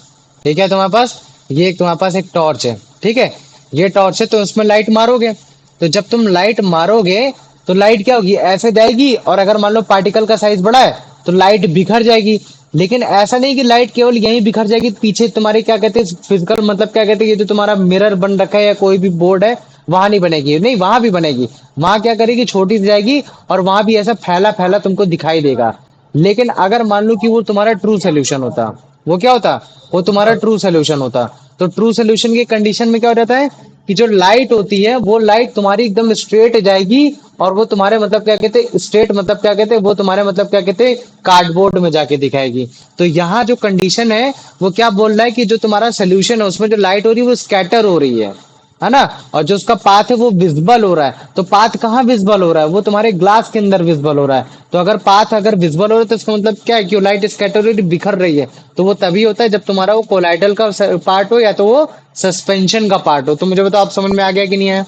ठीक है, तुम्हारे पास ये तुम्हारे पास एक टॉर्च है, ठीक है, ये टॉर्च है, तो उसमें लाइट मारोगे, तो जब तुम लाइट मारोगे तो लाइट क्या होगी, ऐसे जाएगी, और अगर मान लो पार्टिकल का साइज बड़ा है तो लाइट बिखर जाएगी। लेकिन ऐसा नहीं कि लाइट केवल यहीं बिखर जाएगी, पीछे तुम्हारे क्या कहते हैं फिजिकल, मतलब क्या कहते हैं, ये जो तुम्हारा मिरर बन रखा है या कोई भी बोर्ड है, वहां नहीं बनेगी, नहीं वहां भी बनेगी। वहां क्या करेगी, छोटी सी जाएगी, और वहां भी ऐसा फैला फैला तुमको दिखाई देगा। लेकिन अगर मान लो कि वो तुम्हारा ट्रू सोल्यूशन होता, वो क्या होता, वो तुम्हारा ट्रू सोल्यूशन होता, तो ट्रू सोल्यूशन की कंडीशन में क्या हो जाता है कि जो लाइट होती है वो लाइट तुम्हारी एकदम स्ट्रेट जाएगी, और वो तुम्हारे मतलब क्या कहते हैं स्ट्रेट, मतलब क्या कहते हैं, वो तुम्हारे मतलब क्या कहते हैं कार्डबोर्ड में जाके दिखाएगी। तो यहाँ जो कंडीशन है वो क्या बोल रहा है कि जो तुम्हारा सोल्यूशन है उसमें जो लाइट हो रही है वो स्कैटर हो रही है ना, और जो उसका पाथ है वो विजिबल हो रहा है। तो पाथ कहाँ विजिबल हो रहा है, वो तुम्हारे ग्लास के अंदर विजिबल हो रहा है। तो अगर पाथ अगर विजिबल हो रहा है तो इसका मतलब क्या है कि लाइट स्कैटर हो रही है, बिखर रही है, तो वो तभी होता है जब तुम्हारा वो कोलाइडल का पार्ट हो या तो वो सस्पेंशन का पार्ट हो। तो मुझे बताओ, आप समझ में आ गया कि नहीं आया?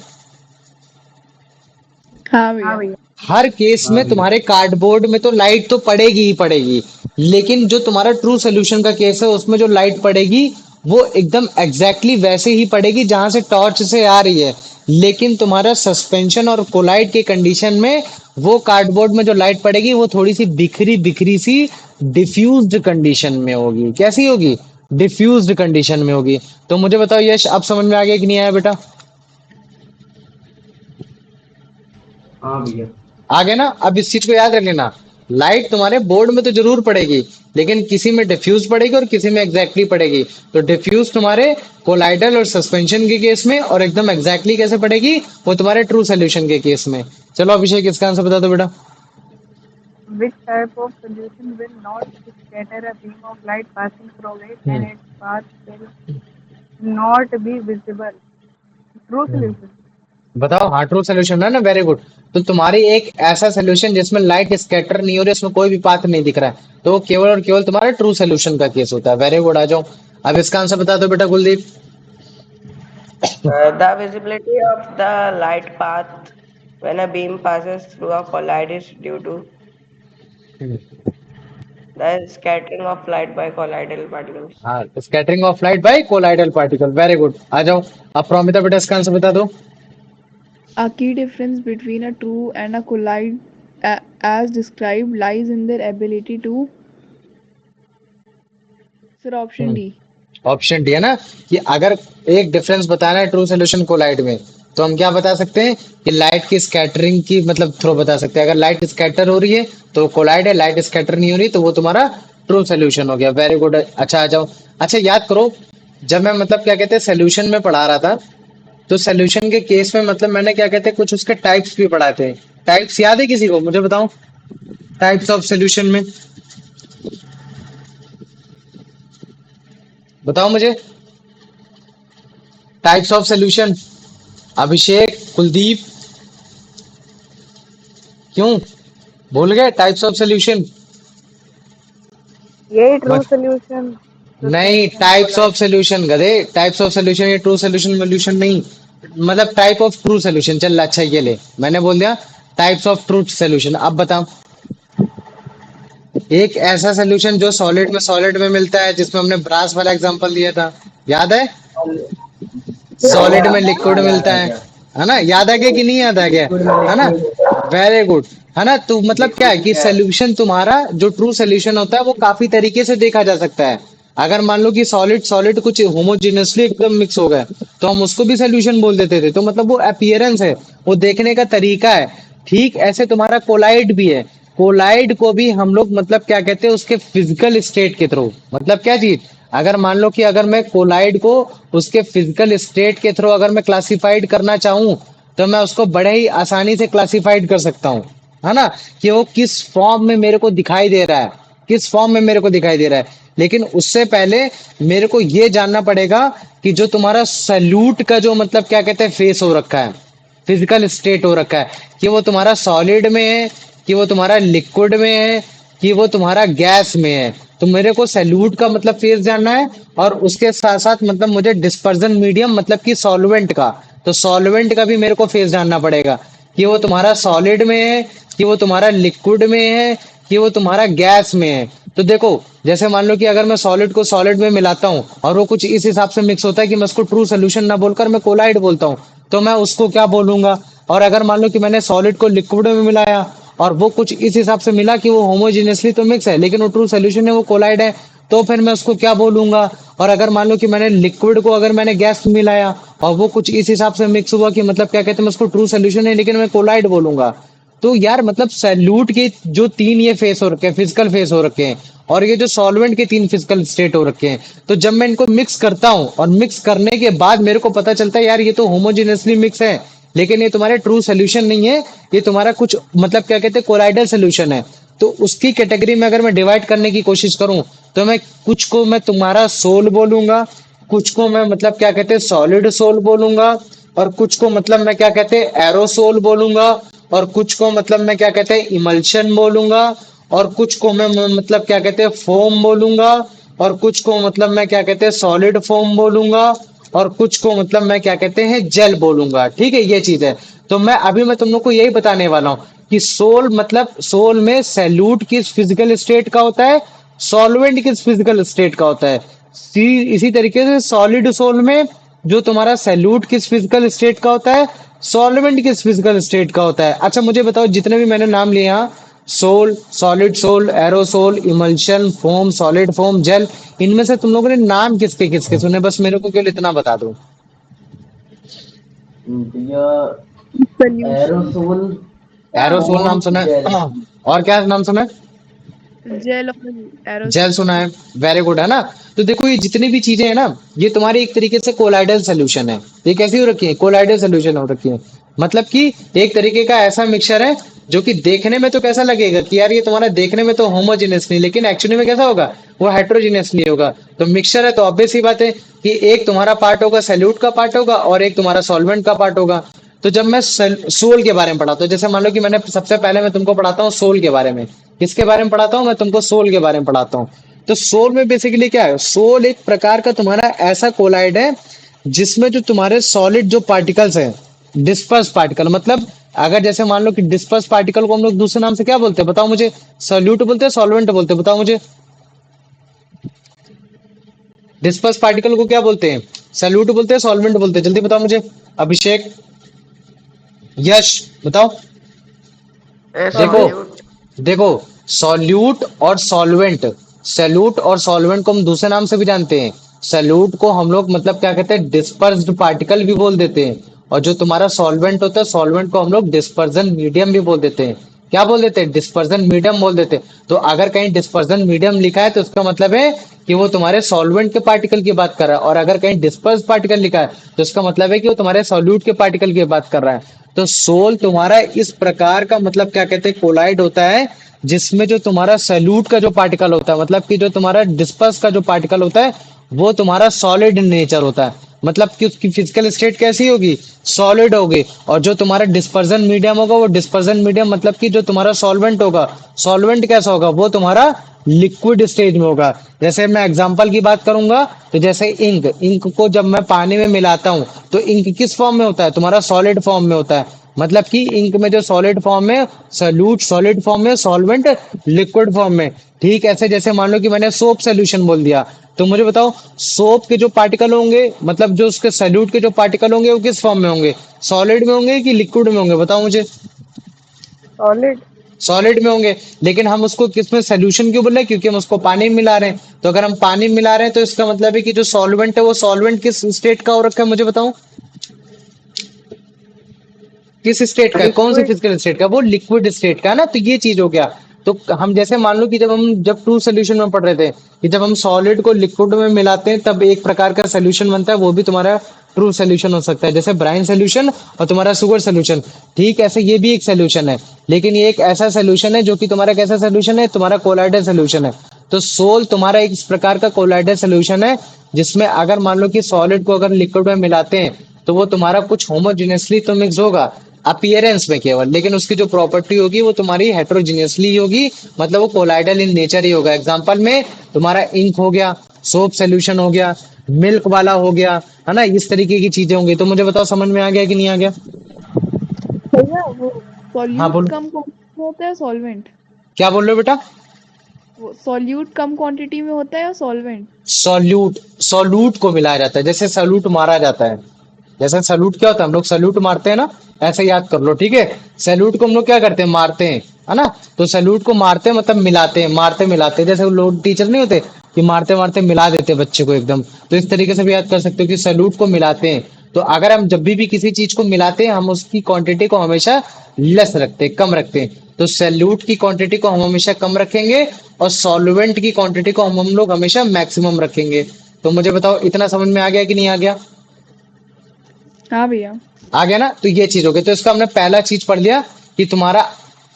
हाँ हाँ भैया। भैया। हर केस हाँ में भैया। तुम्हारे कार्डबोर्ड में तो लाइट तो पड़ेगी ही पड़ेगी, लेकिन जो तुम्हारा ट्रू सोल्यूशन का केस है उसमें जो लाइट पड़ेगी वो एकदम एग्जैक्टली वैसे ही पड़ेगी जहां से टॉर्च से आ रही है। लेकिन तुम्हारा सस्पेंशन और कोलाइड के कंडीशन में वो कार्डबोर्ड में जो लाइट पड़ेगी वो थोड़ी सी बिखरी बिखरी सी डिफ्यूज्ड कंडीशन में होगी। कैसी होगी? डिफ्यूज्ड कंडीशन में होगी। तो मुझे बताओ यश, अब समझ में आ गया कि नहीं आया बेटा? हाँ भैया। आगे ना, अब इस चीज को याद रख लेना, लाइट तुम्हारे बोर्ड में तो जरूर पड़ेगी, लेकिन किसी में डिफ्यूज पड़ेगी और किसी में एग्जैक्टली पड़ेगी। तो डिफ्यूज तुम्हारे कोलाइडल और सस्पेंशन के केस में, और एकदम एग्जैक्टली कैसे पड़ेगी, वो तुम्हारे ट्रू सोल्यूशन के केस में। चलो अभिषेक, इसका आंसर बता दो बेटा। Which type of solution will not scatter a beam of light passing through it and its path will not be visible? True solution. बताओ, हाँ ट्रू सोल्यूशन है ना, वेरी गुड। तो तुम्हारी एक ऐसा सोल्यूशन जिसमें लाइट स्कैटर नहीं हो रही, उसमें कोई भी पाथ नहीं दिख रहा है, तो वो केवल और केवल तुम्हारा ट्रू सोल्यूशन का केस होता है। वेरी गुड, आ जाओ, अब इसका आंसर बता दो बेटा Kuldeep. The visibility of the light path when a beam passes through a collide is due to the scattering of light by colloidal particles. हाँ, scattering of light by colloidal particle, very good. आ जाओ, अब प्रोमिता बेटा इसका answer बता दो। A key difference between a true and a collide, as described, lies in their ability to. Sir, option D. Option D है ना, कि अगर एक डिफरेंस बताना है ट्रू सोल्यूशन कोलाइड में, तो हम क्या बता सकते हैं कि लाइट की स्कैटरिंग की मतलब थ्रो बता सकते हैं। अगर लाइट स्कैटर हो रही है तो कोलाइड है, लाइट स्कैटर नहीं हो रही तो वो तुम्हारा ट्रू सोल्यूशन हो गया। Very good. अच्छा आ जाओ, अच्छा याद करो, जब मैं मतलब क्या कहते हैं सोल्यूशन में पढ़ा रहा था, तो सोल्यूशन के केस में मतलब मैंने क्या कहते हैं कुछ उसके टाइप्स भी पढ़ाए थे। टाइप्स याद है किसी को? मुझे बताओ, टाइप्स ऑफ सोल्यूशन में बताओ मुझे, types of solution. Abhishek, Kuldeep, क्यों भूल गए टाइप्स ऑफ सोल्यूशन? यही ट्रू सोल्यूशन, नहीं, suspension, types of colloid. Solution गधे, टाइप्स ऑफ सोल्यूशन, ये ट्रू सोल्यूशन वोल्यूशन नहीं, मतलब टाइप ऑफ ट्रू सोल्यूशन। चल अच्छा ये ले, मैंने बोल दिया टाइप्स ऑफ ट्रू सोल्यूशन। अब बताओ, एक ऐसा सोल्यूशन जो सॉलिड में मिलता है, जिसमें हमने ब्रास वाला एग्जांपल दिया था, याद है? सॉलिड में लिक्विड हाँ याद मिलता आ गया। है ना, याद आ गया कि नहीं याद आ गया? लिक्विड में है ना, लिक्विड। Very good. है ना, तो मतलब क्या है लिक्विड कि गैस। सोल्यूशन तुम्हारा जो ट्रू सोल्यूशन होता है वो काफी तरीके से देखा जा सकता है। अगर मान लो कि सॉलिड सॉलिड कुछ होमोजेनियसली एकदम मिक्स हो गए, तो हम उसको भी सोल्यूशन बोल देते थे। तो मतलब वो अपीयरेंस है, वो देखने का तरीका है। ठीक ऐसे तुम्हारा कोलाइड भी है, कोलाइड को भी हम लोग मतलब क्या कहते हैं उसके फिजिकल स्टेट के थ्रू, मतलब क्या चीज, अगर मान लो कि अगर मैं कोलाइड को उसके फिजिकल स्टेट के थ्रू अगर मैं क्लासिफाइड करना चाहूं, तो मैं उसको बड़े ही आसानी से क्लासिफाइड कर सकता हूँ, है ना, कि वो किस फॉर्म में मेरे को दिखाई दे रहा है, किस फॉर्म में मेरे को दिखाई दे रहा है। लेकिन उससे पहले मेरे को ये जानना पड़ेगा कि जो तुम्हारा सल्यूट का जो मतलब क्या कहते हैं फेस हो रखा है, फिजिकल स्टेट हो रखा है, कि वो तुम्हारा सॉलिड में है, कि वो तुम्हारा लिक्विड में है, कि वो तुम्हारा गैस में है। तो मेरे को सैल्यूट का मतलब फेस जानना है, और उसके साथ साथ मतलब मुझे डिस्पर्जन मीडियम मतलब कि सॉल्वेंट का, तो सॉल्वेंट का भी मेरे को फेस जानना पड़ेगा, कि वो तुम्हारा सॉलिड में है, कि वो तुम्हारा लिक्विड में है, कि वो तुम्हारा गैस में है। तो देखो, जैसे मान लो कि अगर मैं सॉलिड को सॉलिड में मिलाता हूँ और वो कुछ इस हिसाब से मिक्स होता है कि मैं उसको ट्रू सोल्यूशन ना बोलकर मैं कोलाइड बोलता हूँ, तो मैं उसको क्या बोलूंगा। और अगर मान लो कि मैंने सॉलिड को लिक्विड में मिलाया और वो कुछ इस हिसाब से मिला कि वो होमोजेनियसली तो मिक्स है लेकिन वो ट्रू सोल्यूशन है, वो कोलाइड है, तो फिर मैं उसको क्या बोलूंगा। और अगर मान लो कि मैंने लिक्विड को अगर मैंने गैस में मिलाया और वो कुछ इस हिसाब से मिक्स हुआ कि मतलब क्या कहते हैं मैं उसको ट्रू सोल्यूशन है लेकिन मैं कोलाइड बोलूंगा। तो यार मतलब सैल्यूट के जो तीन ये फेस हो रखे हैं, फिजिकल फेस हो रखे हैं, और ये जो सॉल्वेंट के तीन फिजिकल स्टेट हो रखे हैं, तो जब मैं इनको मिक्स करता हूँ और मिक्स करने के बाद मेरे को पता चलता है यार ये तो होमोजेनियसली मिक्स है, लेकिन ये तुम्हारे ट्रू सोल्यूशन नहीं है, ये तुम्हारा कुछ मतलब क्या कहते हैं कोलाइडल सोल्यूशन है। तो उसकी कैटेगरी में अगर मैं डिवाइड करने की कोशिश करूं, तो मैं कुछ को मैं तुम्हारा सोल बोलूंगा, कुछ को मैं मतलब क्या कहते हैं सॉलिड सोल बोलूंगा, और कुछ को मतलब मैं क्या कहते हैं एरोसोल बोलूंगा, और कुछ को मतलब मैं क्या कहते हैं इमल्शन बोलूंगा, और कुछ को मैं मतलब क्या कहते हैं फोम बोलूंगा, और कुछ को मतलब मैं क्या कहते हैं सॉलिड फोम बोलूंगा, और कुछ को मतलब मैं क्या कहते हैं जेल बोलूंगा। ठीक है, ये चीज है। तो मैं तुम लोग को यही बताने वाला हूँ कि सोल मतलब सोल में सैल्यूट किस फिजिकल स्टेट का होता है, सॉल्वेंट किस फिजिकल स्टेट का होता है। इसी तरीके से सॉलिड सोल में जो तुम्हारा सैल्यूट किस फिजिकल स्टेट का होता है, सॉल्वेंट किस फिजिकल स्टेट का होता है। अच्छा मुझे बताओ, जितने भी मैंने नाम लिए यहाँ, sol, solid sol, aerosol, emulsion, foam, solid foam, gel, इनमें से तुम लोगों ने नाम किसके किसके सुने, बस मेरे को केवल इतना बता दो। भैया Solution. एरोसोल, एरोसोल नाम फोम, सुना है, जेल। हाँ, और क्या नाम सुना है, Gel or जेल aerosol. सुना है, वेरी गुड, है ना। तो देखो ये जितनी भी चीजें हैं ना, ये तुम्हारी एक तरीके से कोलाइडल सोल्यूशन है। ये कैसी हो रखी है, कोलाइडल सोल्यूशन हो रखी है, मतलब कि एक तरीके का ऐसा मिक्सचर है जो कि देखने में तो कैसा लगेगा कि यार ये तुम्हारा देखने में तो होमोजेनियस नहीं, लेकिन एक्चुअली में कैसा होगा, वो हेट्रोजीनियस नहीं होगा। तो मिक्सचर है तो ऑब्वियस सी बात है कि एक तुम्हारा पार्ट होगा सैल्यूट का पार्ट होगा और एक तुम्हारा सॉल्वेंट का पार्ट होगा। तो जब मैं सोल के बारे में पढ़ाता हूँ, जैसे मान लो कि मैंने सबसे पहले मैं तुमको पढ़ाता हूँ सोल के बारे में, किसके बारे में पढ़ाता हूँ, मैं तुमको सोल के बारे में पढ़ाता हूँ। तो सोल में बेसिकली क्या है, सोल एक प्रकार का तुम्हारा ऐसा कोलाइड है जिसमें जो तुम्हारे सॉलिड जो पार्टिकल्स हैं, डिस्पर्स पार्टिकल, मतलब अगर जैसे मान लो कि डिस्पर्स पार्टिकल को हम लोग दूसरे नाम से क्या बोलते हैं बताओ मुझे, सॉल्यूट बोलते हैं सॉल्वेंट बोलते हैं, बताओ मुझे। डिस्पर्स पार्टिकल को क्या बोलते हैं, सॉल्यूट बोलते हैं सॉल्वेंट बोलते हैं, जल्दी बताओ मुझे। अभिषेक, यश, बताओ। देखो, सॉल्यूट। देखो, सॉल्यूट और सॉल्वेंट, सैल्यूट और सॉल्वेंट को हम दूसरे नाम से भी जानते हैं। सैल्यूट को हम लोग मतलब क्या कहते हैं डिस्पर्स्ड पार्टिकल भी बोल देते हैं, और जो तुम्हारा सॉल्वेंट होता है सॉल्वेंट को हम लोग डिस्पर्जन मीडियम भी बोल देते हैं। क्या बोल देते हैं, डिस्पर्जन मीडियम बोल देते हैं। तो अगर कहीं डिस्पर्जन मीडियम लिखा है तो उसका मतलब है कि वो तुम्हारे सॉल्वेंट के पार्टिकल की बात कर रहा है, और अगर कहीं डिस्पर्स पार्टिकल लिखा है तो उसका मतलब है कि वो तुम्हारे सॉल्यूट के पार्टिकल की बात कर रहा है। तो सोल तुम्हारा इस प्रकार का मतलब क्या कहते हैं कोलाइड होता है जिसमें जो तुम्हारा सैल्यूट का जो पार्टिकल होता है, मतलब कि जो तुम्हारा डिस्पर्स का जो पार्टिकल होता है वो तुम्हारा सॉलिड नेचर होता है, मतलब कि उसकी फिजिकल स्टेट कैसी होगी, सॉलिड होगी। और जो तुम्हारा डिस्पर्जन मीडियम होगा वो डिस्पर्जन मीडियम मतलब कि जो तुम्हारा सॉल्वेंट होगा, सॉल्वेंट कैसा होगा, वो तुम्हारा लिक्विड स्टेज में होगा। जैसे मैं एग्जांपल की बात करूंगा, तो जैसे इंक, इंक को जब मैं पानी में मिलाता हूं तो इंक किस फॉर्म में होता है, तुम्हारा सॉलिड फॉर्म में होता है। मतलब कि इंक में जो सॉलिड फॉर्म में, सॉल्यूट सॉलिड फॉर्म में, सॉल्वेंट लिक्विड फॉर्म में। ठीक ऐसे जैसे मान लो कि मैंने सोप सोल्यूशन बोल दिया, तो मुझे बताओ सोप के जो पार्टिकल होंगे, मतलब जो उसके सॉल्यूट के जो पार्टिकल होंगे वो किस फॉर्म में होंगे, सॉलिड में होंगे कि लिक्विड में होंगे, बताओ मुझे। Solid. सॉलिड में होंगे, लेकिन हम उसको किसमें सोल्यूशन क्यों बोल रहे हैं, क्योंकि हम उसको पानी में मिला रहे हैं। तो अगर हम पानी में मिला रहे हैं तो इसका मतलब है कि जो सॉल्वेंट है वो सॉल्वेंट किस स्टेट का हो रखा है, मुझे बताओ किस स्टेट का है, कौन से Liquid. फिजिकल स्टेट का, वो लिक्विड स्टेट का है ना। तो ये चीज हो गया। तो हम जैसे मान लो कि जब ट्रू सोल्यूशन में पढ़ रहे थे कि जब हम सॉलिड को लिक्विड में मिलाते हैं तब एक प्रकार का सोल्यूशन बनता है, वो भी तुम्हारा ट्रू सोल्यूशन हो सकता है, जैसे ब्राइन सोल्यूशन और तुम्हारा शुगर सोल्यूशन। ठीक ऐसे ये भी एक सोल्यूशन है, लेकिन ये एक ऐसा सोल्यूशन है जो कि तुम्हारा कैसा सोल्यूशन है, तुम्हारा कोलाइडल सोल्यूशन है। तो सोल तुम्हारा एक इस प्रकार का कोलाइडल सोल्यूशन है जिसमें अगर मान लो कि सॉलिड को अगर लिक्विड में मिलाते हैं तो वो तुम्हारा कुछ होमोजेनियसली तो मिक्स होगा अपीयरेंस में केवल, लेकिन उसकी जो प्रॉपर्टी होगी वो तुम्हारी हेट्रोजीनियसली होगी, मतलब वो कोलाइडल इन नेचर ही होगा। एग्जांपल में तुम्हारा इंक हो गया, सोप सोल्यूशन हो गया, मिल्क वाला हो गया, है ना, इस तरीके की चीजें होंगी। तो मुझे बताओ समझ में आ गया कि नहीं आ गया? भैया वो हाँ सॉल्यूट बोलो, कम क्वांटिटी में होता है सॉल्वेंट? क्या बोल रहे हो बेटा? वो सॉल्यूट कम क्वांटिटी में होता है या सॉल्वेंट? सॉल्यूट, सॉल्यूट को मिलाया जाता है, जैसे सल्यूट मारा जाता है। जैसे सल्यूट क्या होता है, हम लोग सल्यूट मारते हैं ना, ऐसे याद कर लो, ठीक है। सैल्यूट को हम लोग क्या करते हैं, मारते हैं, है ना। तो सैल्यूट को मारते हैं मतलब मिलाते हैं, मारते मिलाते हैं, जैसे वो लोग टीचर नहीं होते कि मारते मारते मिला देते हैं बच्चे को एकदम। तो इस तरीके से भी याद कर सकते हो कि सैल्यूट को मिलाते हैं। तो अगर हम जब भी किसी चीज को मिलाते हैं हम उसकी क्वांटिटी को हमेशा लेस रखते हैं, कम रखते हैं। तो सैल्यूट की क्वांटिटी को हम हमेशा कम रखेंगे और सॉल्वेंट की क्वांटिटी को हम लोग हमेशा मैक्सिमम रखेंगे। तो मुझे बताओ इतना समझ में आ गया कि नहीं आ गया? हाँ भैया। आ गया ना। तो ये चीज हो गई। तो इसका हमने पहला चीज पढ़ लिया कि तुम्हारा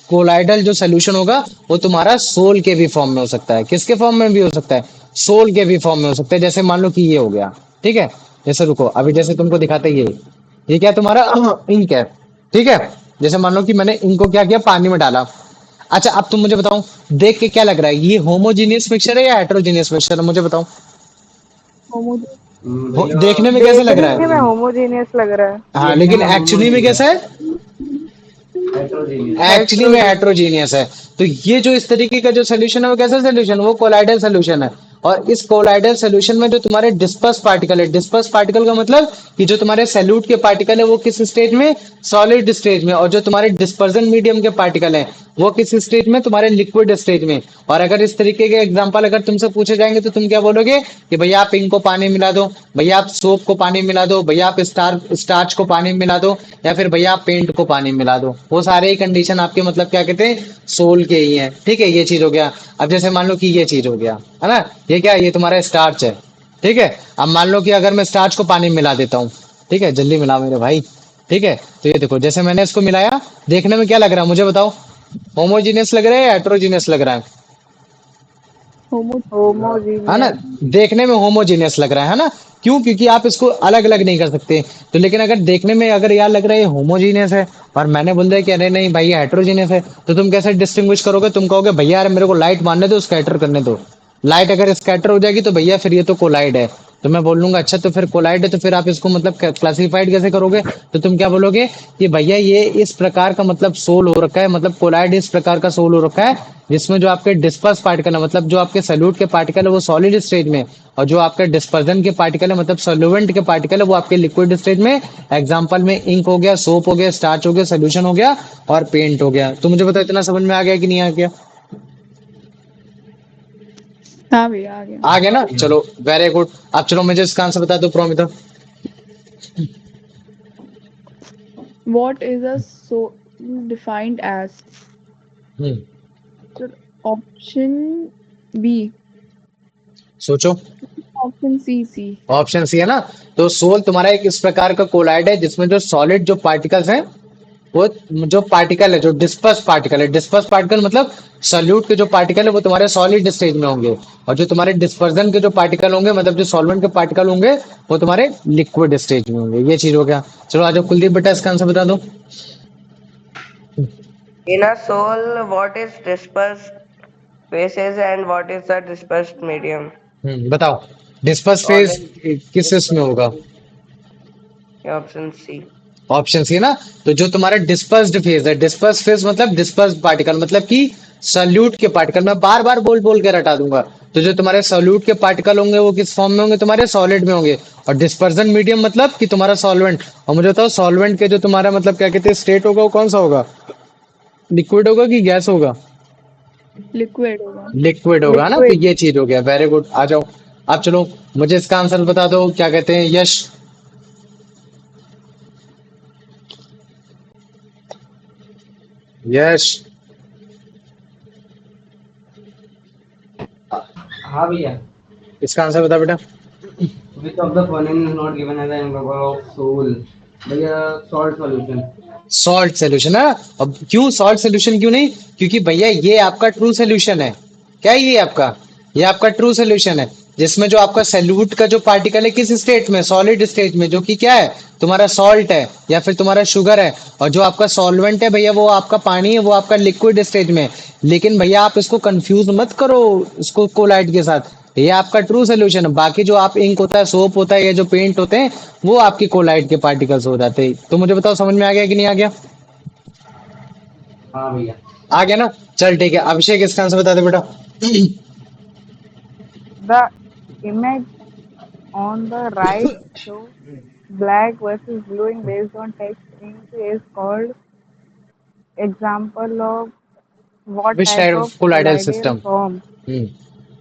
कोलाइडल जो सोल्यूशन होगा वो तुम्हारा सोल के भी फॉर्म में हो सकता है। किसके फॉर्म में भी हो सकता है? सोल के भी फॉर्म में हो सकता है। जैसे मान लो कि ये हो गया, ठीक है। जैसे रुको अभी जैसे तुमको दिखाते ये क्या तुम्हारा इंक है, ठीक है। जैसे मान लो कि मैंने इंक को क्या किया, पानी में डाला। अच्छा अब तुम मुझे बताओ, देख के क्या लग रहा है, ये होमोजीनियस मिक्सचर है या हेट्रोजीनियस मिक्सचर है, मुझे बताओ। होमोजेनियस। देखने में कैसे लग रहा देखने में है? होमोजेनियस लग रहा है। हाँ लेकिन एक्चुअली में कैसा है? हेट्रोजीनियस। एक्चुअली में हेट्रोजेनियस। हेट्रोजीनियस है। तो ये जो इस तरीके का जो सोल्यूशन है वो कैसा सोल्यूशन है, वो कोलाइडल सोल्यूशन है। और इस कोलाइडल सोल्यूशन में जो तुम्हारे डिस्पर्स पार्टिकल है, डिस्पर्स पार्टिकल का मतलब कि जो तुम्हारे सैल्यूट के पार्टिकल है वो किस स्टेज में, सॉलिड स्टेज में। और जो तुम्हारे डिस्पर्जन मीडियम के पार्टिकल है वो किस स्टेज में, तुम्हारे लिक्विड स्टेज में। और अगर इस तरीके के एग्जांपल अगर तुमसे पूछे जाएंगे तो तुम क्या बोलोगे कि भैया आप इंक को पानी मिला दो, भैया आप सोप को पानी मिला दो, भैया आप स्टार्च को पानी मिला दो, या फिर भैया आप पेंट को पानी मिला दो। वो सारे ही कंडीशन आपके मतलब क्या कहते हैं, सोल के ही हैं, ठीक है। ये चीज हो गया। अब जैसे मान लो कि ये चीज हो गया, है ना, ये क्या है, ये तुम्हारा स्टार्च है, ठीक है। अब मान लो कि अगर मैं स्टार्च को पानी में मिला देता हूँ, ठीक है, जल्दी मिलाओ मेरे भाई, ठीक है। तो ये देखो जैसे मैंने इसको मिलाया, देखने में क्या लग रहा है मुझे बताओ, होमोजीनियस लग रहा है या हेट्रोजीनियस लग रहा है? होमो है ना, होमोजीनियस। देखने में होमोजेनियस लग रहा है ना। क्यों? क्योंकि आप इसको अलग अलग नहीं कर सकते। तो लेकिन अगर देखने में अगर यार लग रहा है ये होमोजीनियस है और मैंने बोल दिया कि अरे नहीं भाई ये हेट्रोजीनियस है, तो तुम कैसे डिस्टिंग्विश करोगे? तुम कहोगे भैया यार मेरे को लाइट मारने दो, स्कैटर करने दो। लाइट अगर स्कैटर हो जाएगी तो भैया फिर ये तो कोलाइड है। तो मैं बोल लूंगा अच्छा तो फिर कोलाइड है, तो फिर आप इसको मतलब क्लासिफाइड कैसे करोगे? तो तुम क्या बोलोगे कि भैया ये इस प्रकार का मतलब सोल हो रखा है, मतलब कोलाइड इस प्रकार का सोल हो रखा है जिसमें जो आपके डिस्पर्स पार्टिकल है, मतलब जो आपके सल्यूट के पार्टिकल है वो सॉलिड स्टेज में, और जो आपके डिस्पर्जन के पार्टिकल है मतलब सोल्यूवेंट के पार्टिकल है वो आपके लिक्विड स्टेज में। एग्जांपल में इंक हो गया, सोप हो गया, स्टार्च हो गया, सोल्यूशन हो गया और पेंट हो गया। तो मुझे बताओ इतना समझ में आ गया कि नहीं आ गया? हाँ भैया आ गया। आ गया ना, चलो वेरी गुड। अब चलो मुझे इसका आंसर बता दो Promita. What is a so defined as? Hmm, So option B. सोचो। Option C. C. Option C है ना। तो सोल तुम्हारा एक इस प्रकार का कोलाइड है जिसमें जो सॉलिड जो पार्टिकल्स हैं वो, जो पार्टिकल है जो डिस्पर्स पार्टिकल है, डिस्पर्स पार्टिकल मतलब सॉल्यूट के जो पार्टिकल है वो तुम्हारे सॉलिड स्टेज में होंगे, और जो तुम्हारे डिस्पर्जन के जो पार्टिकल होंगे मतलब जो सॉल्वेंट के पार्टिकल होंगे वो तुम्हारे लिक्विड स्टेज में होंगे। ये चीज हो गया। चलो आज कुलदीप बेटा इसका आंसर बता दो। In a soul, what is dispersed phases and what is the dispersed medium? बताओ डिस्पर्स फेज Already किस इसमें होगा? option C. ऑप्शन सी ना। तो जो तुम्हारा डिस्पर्स्ड फेज है, डिस्पर्स फेज मतलब डिस्पर्स पार्टिकल मतलब कि सल्यूट के पार्टिकल, मैं बार बार बोल बोल के रटा दूंगा। तो जो तुम्हारे सॉल्यूट के पार्टिकल होंगे वो किस फॉर्म में होंगे, तुम्हारे सॉलिड में होंगे। और डिस्पर्जन मीडियम मतलब कि तुम्हारा सॉल्वेंट। और मुझे बताओ सॉल्वेंट के जो तुम्हारा मतलब क्या कहते हैं स्टेट होगा वो कौन सा होगा, लिक्विड होगा कि गैस होगा? Liquid होगा। लिक्विड होगा ना। तो लिक्विड। ये चीज हो गया, वेरी गुड। आ जाओ अब चलो मुझे इसका आंसर बता दो, क्या कहते हैं यश? यश हाँ भैया। इसका आंसर बता बेटा। Which of the following is not given as an example of soul? भैया salt solution. सॉल्ट सोल्यूशन है। अब क्यों सॉल्ट सोल्यूशन क्यों नहीं? क्योंकि भैया ये आपका ट्रू सोल्यूशन है। क्या है ये आपका? ये आपका ट्रू सोल्यूशन है, जिसमें जो आपका सैल्यूट का जो पार्टिकल है किस स्टेट में? सॉलिड स्टेट में, जो कि क्या है? तुम्हारा सॉल्ट है या फिर तुम्हारा शुगर है। और जो आपका सॉल्वेंट है भैया वो आपका पानी है, वो आपका लिक्विड स्टेज में। लेकिन भैया आप इसको कंफ्यूज मत करो इसको कोलाइट के साथ। ये आपका ट्रू सोल्यूशन है। बाकी जो आप इंक होता है, सोप होता है, या जो पेंट होते हैं, वो आपकी कोलाइट के पार्टिकल्स हो जाते हैं। तो मुझे बताओ समझ में आ गया कि नहीं आ गया? हाँ भैया। आ गया ना? चल ठीक है, अभिषेक इसका आंसर बता दे बेटा। The image on the right shows black versus bluing based on text ink is called example of what which type type of of colloidal colloidal system? form?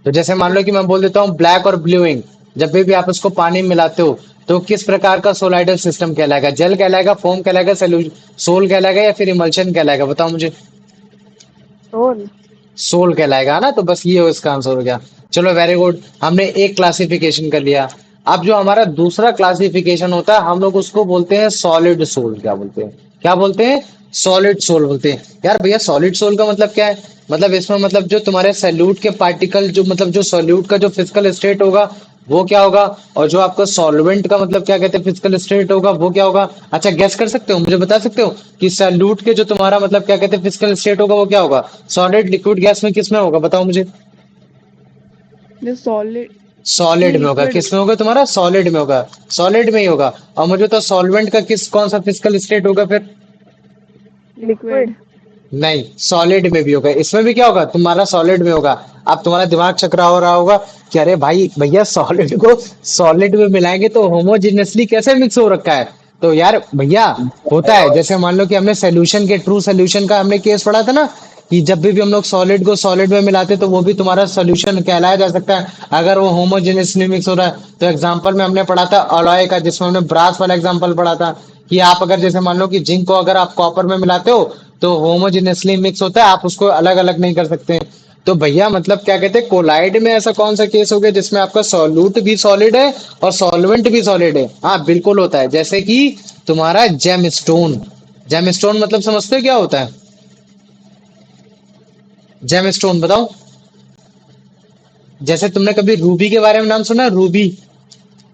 तो जैसे मान लो कि मैं बोल देता हूँ ब्लैक और ब्लू इंक, जब भी आप उसको पानी में मिलाते हो तो किस प्रकार का सोलाइडल सिस्टम कहलाएगा? जेल कहलाएगा, फोम कहलाएगा, सोल कहलाएगा, या फिर इमल्शन कहलाएगा? बताओ मुझे। Soul. सोल कहलाएगा ना। तो बस ये हो इसका आंसर हो गया। चलो वेरी गुड, हमने एक क्लासिफिकेशन कर लिया। अब जो हमारा दूसरा क्लासिफिकेशन होता है हम लोग उसको बोलते हैं सॉलिड सोल। क्या बोलते हैं? क्या बोलते हैं? सॉलिड सोल बोलते हैं। यार भैया सॉलिड सोल का मतलब क्या है? मतलब इसमें मतलब जो तुम्हारे सैल्यूट के पार्टिकल, जो मतलब जो सॉल्यूट का जो फिजिकल स्टेट होगा वो क्या होगा, और जो आपका सॉल्वेंट का मतलब क्या कहते हैं फिजिकल स्टेट होगा वो क्या होगा? अच्छा गैस कर सकते हो, मुझे बता सकते हो कि सैल्यूट के जो तुम्हारा मतलब क्या कहते हैं फिजिकल स्टेट होगा वो क्या होगा? सॉलिड, लिक्विड, गैस में किस में होगा? बताओ मुझे। The solid. नहीं, सॉलिड में होगा। liquid. किस में होगा तुम्हारा? सॉलिड में होगा। सॉलिड में ही होगा। और मुझे तो सॉल्वेंट का किस कौन सा फिजिकल स्टेट होगा फिर? Liquid. Liquid. नहीं, सॉलिड में भी होगा। इसमें भी क्या होगा? तुम्हारा सॉलिड में होगा। अब तुम्हारा दिमाग चकरा हो रहा होगा कि अरे भाई भैया सॉलिड को सॉलिड में मिलाएंगे तो होमोजेनियसली कैसे मिक्स हो रखा है? तो यार भैया होता है, जैसे मान लो कि हमने सोल्यूशन के ट्रू सोल्यूशन का हमने केस पढ़ा था ना, कि जब भी हम लोग सॉलिड को सॉलिड में मिलाते तो वो भी तुम्हारा सोल्यूशन कहलाया जा सकता है अगर वो होमोजेनियसली मिक्स हो रहा है। तो एग्जांपल में हमने पढ़ा था अलॉय का, जिसमें हमने ब्रास वाला एग्जांपल पढ़ा था कि आप अगर जैसे मान लो कि जिंक को अगर आप कॉपर में मिलाते हो तो होमोजेनियसली मिक्स होता है, आप उसको अलग अलग नहीं कर सकते हैं। तो भैया मतलब क्या कहते हैं, कोलाइड में ऐसा कौन सा केस हो गया जिसमें आपका सॉल्यूट भी सॉलिड है और सॉल्वेंट भी सॉलिड है? हाँ बिल्कुल होता है। जैसे कि तुम्हारा जेमस्टोन। जेमस्टोन मतलब समझते हो क्या होता है? जेमस्टोन बताओ। जैसे तुमने कभी रूबी के बारे में नाम सुना है? रूबी।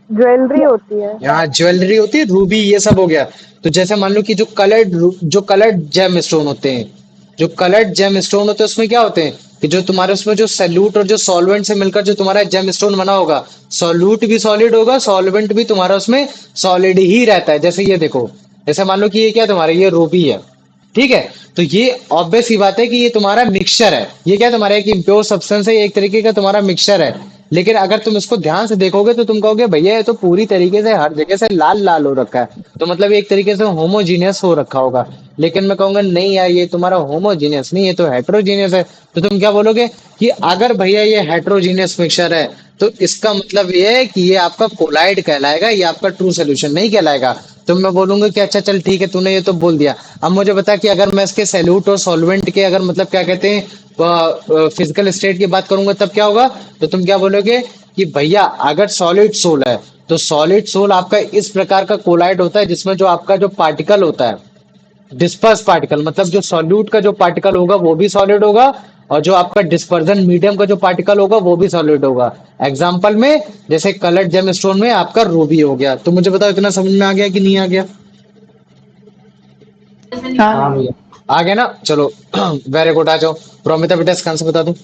ज्वेलरी होती है। यहाँ ज्वेलरी होती है, रूबी ये सब हो गया। तो जैसे मान लो कि जो कलर्ड जेम स्टोन होते हैं, जो कलर्ड जेम स्टोन होते हैं उसमें क्या होते हैं कि जो तुम्हारे उसमें जो सैल्यूट और जो सॉल्वेंट से मिलकर जो तुम्हारा जेम स्टोन बना होगा, सॉल्यूट भी सॉलिड होगा, सॉल्वेंट भी तुम्हारा उसमें सॉलिड ही रहता है। जैसे ये देखो, जैसे मान लो कि ये क्या है तुम्हारा, ये रूबी है, ठीक है? तो ये ऑब्वियस ही बात है कि ये तुम्हारा मिक्सचर है। ये क्या तुम्हारा एक इम्प्योर सब्सटेंस है, ये एक तरीके का तुम्हारा मिक्सचर है। लेकिन अगर तुम इसको ध्यान से देखोगे तो तुम कहोगे भैया ये तो पूरी तरीके से हर जगह से लाल लाल हो रखा है, तो मतलब एक तरीके से होमोजीनियस हो रखा होगा। लेकिन मैं कहूंगा नहीं यार, ये तुम्हारा होमोजीनियस नहीं, ये तो हेट्रोजीनियस है। तो तुम क्या बोलोगे कि अगर भैया ये हेट्रोजीनियस मिक्सचर है तो इसका मतलब ये है कि ये आपका कोलाइड कहलाएगा, ये आपका ट्रू सोल्यूशन नहीं कहलाएगा। तो मैं बोलूंगा कि अच्छा चल ठीक है, तूने ये तो बोल दिया। अब मुझे बता कि अगर मैं इसके सैल्यूट और सॉल्वेंट के अगर मतलब क्या कहते हैं फिजिकल स्टेट की बात करूंगा तब क्या होगा? तो तुम क्या बोलोगे कि भैया अगर सॉलिड सोल है तो सॉलिड सोल आपका इस प्रकार का कोलाइड होता है जिसमें जो आपका जो पार्टिकल होता है, डिस्पर्स पार्टिकल, मतलब जो सॉल्यूट का जो पार्टिकल होगा वो भी सॉलिड होगा, और जो आपका डिस्पर्जन मीडियम का जो पार्टिकल होगा वो भी सॉलिड होगा। एग्जाम्पल में जैसे कलर्ड जेमस्टोन में आपका रूबी हो गया। तो मुझे बताओ इतना समझ में आ गया कि नहीं आ गया? हाँ भैया। आ गया ना? चलो वेरी गुड, आ जाओ। प्रोमिता बेटा इसका आंसर बता दो।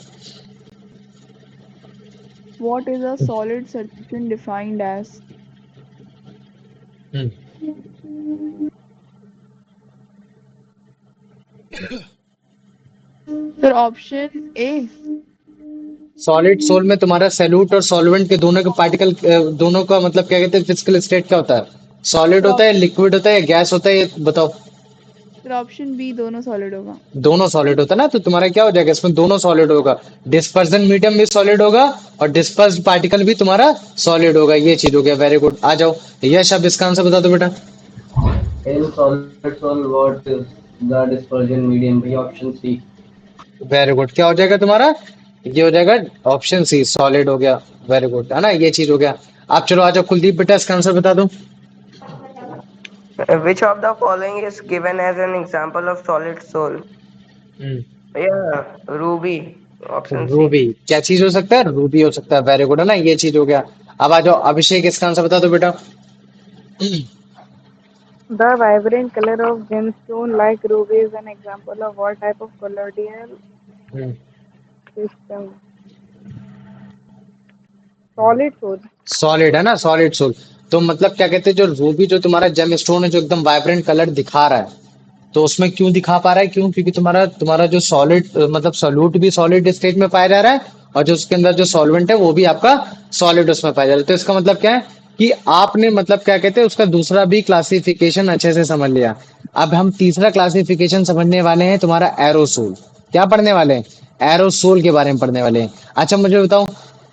What is a solid solution defined as? Sir, option A. Solid sol में तुम्हारा सैल्यूट और सॉल्वेंट के दोनों के पार्टिकल, दोनों का मतलब क्या कहते हैं फिजिकल स्टेट क्या होता है? सॉलिड Sir, होता है, लिक्विड होता है, गैस होता है, ये बताओ। sir, option B दोनों solid होगा। दोनों सॉलिड होता है ना, तो तुम्हारा क्या हो जाएगा इसमें? दोनों सॉलिड होगा। डिस्पर्जन मीडियम भी सॉलिड होगा और डिस्पर्स पार्टिकल भी तुम्हारा सॉलिड होगा। ये चीज हो गया। वेरी गुड, आ जाओ यश, अब इसका आंसर बता दो बेटा। In solid soul, what is the dispersion medium? भैया ऑप्शन सी। वेरी गुड, क्या हो जाएगा तुम्हारा? ये हो जाएगा ऑप्शन सी, सॉलिड हो गया। वेरी गुड, है ना, ये चीज हो गया। आप चलो आ जाओ कुलदीप बेटा, इसका आंसर बता दो। Which of the following is given as an example of solid soul? Yeah, ruby. Option C. Ruby क्या चीज हो सकता है? रूबी हो सकता है। वेरी गुड, है ना, ये चीज हो गया। अब आ जाओ अभिषेक, इसका आंसर बता दो बेटा। The vibrant color of gemstone like ruby is an example of what type of colloidal system? Solid source. Solid, है ना, सॉलिड सोल। तो मतलब क्या कहते हैं, जो रूबी जो तुम्हारा जेम स्टोन है, जो एकदम वाइब्रेंट कलर दिखा रहा है, तो उसमें क्यों दिखा पा रहा है? क्यों? क्योंकि तुम्हारा तुम्हारा जो सॉलिड मतलब सॉल्यूट भी सॉलिड स्टेट में पाया जा रहा है, और जो उसके अंदर जो सॉल्वेंट है वो भी आपका सॉलिड उसमें पाया जा रहा है। तो इसका मतलब क्या है कि आपने मतलब क्या कहते हैं उसका दूसरा भी क्लासिफिकेशन अच्छे से समझ लिया। अब हम तीसरा क्लासिफिकेशन समझने वाले हैं, तुम्हारा एरोसोल। क्या पढ़ने वाले हैं? एरोसोल के बारे में पढ़ने वाले हैं। अच्छा मुझे बताओ,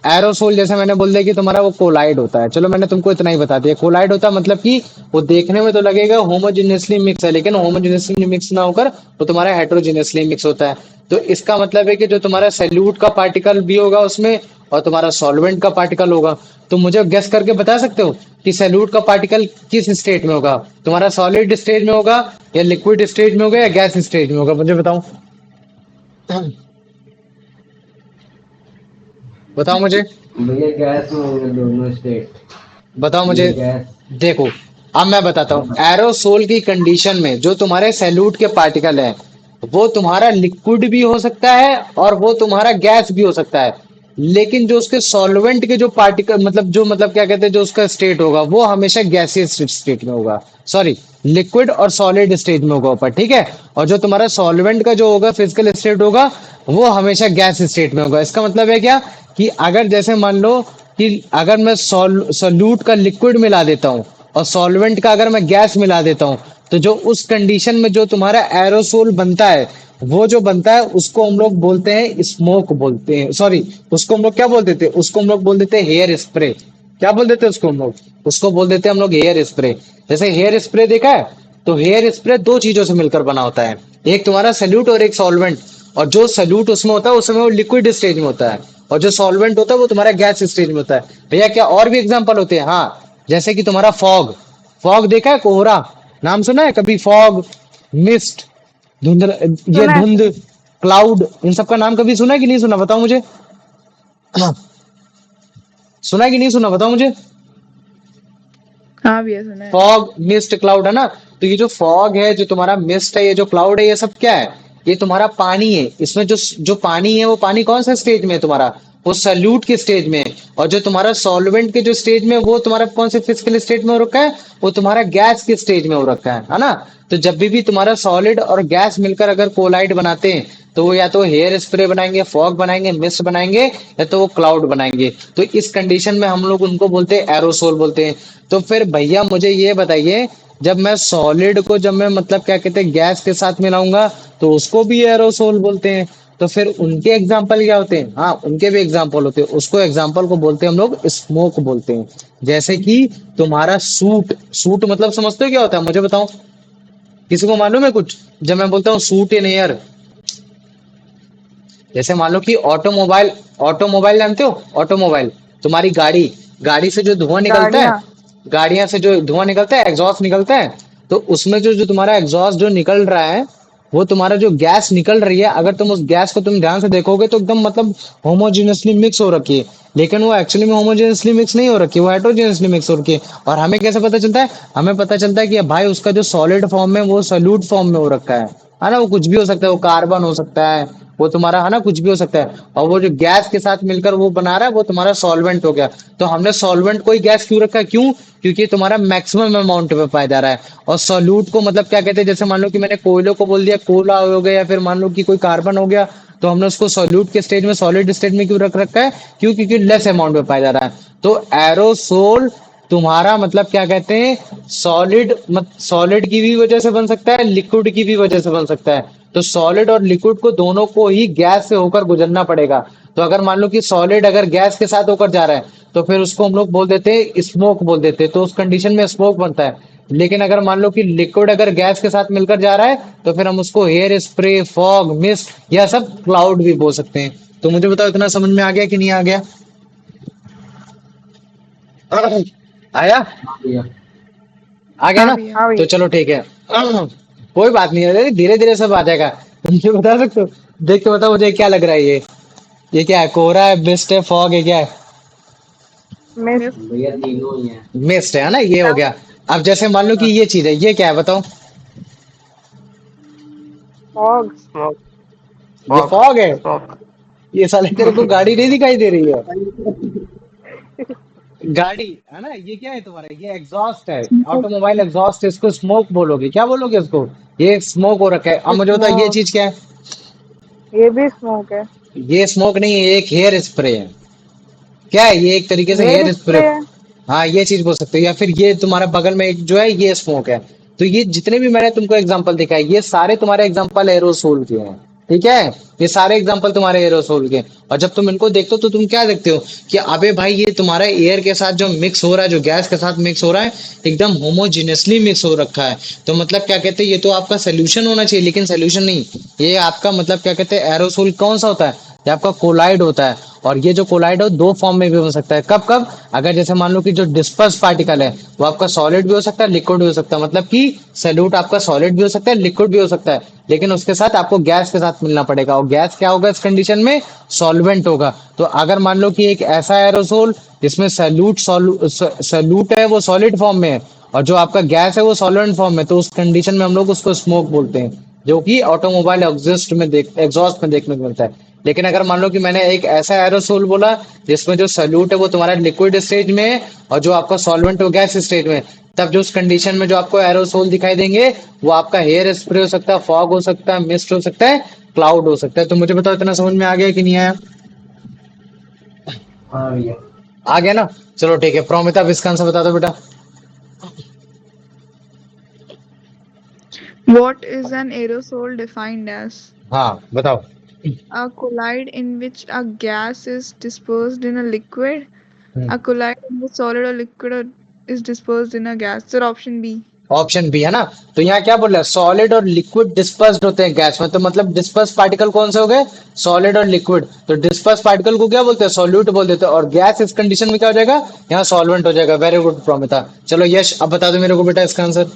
एरोसोल जैसे मैंने बोल दिया कि तुम्हारा वो कोलाइड होता है, चलो मैंने तुमको इतना ही बता दिया। कोलाइड होता है मतलब कि वो देखने में तो लगेगा होमोजेनियसली मिक्स है, लेकिन होमोजेनियसली मिक्स ना होकर वो तुम्हारा हेट्रोजेनियसली मिक्स होता है। तो इसका मतलब है कि जो तुम्हारा सैल्यूट का पार्टिकल भी होगा उसमें, और तुम्हारा सॉल्वेंट का पार्टिकल होगा। तो मुझे गेस करके बता सकते हो कि सैल्यूट का पार्टिकल किस स्टेट में होगा? तुम्हारा सॉलिड स्टेज में होगा, या लिक्विड स्टेज में होगा, या गैस स्टेज में होगा? मुझे बताओ, बताओ मुझे, भैया गैस में होंगे दोनों स्टेट। बताओ मुझे। ये गैस। देखो, अब मैं बताता हूँ, एरोसोल की कंडीशन में जो तुम्हारे सैल्यूट के पार्टिकल है, वो तुम्हारा लिक्विड भी हो सकता है और वो तुम्हारा गैस भी हो सकता है। लेकिन जो उसके सॉल्वेंट के जो पार्टिकल मतलब जो मतलब क्या कहते हैं जो उसका स्टेट होगा, वो हमेशा गैसियस स्टेट में होगा। सॉरी, लिक्विड और सॉलिड स्टेट में होगा ऊपर, ठीक है। और जो तुम्हारा सॉल्वेंट का जो होगा फिजिकल स्टेट होगा, वो हमेशा गैस स्टेट में होगा। इसका मतलब है क्या कि अगर जैसे मान लो कि अगर मैं सॉल्यूट का लिक्विड मिला देता हूँ और सॉल्वेंट का अगर मैं गैस मिला देता हूँ, तो जो उस कंडीशन में जो तुम्हारा एरोसोल बनता है, वो जो बनता है उसको हम लोग बोलते हैं स्मोक बोलते हैं। सॉरी, उसको हम लोग क्या बोल देते हैं? उसको हम लोग बोल देते हैं हेयर स्प्रे। क्या बोल देते हैं उसको हम लोग? उसको बोल देते हैं हम लोग हेयर स्प्रे। जैसे हेयर स्प्रे देखा है, तो हेयर स्प्रे दो चीजों से मिलकर बना होता है, एक तुम्हारा सल्यूट और एक सॉल्वेंट। और जो सल्यूट उसमें होता है उसमें वो लिक्विड स्टेज में होता है, और जो सॉल्वेंट होता है वो तुम्हारा गैस स्टेज में होता है। भैया क्या और भी एग्जांपल होते हैं? हाँ, जैसे कि तुम्हारा फॉग। फॉग देखा है? कोहरा नाम सुना है कभी? फॉग, मिस्ट, धुंध, ये सुना है धुंध, क्लाउड, इन सब का नाम कभी सुना है कि नहीं सुना? बताओ मुझे। सुना है कि नहीं सुना? बताओ मुझे। हाँ भैया सुना है। फॉग, मिस्ट, क्लाउड, है ना। तो ये जो फॉग है, जो तुम्हारा मिस्ट है, ये जो क्लाउड है, ये सब क्या है? ये तुम्हारा पानी है। इसमें जो जो पानी है, वो पानी कौन सा स्टेज में है तुम्हारा? वो सल्यूट के स्टेज में है। और जो तुम्हारा सॉल्वेंट के जो स्टेज में है, वो तुम्हारा कौन से फिजिकल स्टेट में हो रखा है? वो तुम्हारा गैस के स्टेज में हो रखा है ना। तो जब भी तुम्हारा सॉलिड और गैस मिलकर अगर कोलाइड बनाते हैं, तो वो या तो हेयर स्प्रे बनाएंगे, फॉग बनाएंगे, मिस्ट बनाएंगे, या तो वो क्लाउड बनाएंगे। तो इस कंडीशन में हम लोग उनको बोलते हैं एरोसोल बोलते हैं। तो फिर भैया मुझे ये बताइए, जब मैं सॉलिड को जब मैं मतलब क्या कहते हैं गैस के साथ मिलाऊंगा, तो उसको भी एरोसोल बोलते हैं। तो फिर उनके एग्जाम्पल क्या होते हैं? हाँ, उनके भी एग्जाम्पल होते हैं। उसको एग्जाम्पल को बोलते हैं हम लोग स्मोक बोलते हैं। जैसे कि तुम्हारा सूट। सूट मतलब समझते हो क्या होता है? मुझे बताओ, किसी को मालूम है कुछ? जब मैं बोलता हूँ सूट इन एयर, जैसे मान लो कि ऑटोमोबाइल, ऑटोमोबाइल जानते हो? ऑटोमोबाइल, तुम्हारी गाड़ी, गाड़ी से जो धुआं निकलता है, गाड़ियाँ। गाड़ियां से जो धुआं निकलता है, एग्जॉस्ट निकलता है, तो उसमें जो जो तुम्हारा एग्जॉस्ट जो निकल रहा है, वो तुम्हारा जो गैस निकल रही है, अगर तुम उस गैस को तुम ध्यान से देखोगे तो एकदम मतलब होमोजेनियसली मिक्स हो रखी है। लेकिन वो एक्चुअली में होमोजेनियसली मिक्स नहीं हो रखी, वो हेट्रोजेनियसली मिक्स हो रखी है। और हमें कैसे पता चलता है? हमें पता चलता है कि भाई उसका जो सॉलिड फॉर्म में, वो सॉल्यूट फॉर्म में हो रखा है ना। वो कुछ भी हो सकता है, वो कार्बन हो सकता है, वो तुम्हारा, है ना, कुछ भी हो सकता है। और वो जो गैस के साथ मिलकर वो बना रहा है, वो तुम्हारा सॉल्वेंट हो गया। तो हमने सॉल्वेंट को ही गैस क्यों रखा है? क्यों? क्योंकि तुम्हारा मैक्सिमम अमाउंट में पाया जा रहा है। और सॉल्यूट को मतलब क्या कहते हैं? जैसे मान लो कि मैंने कोयलों को बोल दिया कोयला हो गया, या फिर मान लो कि कोई कार्बन हो गया, तो हमने उसको सॉल्यूट के स्टेज में, सॉलिड स्टेज में क्यों रख रखा है? क्यों? क्योंकि लेस अमाउंट में पाया जा रहा है। तो एरोसोल तुम्हारा मतलब क्या कहते हैं? सॉलिड, सॉलिड की भी वजह से बन सकता है, लिक्विड की भी वजह से बन सकता है। तो सॉलिड और लिक्विड को दोनों को ही गैस से होकर गुजरना पड़ेगा। तो अगर मान लो कि सॉलिड अगर गैस के साथ होकर जा रहा है, तो फिर उसको हम लोग बोल देते हैं स्मोक बोल देते हैं। तो उस कंडीशन में स्मोक बनता है। लेकिन अगर मान लो कि लिक्विड अगर गैस के साथ मिलकर जा रहा है, तो फिर हम उसको एयर स्प्रे, फॉग, मिस्ट, यह सब क्लाउड भी बोल सकते हैं। तो मुझे बताओ इतना समझ में आ गया कि नहीं आ गया? आया? भैया। आ गया हाँ ना? भैया। हाँ तो भैया। चलो ठीक है। कोई बात नहीं है, धीरे धीरे सब आ जाएगा। तुम मुझे बता सकते हो? देख के बताओ मुझे क्या लग रहा है ये क्या है? कोहरा है, मिस्ट है, फॉग है, क्या है? मिस। मिस। भैया तीनों ही हैं। मिस्ट है ना, ये हो गया। अब जैसे मान लो कि ये चीज है, ये क्या है बताओ? फॉग। Smoke. ये Fog. फॉग है। Smoke. ये साले तेरे को गाड़ी नहीं दिखाई दे रही है? गाड़ी है ना, ये क्या है तुम्हारा? ये एग्जॉस्ट है, ऑटोमोबाइल एग्जॉस्ट। इसको स्मोक बोलोगे, क्या बोलोगे इसको? ये स्मोक हो रखा है। अब मुझे बताओ ये स्मोक। चीज क्या है? ये भी स्मोक है। ये स्मोक नहीं है, ये एक हेयर स्प्रे है। क्या है ये? एक तरीके से हेयर हेयर स्प्रे। स्प्रे है। हाँ, ये चीज बोल सकते हो। या फिर ये तुम्हारा बगल में एक जो है, ये स्मोक है। तो ये जितने भी मैंने तुमको एग्जांपल दिखाए, ये सारे तुम्हारे एग्जांपल एरोसोल के हैं। ठीक है? ये सारे एग्जांपल तुम्हारे एरोसोल के हैं। और जब तुम इनको देखते हो तो तुम क्या देखते हो कि अबे भाई, ये तुम्हारा एयर के साथ जो मिक्स हो रहा है, जो गैस के साथ मिक्स हो रहा है, एकदम होमोजिनियसली मिक्स हो रखा है। तो मतलब क्या कहते हैं, ये तो आपका सोल्यूशन होना चाहिए, लेकिन सोल्यूशन नहीं। ये आपका मतलब क्या कहते हैं, एरोसोल कौन सा होता है? ये आपका कोलाइड होता है। और ये जो कोलाइड है वो दो फॉर्म में भी हो सकता है। कब कब? अगर जैसे मान लो कि जो डिस्पर्स पार्टिकल है वो आपका सॉलिड भी हो सकता है, लिक्विड भी हो सकता है। मतलब कि सैल्यूट आपका सॉलिड भी हो सकता है, लिक्विड भी हो सकता है, लेकिन उसके साथ आपको गैस के साथ मिलना पड़ेगा। और गैस क्या होगा इस कंडीशन में? सॉल्वेंट होगा। तो अगर मान लो कि एक ऐसा एरोसोल जिसमें सैल्यूट है, वो सॉलिड फॉर्म में है, और जो आपका गैस है वो सॉल्वेंट फॉर्म में, तो उस कंडीशन में हम लोग उसको स्मोक बोलते हैं, जो कि ऑटोमोबाइल एग्जॉस्ट में देखने को मिलता है। लेकिन अगर मान लो कि मैंने एक ऐसा एरोसोल बोला जिसमें जो सल्यूट है वो तुम्हारा लिक्विड स्टेज में है, और जो आपका सॉल्वेंट हो गैस स्टेज में है, तब जो उस कंडीशन में जो आपको एरोसोल दिखाई देंगे, वो आपका हेयर स्प्रे हो सकता है, फॉग हो सकता है, मिस्ट हो सकता है, क्लाउड हो सकता है। तो मुझे बताओ इतना समझ में आ गया कि नहीं आया? हाँ भैया। आ गया ना? चलो ठीक है, प्रोमिता, अब इसका आंसर बता दो बेटा। What is an aerosol defined as? हाँ बताओ। A collide in which a gas is dispersed in a liquid. Hmm, A collide in which solid or liquid is dispersed in a gas. Sir, option B. Option B है ना? तो यहाँ क्या बोल रहा है? सॉलिड और लिक्विड डिस्पर्स्ड होते हैं गैस में। तो मतलब डिस्पर्स पार्टिकल कौन से हो गए? सॉलिड और लिक्विड। तो डिस्पर्स पार्टिकल को क्या बोलते हैं? सॉल्यूट बोल देते हैं। और गैस इस कंडीशन में क्या हो जाएगा? यहाँ सॉल्वेंट हो जाएगा। Very good Promita. चलो यश, अब बता दो मेरे को बेटा इसका आंसर।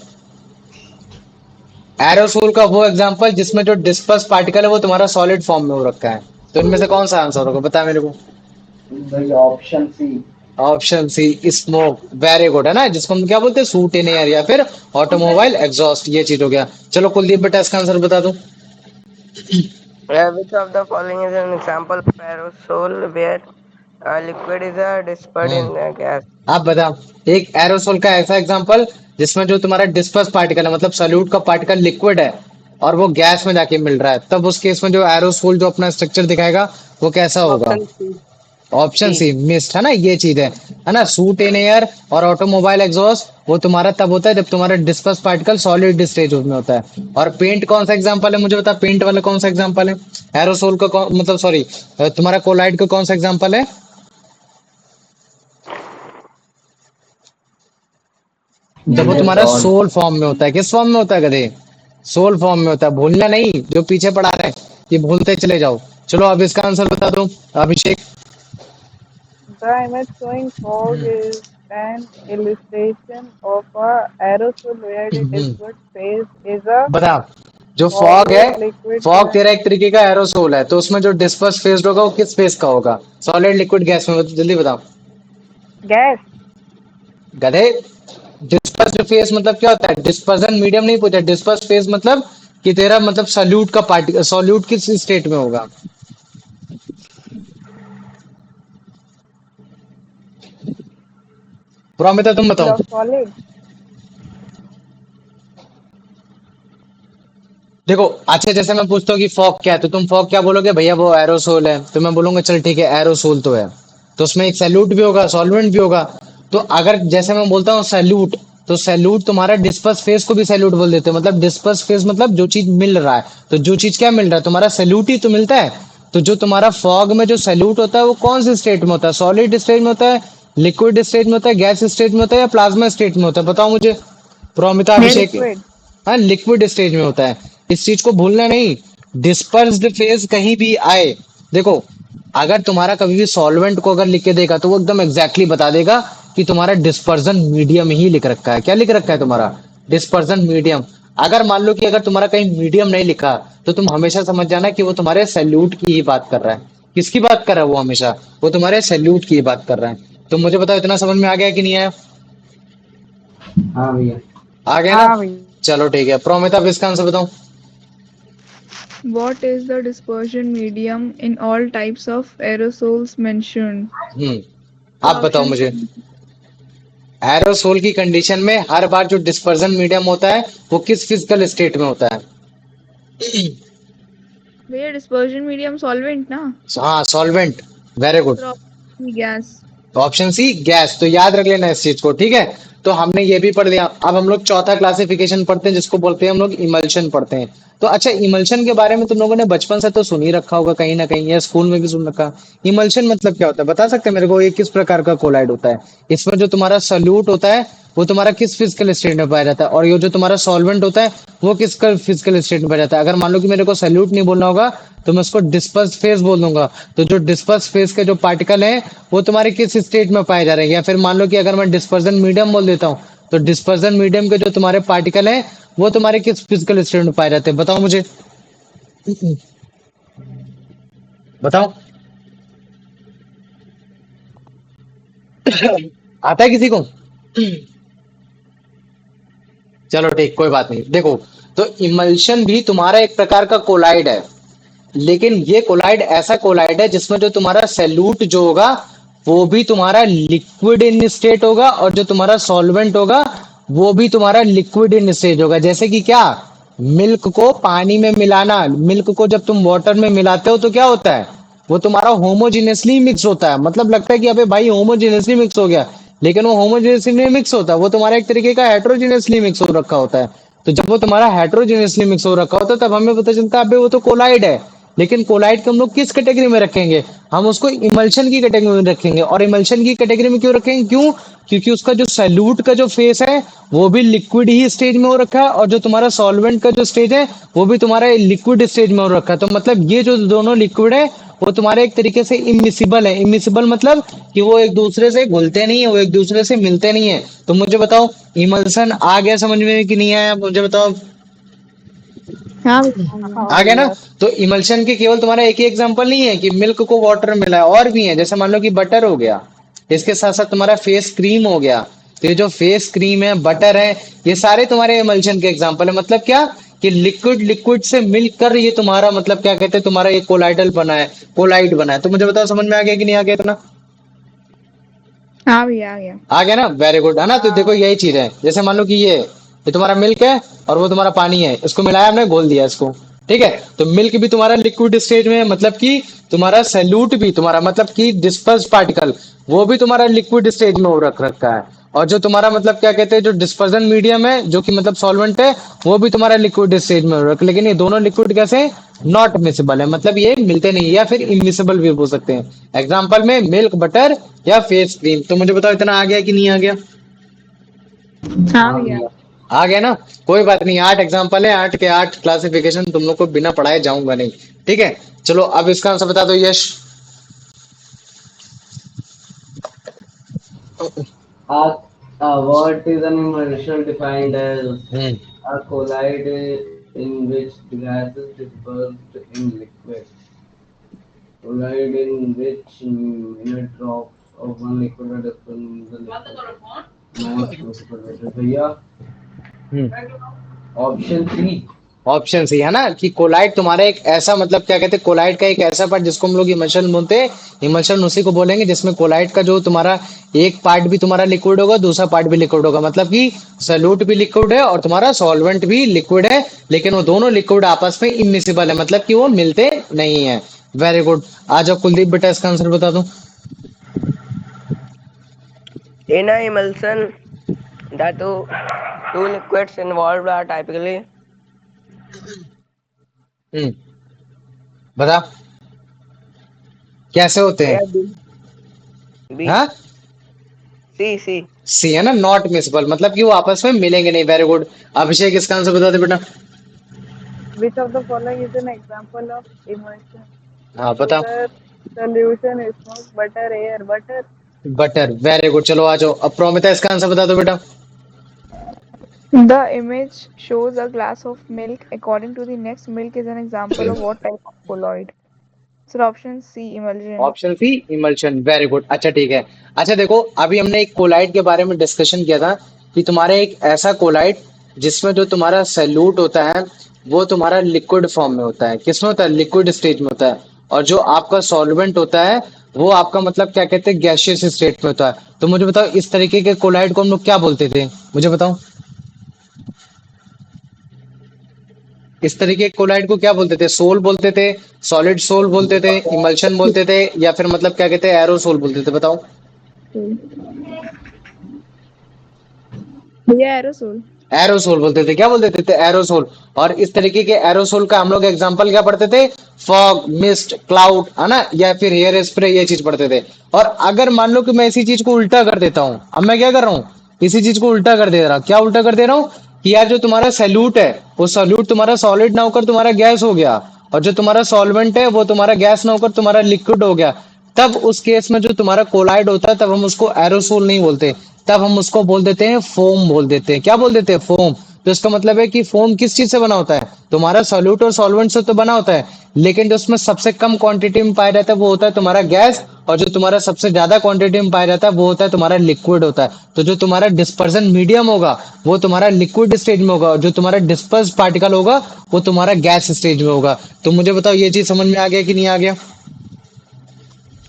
एरोसोल का वो एग्जांपल जिसमें जो डिस्पर्स पार्टिकल है वो तुम्हारा सॉलिड फॉर्म में हो रखा है। तो इनमें से कौन सा आंसर होगा, बता मेरे को। भैया option C. Option C, smoke. Very good, है ना, जिसको हम क्या बोलते हैं? सूट इन एयर या फिर ऑटोमोबाइल एग्जॉस्ट। ये चीज हो गया। चलो कुलदीप बेटा इसका आंसर बता दो। Which of the following is an example of aerosol where a liquid is dispersed hmm, in a gas? आप बताओ। एक एरोसोल का ऐसा एग्जांपल जिसमें जो तुम्हारा डिस्पर्स पार्टिकल है, मतलब सॉल्यूट का पार्टिकल लिक्विड है, और वो गैस में जाके मिल रहा है, तब उस केस में जो एरोसोल जो अपना स्ट्रक्चर दिखाएगा वो कैसा होगा? Option C. Option C. सी, मिस्ट, है ना, ये चीज है ना। सूट इन एयर और ऑटोमोबाइल एग्जॉस्ट वो तुम्हारा तब होता है जब तुम्हारा डिस्पर्स पार्टिकल सॉलिड स्टेज में होता है। और पेंट कौन सा एग्जांपल है, मुझे बता, पेंट वाला कौन सा एग्जांपल है? एरोसोल का मतलब सॉरी, तुम्हारा कोलाइड का कौन सा एग्जांपल है? जब वो भैया तुम्हारा सॉल्ट। सोल फॉर्म में होता है। किस फॉर्म में होता है गधे? सोल फॉर्म में होता है। भूलना नहीं, जो पीछे पढ़ा रहे हैं ये भूलते चले जाओ। चलो अब इसका आंसर बता दो अभिषेक। The image showing fog is an illustration of a aerosol where the hmm, dispersed phase is a बता। जो फॉग है, solid, liquid, फॉग gas. तेरा एक तरीके का एरोसोल है, तो उसमें जो डिस्पर्स फेज होगा वो किस फेज का होगा? सॉलिड, लिक्विड, गैस में? जल्दी बताओ Gas. गधे। डिस्पर्स फेज मतलब क्या होता है? डिस्पर्जन मीडियम नहीं पूछा, डिस्पर्स फेज मतलब कि तेरा मतलब सॉल्यूट का पार्टिकल, सॉल्यूट किस स्टेट में होगा? प्रोमिता तुम Liquid बताओ। or solid? देखो, अच्छा जैसे मैं पूछता हूँ कि फॉग क्या है, तो तुम फॉग क्या बोलोगे? भैया वो एरोसोल है। तो मैं बोलूंगा चल ठीक है, एरोसोल तो है, तो उसमें एक सैल्यूट भी होगा, सॉल्वेंट भी होगा। तो अगर जैसे मैं बोलता हूँ सैल्यूट, तो सैल्यूट तुम्हारा डिस्पर्स फेज को भी सैल्यूट बोल देते हैं। मतलब डिस्पर्स फेज मतलब जो चीज मिल रहा है। तो जो चीज क्या मिल रहा है? तुम्हारा सैल्यूट ही तो मिलता है। तो जो तुम्हारा फॉग में जो सैल्यूट होता है वो कौन से स्टेट में होता है? सॉलिड स्टेट में होता है, लिक्विड स्टेट में होता है, गैस स्टेट में होता है, या प्लाज्मा स्टेट में होता है? बताओ मुझे प्रोमिता, अभिषेक। Liquid. हाँ, लिक्विड स्टेज में होता है। इस चीज को भूलना नहीं। डिस्पर्स्ड फेज कहीं भी आए, देखो, अगर तुम्हारा कभी भी सॉल्वेंट को अगर लिख के देगा तो वो एकदम एग्जैक्टली बता देगा कि तुम्हारा डिस्पर्जन मीडियम ही लिख रखा है। क्या लिख रखा है तुम्हारा? Dispersion medium. अगर मान लो कि अगर तुम्हारा कहीं मीडियम नहीं लिखा तो तुम हमेशा समझ जाना कि वो तुम्हारे सैल्यूट की ही बात कर रहा है। किसकी बात कर रहा है वो? हमेशा वो तुम्हारे सैल्यूट की ही बात कर रहा है। तो मुझे बताओ इतना समझ में आ गया कि नहीं आया? हाँ भैया। आ गया ना? हाँ भैया। चलो ठीक है, प्रोमिता अब इसका आंसर बताओ। What is the dispersion medium in all types of aerosols mentioned? Hmm, The आप बताओ options मुझे। एरोसोल की कंडीशन में हर बार जो डिस्पर्जन मीडियम होता है वो किस फिजिकल स्टेट में होता है? भैया dispersion medium solvent ना? हाँ, सॉल्वेंट। Very good. फिर option B gas. तो ऑप्शन सी गैस। तो याद रख लेना इस चीज को, ठीक है? तो हमने ये भी पढ़ लिया। अब हम लोग चौथा क्लासिफिकेशन पढ़ते हैं जिसको बोलते हैं हम लोग इमल्शन पढ़ते हैं। तो अच्छा, इमल्शन के बारे में तुम लोगों ने बचपन से तो सुन ही रखा होगा कहीं ना कहीं, या स्कूल में भी सुन रखा। इमल्शन मतलब क्या होता है बता सकते हैं मेरे को? ये किस प्रकार का कोलाइड होता है? इसमें जो तुम्हारा सल्यूट होता है वो तुम्हारा किस फिजिकल स्टेट में पाया जाता है, और ये जो तुम्हारा सॉल्वेंट होता है वो किस फिजिकल स्टेट में पाया जाता है? अगर मान लो कि मेरे को सल्यूट नहीं बोलना होगा तो मैं उसको डिस्पर्स फेज बोल दूंगा। तो जो डिस्पर्स फेज के जो पार्टिकल हैं वो तुम्हारे किस स्टेट में पाए जा रहे हैं? या फिर मान लो कि अगर मैं डिस्पर्जन मीडियम बोल देता हूँ तो डिस्पर्जन मीडियम के जो तुम्हारे पार्टिकल हैं वो तुम्हारे किस फिजिकल स्टेट में पाए जाते हैं? बताओ मुझे, बताओ। आता है किसी को? चलो ठीक, कोई बात नहीं। देखो, तो इमल्शन भी तुम्हारा एक प्रकार का कोलाइड है, लेकिन ये कोलाइड ऐसा कोलाइड है जिसमें जो तुम्हारा सैल्यूट जो होगा वो भी तुम्हारा लिक्विड इन स्टेट होगा, और जो तुम्हारा सॉल्वेंट होगा वो भी तुम्हारा लिक्विड इन स्टेट होगा। जैसे कि क्या? मिल्क को पानी में मिलाना। मिल्क को जब तुम वाटर में मिलाते हो तो क्या होता है? वो तुम्हारा होमोजेनियसली मिक्स होता है। मतलब लगता है कि अबे भाई होमोजेनियसली मिक्स हो गया, लेकिन वो होमोजेनियसली नहीं मिक्स होता, वो तुम्हारा एक तरीके का हेट्रोजेनियसली मिक्स हो रखा होता है। तो जब वो तुम्हारा हेट्रोजेनियसली मिक्स हो रखा होता है तब हमें पता चलता है अबे वो तो कोलाइड है। लेकिन कोलाइड को हम लोग किस कैटेगरी में रखेंगे? हम उसको इमल्शन की कैटेगरी में रखेंगे। और इमल्शन की कैटेगरी में क्यों रखेंगे? क्यों? क्योंकि उसका जो सैल्यूट का जो फेस है वो भी लिक्विड ही स्टेज में हो रखा है, और जो तुम्हारा सॉल्वेंट का जो स्टेज है वो भी तुम्हारा लिक्विड स्टेज में हो रखा है। तो मतलब ये जो दोनों लिक्विड है वो तुम्हारे एक तरीके से इमिसिबल है। इमिसिबल मतलब कि वो एक दूसरे से घुलते नहीं है, वो एक दूसरे से मिलते नहीं है। तो मुझे बताओ, इमल्सन आ गया समझ में कि नहीं आया? मुझे बताओ। हाँ हाँ आ गया ना? भैया। तो इमल्शन के केवल तुम्हारा एक ही एग्जांपल नहीं है कि मिल्क को वाटर में मिला है, और भी है। जैसे मान लो कि बटर हो गया, इसके साथ साथ तुम्हारा फेस क्रीम हो गया। तो ये जो फेस क्रीम है, बटर है, ये सारे तुम्हारे इमल्शन के एग्जांपल है। मतलब क्या? कि लिक्विड लिक्विड से मिलकर ये तुम्हारा मतलब क्या कहते हैं, तुम्हारा ये कोलाइडल बना है, कोलाइड बना है। तो मुझे बताओ समझ में आ गया कि नहीं आ गया इतना? हाँ भैया आ गया। आ गया ना? वेरी गुड, है ना? तो देखो यही चीज है। जैसे मान लो कि ये तुम्हारा मिल्क है और वो तुम्हारा पानी है, इसको मिलाया हमने, घोल दिया इसको, ठीक है? तो मिल्क भी तुम्हारा लिक्विड स्टेज में है, मतलब कि तुम्हारा सैल्यूट भी तुम्हारा मतलब कि डिस्पर्स पार्टिकल वो भी तुम्हारा लिक्विड स्टेज में हो रख रखा है। और जो तुम्हारा मतलब क्या कहते हैं, जो डिस्पर्जन मीडियम है जो कि मतलब सॉल्वेंट है, वो भी तुम्हारा लिक्विड स्टेज में हो रखा है। लेकिन ये दोनों लिक्विड कैसे हैं? नॉट मिसिबल है, मतलब ये मिलते नहीं है, या फिर इमिसिबल भी हो सकते हैं। एग्जाम्पल में मिल्क, बटर या फेस क्रीम। तो मुझे बताओ इतना आ गया कि नहीं आ गया? हाँ हाँ भैया। भैया। आ गया ना? कोई बात नहीं, 8 एग्जाम्पल है, 8 के 8 क्लासिफिकेशन तुम लोग को बिना पढ़ाए जाऊंगा नहीं, ठीक है? चलो अब इसका आंसर बता दो यश। Uh, what is an emulsion defined as hmm, a collide in which the gas is dispersed in liquid. Collide in which minute drops of one liquid are dispersed in the liquid. Not precipitated. भैया हम्म। Option C. Option C है ना, कि collide तुम्हारा एक ऐसा मतलब क्या कहते हैं, कोलाइड का एक ऐसा पार्ट जिसको हम लोग इमल्शन बोलते हैं। इमल्शन उसी को बोलेंगे जिसमें कोलाइड का जो तुम्हारा एक पार्ट भी तुम्हारा लिक्विड होगा, दूसरा पार्ट भी लिक्विड होगा। मतलब कि सॉल्यूट भी लिक्विड है और तुम्हारा सॉल्वेंट भी लिक्विड है, लेकिन वो दोनों लिक्विड आपस में इमिसिबल है, मतलब कि वो मिलते नहीं है। Very good. आ जाओ कुलदीप बेटा, इसका आंसर बता दो। In a emulsion, the two liquids involved are typically हम्म, बता कैसे होते A, हैं? B, हाँ, C. सी है ना, नॉट मिसिबल, मतलब कि वो आपस में मिलेंगे नहीं। Very good. अभिषेक इसका आंसर बता दे बेटा। Which of the following is an example of immersion? हाँ बता। Sugar, Solution is smoke, butter, air, butter. Butter, very good. चलो आ जाओ, अब प्रोमिता इसका आंसर बता दो बेटा। The image shows a glass of milk. According to the next, milk is an example of what type of colloid? So option C, emulsion. Option C, emulsion, very good. अच्छा ठीक है। अच्छा देखो, अभी हमने एक कोलाइड के बारे में डिस्कशन किया था कि तुम्हारा एक ऐसा कोलाइड जिसमें जो तुम्हारा सैल्यूट होता है वो तुम्हारा लिक्विड फॉर्म में होता है। किसमें होता है? लिक्विड स्टेज में होता है। और जो आपका सॉल्वेंट होता है वो आपका मतलब क्या कहते हैं, गैशियस स्टेट में होता है। तो मुझे बताओ इस तरीके के कोलाइड को हम लोग क्या बोलते थे, मुझे बताओ। इस तरीके के कोलाइड को क्या बोलते थे? सोल बोलते थे, सॉलिड सोल बोलते थे, इमल्शन बोलते थे, या फिर मतलब क्या कहते हैं, एरोसोल बोलते थे? बताओ। भैया एरोसोल। एरोसोल बोलते थे। क्या बोलते थे? एरोसोल। और इस तरीके के एरोसोल का हम लोग एग्जांपल क्या पढ़ते थे? फॉग, मिस्ट, क्लाउड, है ना, या फिर हेयर स्प्रे, ये चीज पढ़ते थे। और अगर मान लो कि मैं इसी चीज को उल्टा कर देता हूं, अब मैं क्या कर रहा हूं, इसी चीज को उल्टा कर दे रहा। क्या उल्टा कर दे रहा हूं कि यार जो तुम्हारा सैल्यूट है वो सैल्यूट तुम्हारा सॉलिड ना होकर तुम्हारा गैस हो गया, और जो तुम्हारा सॉल्वेंट है वो तुम्हारा गैस ना होकर तुम्हारा लिक्विड हो गया। तब उस केस में जो तुम्हारा कोलाइड होता है तब हम उसको एरोसोल नहीं बोलते, तब हम उसको बोल देते हैं फोम बोल देते हैं। क्या बोल देते हैं? फोम। तो इसका मतलब है कि फोम किस चीज से बना होता है? तुम्हारा सॉल्यूट और सॉल्वेंट से तो बना होता है, लेकिन जो उसमें सबसे कम क्वांटिटी में पाया जाता है वो होता है तुम्हारा गैस, और जो तुम्हारा सबसे ज्यादा क्वांटिटी में पाया जाता है वो होता है तुम्हारा लिक्विड होता है। तो जो तुम्हारा डिस्पर्जन मीडियम होगा वो तुम्हारा लिक्विड स्टेज में होगा, और जो तुम्हारा डिस्पर्स पार्टिकल होगा वो तुम्हारा गैस स्टेज में होगा। तो मुझे बताओ ये चीज समझ में आ गया कि नहीं आ गया?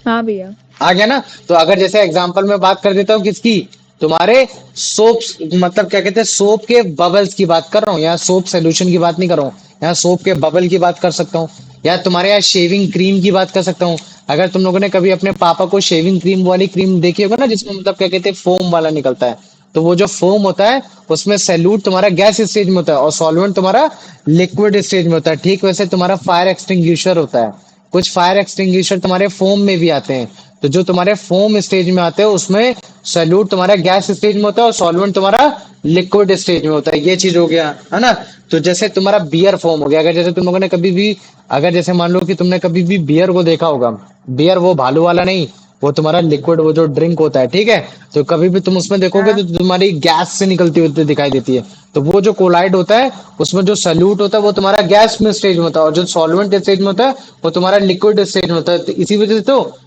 हाँ भैया। आ गया ना? तो अगर जैसे एग्जांपल में बात कर देता हूँ किसकी, तुम्हारे सोप, मतलब क्या कहते हैं, सोप के बबल्स की बात कर रहा हूँ, यहाँ सोप सोल्यूशन की बात नहीं कर रहा हूँ, यहाँ सोप के बबल की बात कर सकता हूँ, या तुम्हारे यहाँ शेविंग क्रीम की बात कर सकता हूँ। अगर तुम लोगों ने कभी अपने पापा को शेविंग क्रीम वाली क्रीम देखी होगा ना, जिसमें मतलब क्या कहते हैं फोम वाला निकलता है, तो वो जो फोम होता है उसमें सैल्यूट तुम्हारा गैस स्टेज में होता है और सॉल्वेंट तुम्हारा लिक्विड स्टेज में होता है। ठीक वैसे तुम्हारा फायर एक्सटिंग्विशर होता है। कुछ फायर एक्सटिंग्विशर तुम्हारे फोम में भी आते हैं। तो जो तुम्हारे फोम स्टेज में आते हैं उसमें सैल्यूट तुम्हारा गैस स्टेज में होता है और सॉल्वेंट तुम्हारा लिक्विड स्टेज में होता है। ये चीज हो गया, है ना? तो जैसे तुम्हारा बियर फॉर्म हो गया। अगर जैसे तुम लोगों ने कभी भी, अगर जैसे मान लो कि तुमने कभी भी बियर को देखा होगा, बियर वो भालू वाला नहीं, वो तुम्हारा लिक्विड, वो जो ड्रिंक होता है, ठीक है? तो कभी भी तुम उसमें देखोगे हाँ, तो तुम्हारी गैस से निकलती हुई दिखाई देती है। तो वो जो कोलाइड होता है उसमें जो सल्यूट होता है वो तुम्हारा गैस में स्टेज में होता है, और जो सॉल्वेंट स्टेज में होता है वो तुम्हारा लिक्विड स्टेज में होता है। तो इसी वजह से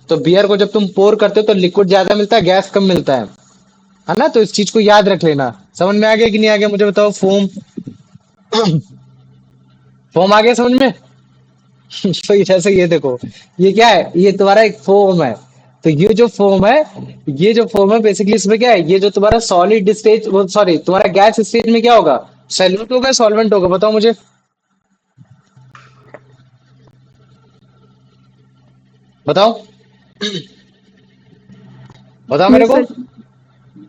तो बियर को जब तुम पोर करते हो तो लिक्विड ज्यादा मिलता है, गैस कम मिलता है ना? तो इस चीज को याद रख लेना। समझ में आ गया कि नहीं आ गया मुझे बताओ? फोम, फोम आ गया समझ में? तो जैसे ये देखो, ये क्या है? ये तुम्हारा एक फोम है। तो ये जो फोम है, ये जो फोम है बेसिकली इसमें क्या है, ये जो तुम्हारा सॉलिड स्टेज, वो सॉरी तुम्हारा गैस स्टेज में क्या होगा? सॉल्यूट होगा, सॉल्वेंट होगा? बताओ मुझे, बताओ, बताओ ये मेरे को। सर।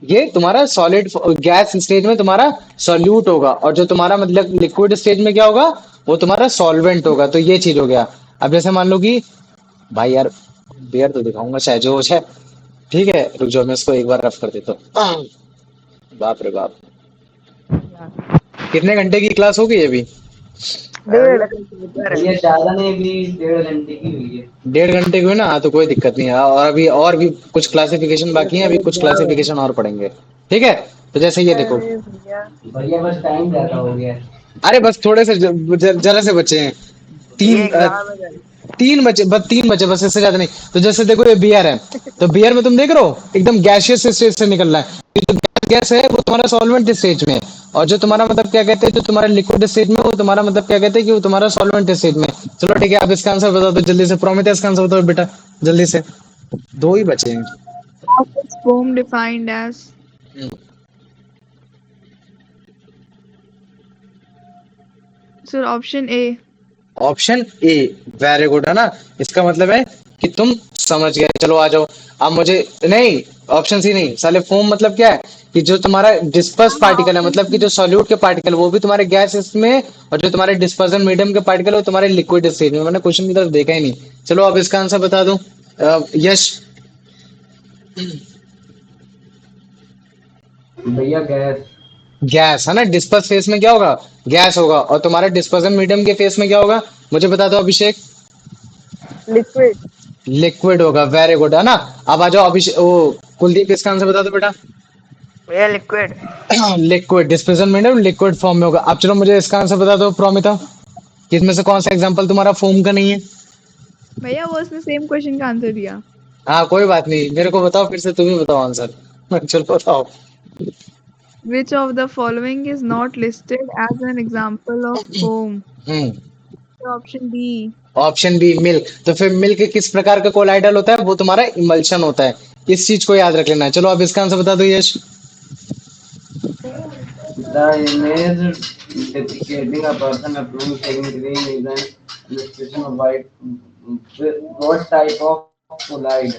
ये तुम्हारा सॉलिड गैस स्टेज में तुम्हारा सॉल्यूट होगा, और जो तुम्हारा मतलब लिक्विड स्टेज में क्या होगा, वो तुम्हारा सॉल्वेंट होगा। तो ये चीज हो गया। अब जैसे मान लो कि भाई यार, बियर तो दिखाऊंगा सहजोज है, ठीक है? रुक जाओ, मैं इसको एक बार रफ कर देता हूँ। बाप रे बाप, कितने घंटे की क्लास होगी अभी? 1.5 ये ज्यादा नहीं भी 1.5 घंटे की हुई है। 1.5 घंटे की हुई ना? हाँ, तो कोई दिक्कत नहीं है। और भी कुछ क्लासिफिकेशन बाकी है, अभी कुछ क्लासिफिकेशन और पढ़ेंगे, ठीक है? तो जैसे ये देखो, अरे भैया, भैया बस टाइम ज्यादा हो गया है। अरे बस थोड़े से जरा से बच्चे हैं, ये तीन एग्जाम में जाए। तीन बचे, बस तीन बचे, बस इससे ज्यादा नहीं। तो जैसे देखो ये बियर है, तो बियर में तुम देख रहे हो एकदम गैसियस स्टेज से निकल रहा है। ये जो गैस है वो तुम्हारा सॉल्वेंट स्टेज में है, और जो तुम्हारा मतलब क्या कहते हैं, जो तुम्हारा लिक्विड स्टेज में वो तुम्हारा मतलब क्या कहते हैं कि वो तुम्हारा सॉल्वेंट स्टेज में है। चलो ठीक है, आप इसका आंसर बता दो जल्दी से। प्रोमिता इसका आंसर बताओ बेटा जल्दी से, दो ही बचे हैं। How is foam defined as? Sir, option A. Option A, very good, है ना? इसका मतलब है कि तुम समझ गए। चलो आ जाओ। अब मुझे नहीं, ऑप्शन सी नहीं साले, फोम मतलब क्या है कि जो तुम्हारा डिस्पर्स पार्टिकल है, मतलब कि जो सॉल्यूट के पार्टिकल वो भी तुम्हारे गैस इसमें, और जो तुम्हारे डिस्पर्जन मीडियम के पार्टिकल वो तुम्हारे लिक्विड स्टेज में। मैंने क्वेश्चन की तरफ देखा ही नहीं। चलो अब इसका आंसर बता दो। यश, भैया गैस। गैस, है ना? डिस्पर्स फेस में क्या होगा? गैस होगा। और तुम्हारा डिस्पर्जन मीडियम के फेस में क्या होगा? मुझे बता दो अभिषेक। लिक्विड। लिक्विड होगा, वेरी गुड, है ना। अब आ जाओ अभिषेक, ओ कुलदीप, इसका आंसर बता दो बेटा। भैया liquid. Liquid displacement medium liquid form में होगा। अब चलो मुझे इसका आंसर बता दो प्रोमिता, कि इसमें से कौन सा एग्जांपल तुम्हारा फॉर्म का नहीं है। भैया वो उसने सेम क्वेश्चन का आंसर दिया। हाँ कोई बात नहीं, मेरे को बताओ फिर से, तुम ही बताओ आंसर। चलो बताओ। Which of the following is not listed as an example of foam? Hmm. Option B. Option B milk. तो फिर मिल्क किस प्रकार का कोलाइडल होता है, वो तुम्हारा इमल्शन होता है। इस चीज को याद रख लेना है। चलो अब इसका आंसर बता दो यश। The image depicting a person applying shaving cream is an illustration of what type of collide?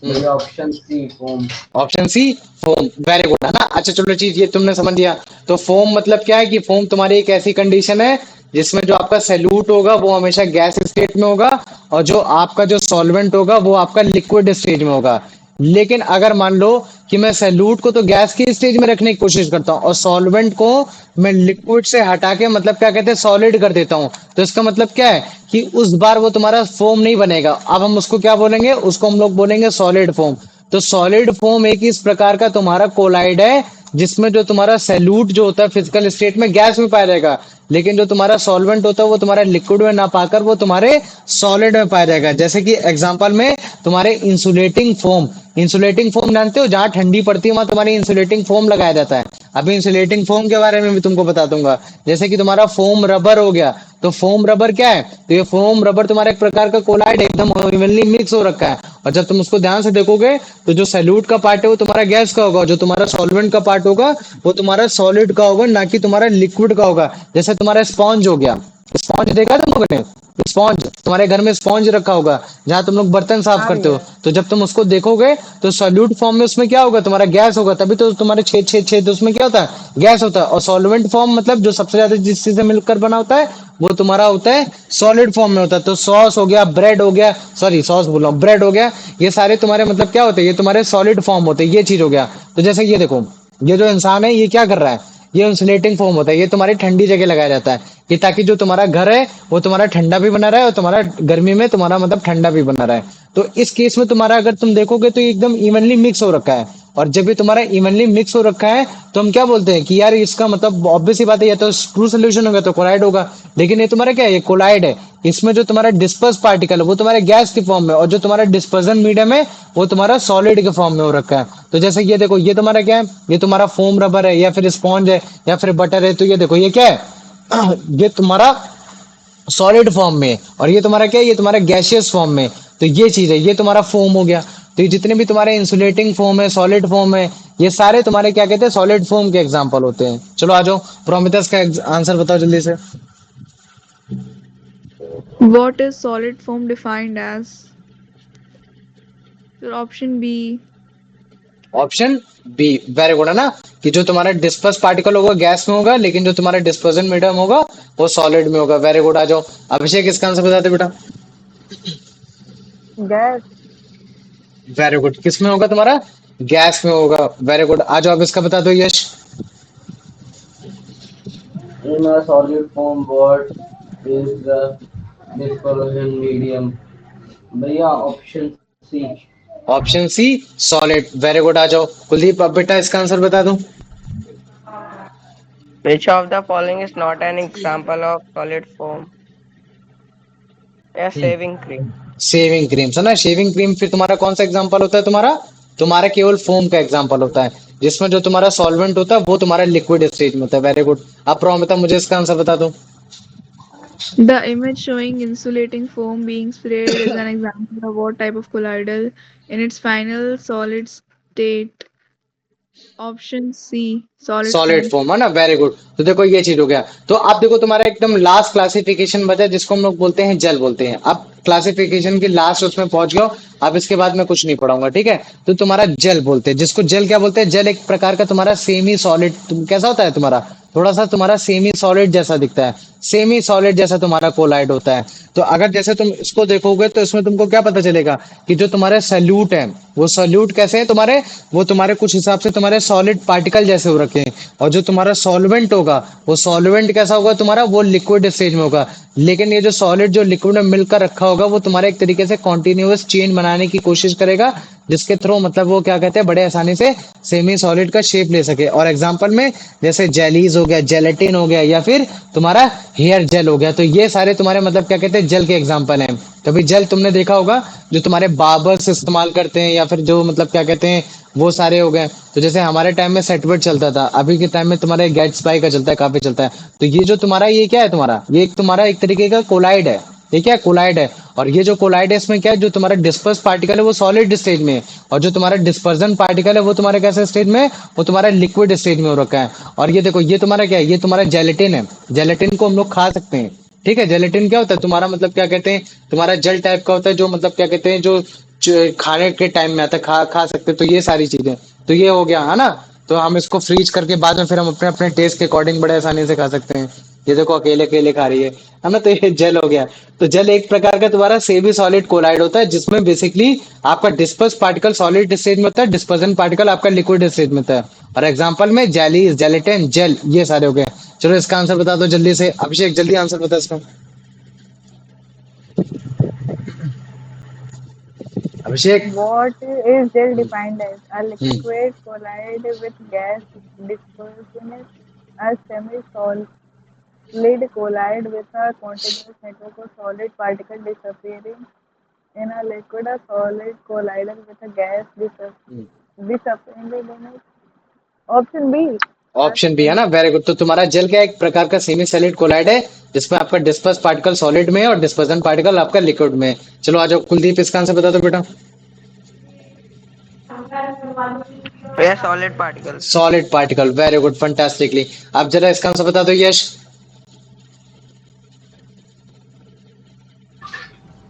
The option C, foam. Option C foam, very good, है ना। अच्छा चलो चीज ये तुमने समझ लिया। तो फोम मतलब क्या है, कि फोम तुम्हारी एक ऐसी कंडीशन है जिसमें जो आपका सैल्यूट होगा वो हमेशा गैस स्टेट में होगा, और जो आपका जो सॉल्वेंट होगा वो आपका लिक्विड स्टेज में होगा। लेकिन अगर मान लो कि मैं सैल्यूट को तो गैस की स्टेज में रखने की कोशिश करता हूँ और सॉल्वेंट को मैं लिक्विड से हटा के मतलब क्या कहते हैं सॉलिड कर देता हूँ, तो इसका मतलब क्या है कि उस बार वो तुम्हारा फोम नहीं बनेगा। अब हम उसको क्या बोलेंगे, उसको हम लोग बोलेंगे सॉलिड फोम। तो सॉलिड फोम एक इस प्रकार का तुम्हारा कोलाइड है जिसमें जो तुम्हारा सैल्यूट जो होता है फिजिकल स्टेट में गैस में पाया जाएगा, लेकिन जो तुम्हारा सॉल्वेंट होता है वो तुम्हारा लिक्विड में ना पाकर वो तुम्हारे सॉलिड में पाया जाएगा। जैसे कि एग्जांपल में तुम्हारे इंसुलेटिंग फोम, इंसुलेटिंग फोम जानते हो, जहां ठंडी पड़ती है वहां तुम्हारे इंसुलेटिंग फोम लगाया जाता है। अभी इंसुलेटिंग फोम के बारे में भी तुमको बता दूंगा। जैसे कि तुम्हारा फोम रबर हो गया, तो फोम रबर क्या है, तो ये फोम रबर तुम्हारा एक प्रकार का कोलाइड एकदम इवनली मिक्स हो रखा है, और जब तुम उसको ध्यान से देखोगे तो जो सैल्यूट का पार्ट है वो तुम्हारा गैस का होगा, जो तुम्हारा सॉल्वेंट का पार्ट होगा वो तुम्हारा सॉलिड का होगा, ना कि तुम्हारा लिक्विड का होगा। जैसे तुम्हारा स्पॉन्ज हो गया, स्पॉन्ज देखा तुम लोगों ने, स्पॉन्ज तुम्हारे घर में स्पॉन्ज रखा होगा जहां तुम लोग बर्तन साफ करते हो, तो जब तुम उसको देखोगे तो सॉल्यूट फॉर्म में उसमें क्या होगा, तुम्हारा गैस होगा, तभी तो तुम्हारे छेद छेद छेद उसमें क्या होता है, गैस होता है। और सॉल्वेंट फॉर्म मतलब जो सबसे ज्यादा जिस चीज से मिलकर बना होता है वो तुम्हारा होता है सॉलिड फॉर्म में होता है। तो सॉस हो गया, ब्रेड हो गया, सॉरी सॉस बोल रहा हूँ, ब्रेड हो गया, ये सारे तुम्हारे मतलब क्या होते हैं, ये तुम्हारे सॉलिड फॉर्म होते हैं, ये चीज हो गया। तो जैसे ये देखो, ये जो इंसान है ये क्या कर रहा है, ये इंसुलेटिंग फोम होता है, ये तुम्हारी ठंडी जगह लगाया जाता है, कि ताकि जो तुम्हारा घर है वो तुम्हारा ठंडा भी बना रहे और तुम्हारा गर्मी में तुम्हारा मतलब ठंडा भी बना रहे। तो इस केस में तुम्हारा अगर तुम देखोगे तो ये एकदम इवनली मिक्स हो रखा है, और जब भी तुम्हारा इवनली मिक्स हो रखा है तो हम क्या बोलते हैं कि यार इसका मतलब ऑब्वियस सी बात है, या तो ट्रू सोल्यूशन होगा तो कोलाइड होगा। लेकिन ये तुम्हारा क्या है, ये कोलाइड है। इसमें जो तुम्हारा डिस्पर्स पार्टिकल है वो तुम्हारे गैस के फॉर्म में, और जो तुम्हारा डिस्पर्जन मीडियम है वो तुम्हारा सॉलिड के फॉर्म में हो रखा है। तो जैसे ये देखो, ये तुम्हारा क्या है, ये तुम्हारा फोम रबर है या फिर स्पॉन्ज है या फिर बटर है। तो ये देखो ये क्या है, ये तुम्हारा सॉलिड फॉर्म में, और ये तुम्हारा क्या है, ये तुम्हारा गैसियस फॉर्म में। तो ये चीज है, ये तुम्हारा फोम हो गया। तो ये जितने भी तुम्हारे इंसुलेटिंग फोम है, सॉलिड फोम है, ये सारे तुम्हारे क्या कहते हैं, सॉलिड फोम के एग्जांपल होते हैं। चलो आ जाओ, प्रोमिथस का आंसर बताओ जल्दी से। What is solid foam defined as? So option B. Option B, very good, है ना, कि जो तुम्हारा डिस्पर्स पार्टिकल होगा गैस में होगा, लेकिन जो तुम्हारा डिस्पर्जन मीडियम होगा वो सॉलिड में होगा। वेरी गुड, आ जाओ अभिषेक, इसका आंसर बताते बेटा। गैस। वेरी गुड, किस में होगा तुम्हारा, गैस में होगा। वेरी गुड, आ जाओ अब इसका बता दो यश। In a solid form, what is the dispersion medium? भैया option C. Option C solid, very good, आ जाओ कुलदीप, अब बेटा इसका आंसर बता दो। Which of the following is not an example of solid foam? A shaving cream. Shaving cream, है ना, शेविंग क्रीम फिर तुम्हारा कौन सा एग्जांपल होता है, तुम्हारा तुम्हारा केवल फोम का एग्जांपल होता है, जिसमें जो तुम्हारा सॉल्वेंट होता है वो तुम्हारा लिक्विड स्टेज में होता है। वेरी गुड, अब प्रोमिता मुझे इसका आंसर बता दो। The image showing insulating foam being sprayed is an example of what type of colloidal in its final solid state? Option C. Solid solid foam. Form, है ना, वेरी गुड। तो देखो ये चीज हो गया। तो आप देखो तुम्हारा एकदम लास्ट क्लासिफिकेशन बचा जिसको हम लोग बोलते हैं जेल बोलते हैं। अब क्लासिफिकेशन की लास्ट उसमें पहुंच गया, अब इसके बाद मैं कुछ नहीं पढ़ाऊंगा, ठीक है। तो तुम्हारा जेल बोलते हैं, जिसको जेल क्या बोलते हैं, जेल एक प्रकार का तुम्हारा सेमी सॉलिड, कैसा होता है तुम्हारा, थोड़ा सा तुम्हारा सेमी सॉलिड जैसा दिखता है, सेमी सॉलिड जैसा तुम्हारा कोलाइड होता है। तो अगर जैसे तुम इसको देखोगे तो इसमें तुमको क्या पता चलेगा कि जो तुम्हारे सल्यूट है वो सल्यूट कैसे है तुम्हारे, वो तुम्हारे कुछ हिसाब से तुम्हारे सॉलिड पार्टिकल जैसे हो रखे हैं, और जो तुम्हारा सॉल्वेंट होगा वो सॉल्वेंट कैसा होगा तुम्हारा, वो लिक्विड स्टेज में होगा। लेकिन ये जो सॉलिड जो लिक्विड में मिलकर रखा होगा वो तुम्हारा एक तरीके से कॉन्टिन्यूअस चेन बनाने की कोशिश करेगा, जिसके थ्रू मतलब वो क्या कहते हैं बड़े आसानी से सेमी सॉलिड का शेप ले सके। और एग्जांपल में जैसे जेलीज हो गया, जेलेटिन हो गया, या फिर तुम्हारा हेयर जेल हो गया, तो ये सारे तुम्हारे मतलब क्या कहते हैं जेल के एग्जांपल हैं। कभी जेल तुमने देखा होगा जो तुम्हारे बार्बर्स इस्तेमाल करते हैं, या फिर जो मतलब क्या कहते हैं वो सारे हो गए। तो जैसे हमारे टाइम में सेटवेट चलता था, अभी के टाइम में तुम्हारे गेट्सबाई का चलता है, काफी चलता है। तो ये जो तुम्हारा ये क्या है, तुम्हारा ये एक तुम्हारा एक तरीके का कोलाइड है। ये क्या कोलाइड है? और ये जो कोलाइड है इसमें क्या है, जो तुम्हारा डिस्पर्स पार्टिकल है वो सॉलिड स्टेज में है, और जो तुम्हारा डिस्पर्जन पार्टिकल है वो तुम्हारे कैसे स्टेज में है, वो तुम्हारा लिक्विड स्टेज में हो रखा है। और ये देखो ये तुम्हारा क्या है, ये तुम्हारा जेलेटिन है। जेलेटिन को हम लोग खा सकते हैं, ठीक है। जेलेटिन क्या होता है तुम्हारा मतलब क्या कहते हैं, तुम्हारा जेल टाइप का होता है, जो मतलब क्या कहते हैं जो खाने के टाइम में आता है, खा खा सकते हैं। तो ये सारी चीजें, तो ये हो गया है ना। तो हम इसको फ्रीज करके बाद में फिर हम अपने अपने टेस्ट के अकॉर्डिंग बड़े आसानी से खा सकते हैं। ये देखो अकेले अकेले खा रही है ना। तो ये जेल हो गया। तो जेल एक प्रकार का तुम्हारा सेमी सॉलिड कोलाइड होता है, जिसमें बेसिकली आपका डिस्पर्स पार्टिकल सॉलिड स्टेज में होता है, डिस्पर्जन पार्टिकल आपका लिक्विड स्टेज में होता है। और एग्जाम्पल में जेलीज, जेलेटिन, जेल, ये सारे हो गए। चलो इसका आंसर बता दो जल्दी से, अभिषेक जल्दी आंसर बता इसका। अभिषेक। What is gel defined as? A hmm liquid collide with gas dispersion. A semi-solid collide with a continuous network of solid particles disappearing in a liquid. A solid collider with a gas disappearing in it. Option B. A option B है ना, semi. Very good. तो तुम्हारा jail क्या एक प्रकार का semi solid collide है, जिसमें आपका डिस्पर्स पार्टिकल सॉलिड में है और डिस्पर्जन पार्टिकल आपका लिक्विड में है। चलो आ जाओ कुलदीप, इसका आंसर बता दो बेटा। Yeah, solid particles. Solid particle, very good, fantastically. आप जरा इसका आंसर बता दो यश।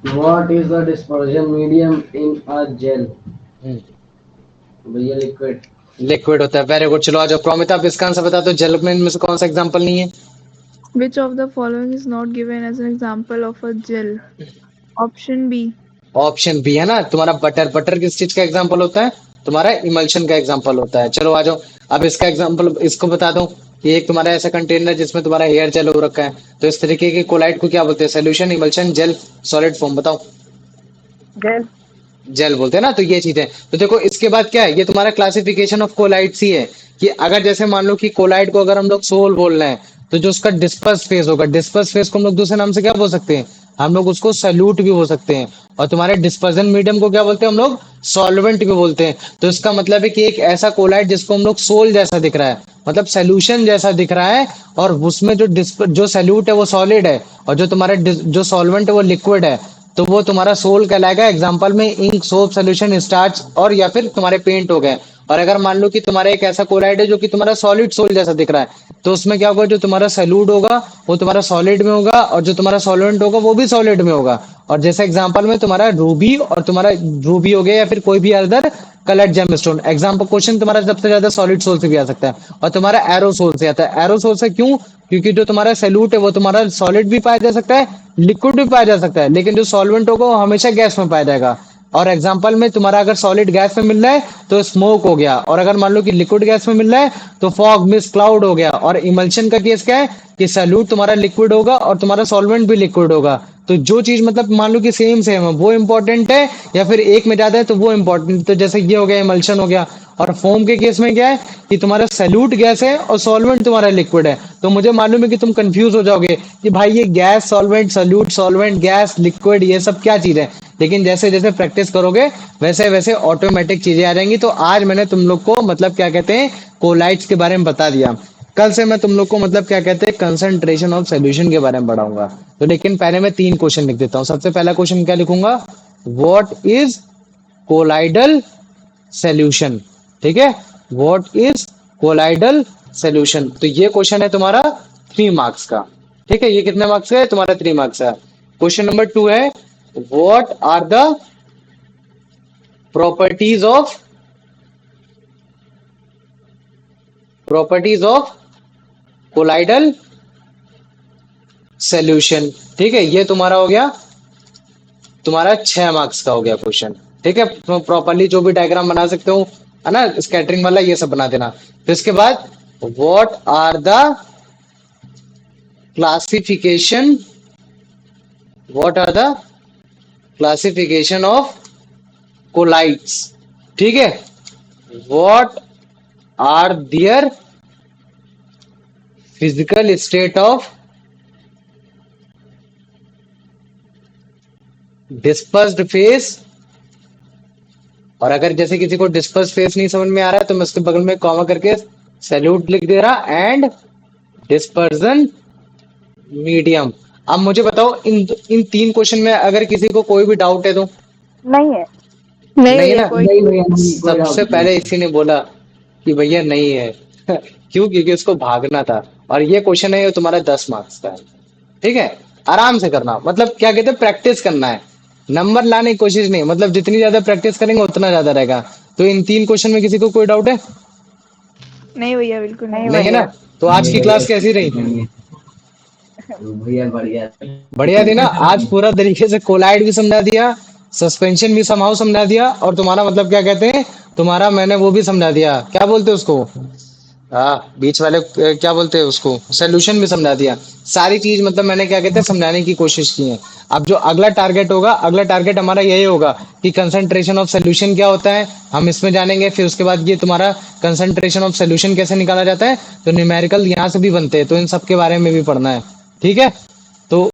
What is the dispersion medium in a gel? भैया लिक्विड। लिक्विड होता है, वेरी गुड। चलो आ जाओ प्रोमिता, आप इसका आंसर बता दो। जेल में से कौन सा एग्जांपल नहीं है? Which of the following is not given as an example of a gel? Option B. Option B है ना, तुम्हारा बटर। बटर किस चीज का एग्जांपल होता है? तुम्हारा इमल्शन का एग्जांपल होता है। चलो आ जाओ, अब इसका एग्जांपल इसको बता दो। ये एक तुम्हारा ऐसा कंटेनर जिसमें तुम्हारा हेयर जेल हो रखा है, तो इस तरीके के कोलाइड को क्या बोलते हैं? Solution, emulsion, gel, solid form, बताओ। Gel. जेल बोलते हैं ना। तो ये चीज है। तो देखो इसके बाद क्या है, ये तुम्हारा क्लासिफिकेशन ऑफ कोलाइड्स ही है, कि अगर जैसे मान लो कि कोलाइड को अगर हम लोग सोल बोल रहे हैं, तो जो उसका डिस्पर्स फेस होगा, डिस्पर्स फेस को हम लोग दूसरे नाम से क्या बोल सकते हैं? हम लोग उसको सल्यूट भी बोल सकते हैं। और तुम्हारे डिस्पर्जन मीडियम को क्या बोलते हैं हम लोग? सॉल्वेंट भी बोलते हैं। तो इसका मतलब है कि एक ऐसा कोलाइड जिसको हम लोग सोल जैसा दिख रहा है, मतलब सोल्यूशन जैसा दिख रहा है, और उसमें जो सल्यूट है वो सॉलिड है, और जो तुम्हारा जो सॉल्वेंट है वो लिक्विड है, तो वो तुम्हारा सोल कहलाएगा। एग्जाम्पल में इंक, सोप, सोल्यूशन, स्टार्च, और या फिर तुम्हारे पेंट हो गए। और अगर मान लो कि तुम्हारा एक ऐसा कोलाइड है जो कि तुम्हारा सॉलिड सोल जैसा दिख रहा है, तो उसमें क्या होगा, जो तुम्हारा सल्यूट होगा वो तुम्हारा सॉलिड में होगा, और जो तुम्हारा सॉल्वेंट होगा वो भी सॉलिड में होगा। और जैसे एग्जाम्पल में तुम्हारा रूबी, और तुम्हारा रूबी हो गया, या फिर कोई भी other coloured gemstone. Example question तुम्हारा सबसे ज्यादा सॉलिड सोल से भी आ सकता है, और तुम्हारा एरोसोल से आता है। एरोसोल से क्यों? क्योंकि जो तुम्हारा सैल्यूट है वो तुम्हारा सॉलिड भी पाया जा सकता है, लिक्विड भी पाया जा सकता है, लेकिन जो सॉल्वेंट होगा वो हमेशा गैस में पाया जाएगा। और एग्जांपल में तुम्हारा अगर सॉलिड गैस में मिल रहा है तो स्मोक हो गया, और अगर मान लो कि लिक्विड गैस में मिल रहा है तो फॉग, मिस्ट, क्लाउड हो गया। और इमल्शन का केस क्या है कि सैल्यूट तुम्हारा लिक्विड होगा और तुम्हारा सॉल्वेंट भी लिक्विड होगा। तो जो चीज मतलब मान लो कि सेम सेम है वो इंपॉर्टेंट है, या फिर एक में ज्यादा है तो वो इंपॉर्टेंट। तो जैसे ये हो गया इमल्शन हो गया। और फोम के केस में क्या है कि तुम्हारा सैल्यूट गैस है और सॉल्वेंट तुम्हारा लिक्विड है। तो मुझे मालूम है कि तुम कंफ्यूज हो जाओगे कि भाई ये gas, solvent, salute, solvent, gas, liquid, ये सब क्या चीज है। लेकिन जैसे जैसे प्रैक्टिस करोगे वैसे वैसे ऑटोमेटिक चीजें आ जाएंगी। तो आज मैंने तुम लोग को मतलब क्या कहते हैं कोलाइड्स के बारे में बता दिया। कल से मैं तुम लोग को मतलब क्या कहते हैं कंसंट्रेशन ऑफ सोल्यूशन के बारे में पढ़ाऊंगा। तो लेकिन पहले मैं 3 क्वेश्चन लिख देता हूँ। सबसे पहला क्वेश्चन क्या लिखूंगा? What is colloidal solution? ठीक है, व्हाट इज कोलाइडल सोल्यूशन। तो ये क्वेश्चन है तुम्हारा 3 मार्क्स का। ठीक है, ये कितने मार्क्स का है तुम्हारा? 3 मार्क्स का। क्वेश्चन नंबर 2 है what are the properties of colloidal solution. ठीक है, ये तुम्हारा हो गया तुम्हारा 6 मार्क्स का हो गया क्वेश्चन। ठीक है, तो प्रॉपरली जो भी डायग्राम बना सकते हो है ना, स्कैटरिंग वाला ये सब बना देना। फिर इसके बाद what are the classification what are the classification of colloids, ठीक है, what are their physical state of dispersed phase. और अगर जैसे किसी को डिस्पर्स फेस नहीं समझ में आ रहा है तो मैं उसके बगल में कॉमा करके सैल्यूट लिख दे रहा, एंड डिस्पर्जन मीडियम। अब मुझे बताओ इन तीन क्वेश्चन में अगर किसी को कोई भी डाउट है तो? नहीं है। नहीं नहीं है भैया ना? कोई नहीं भैया कोई डाउट सबसे नहीं। पहले इसी ने बोला कि भैया नहीं है क्यों? क्योंकि उसको भागना था। और ये क्वेश्चन है ये तुम्हारा 10 मार्क्स का है, ठीक है? आराम से करना, मतलब क्या कहते हैं, प्रैक्टिस करना है, नंबर लाने की कोशिश नहीं, मतलब जितनी ज्यादा प्रैक्टिस करेंगे उतना ज्यादा रहेगा। तो इन तीन क्वेश्चन में किसी को कोई डाउट है? नहीं भैया बिल्कुल नहीं। नहीं है ना? तो आज की क्लास कैसी रही? तो भैया बढ़िया। बढ़िया थी ना? आज पूरा तरीके से कोलाइड भी समझा दिया, सस्पेंशन भी समहाउ समझा दिया, और तुम्हारा मतलब क्या कहते हैं, तुम्हारा मैंने वो भी समझा दिया, क्या बोलते हैं उसको, हाँ बीच वाले क्या बोलते हैं उसको, सोल्यूशन भी समझा दिया। सारी चीज मतलब मैंने क्या कहते हैं समझाने की कोशिश की है। अब जो अगला टारगेट होगा, अगला टारगेट हमारा यही होगा कि कंसंट्रेशन ऑफ सोल्यूशन क्या होता है, हम इसमें जानेंगे। फिर उसके बाद ये तुम्हारा कंसंट्रेशन ऑफ सोल्यूशन कैसे निकाला जाता है, तो न्यूमेरिकल यहाँ से भी बनते हैं, तो इन सब के बारे में भी पढ़ना है, ठीक है? तो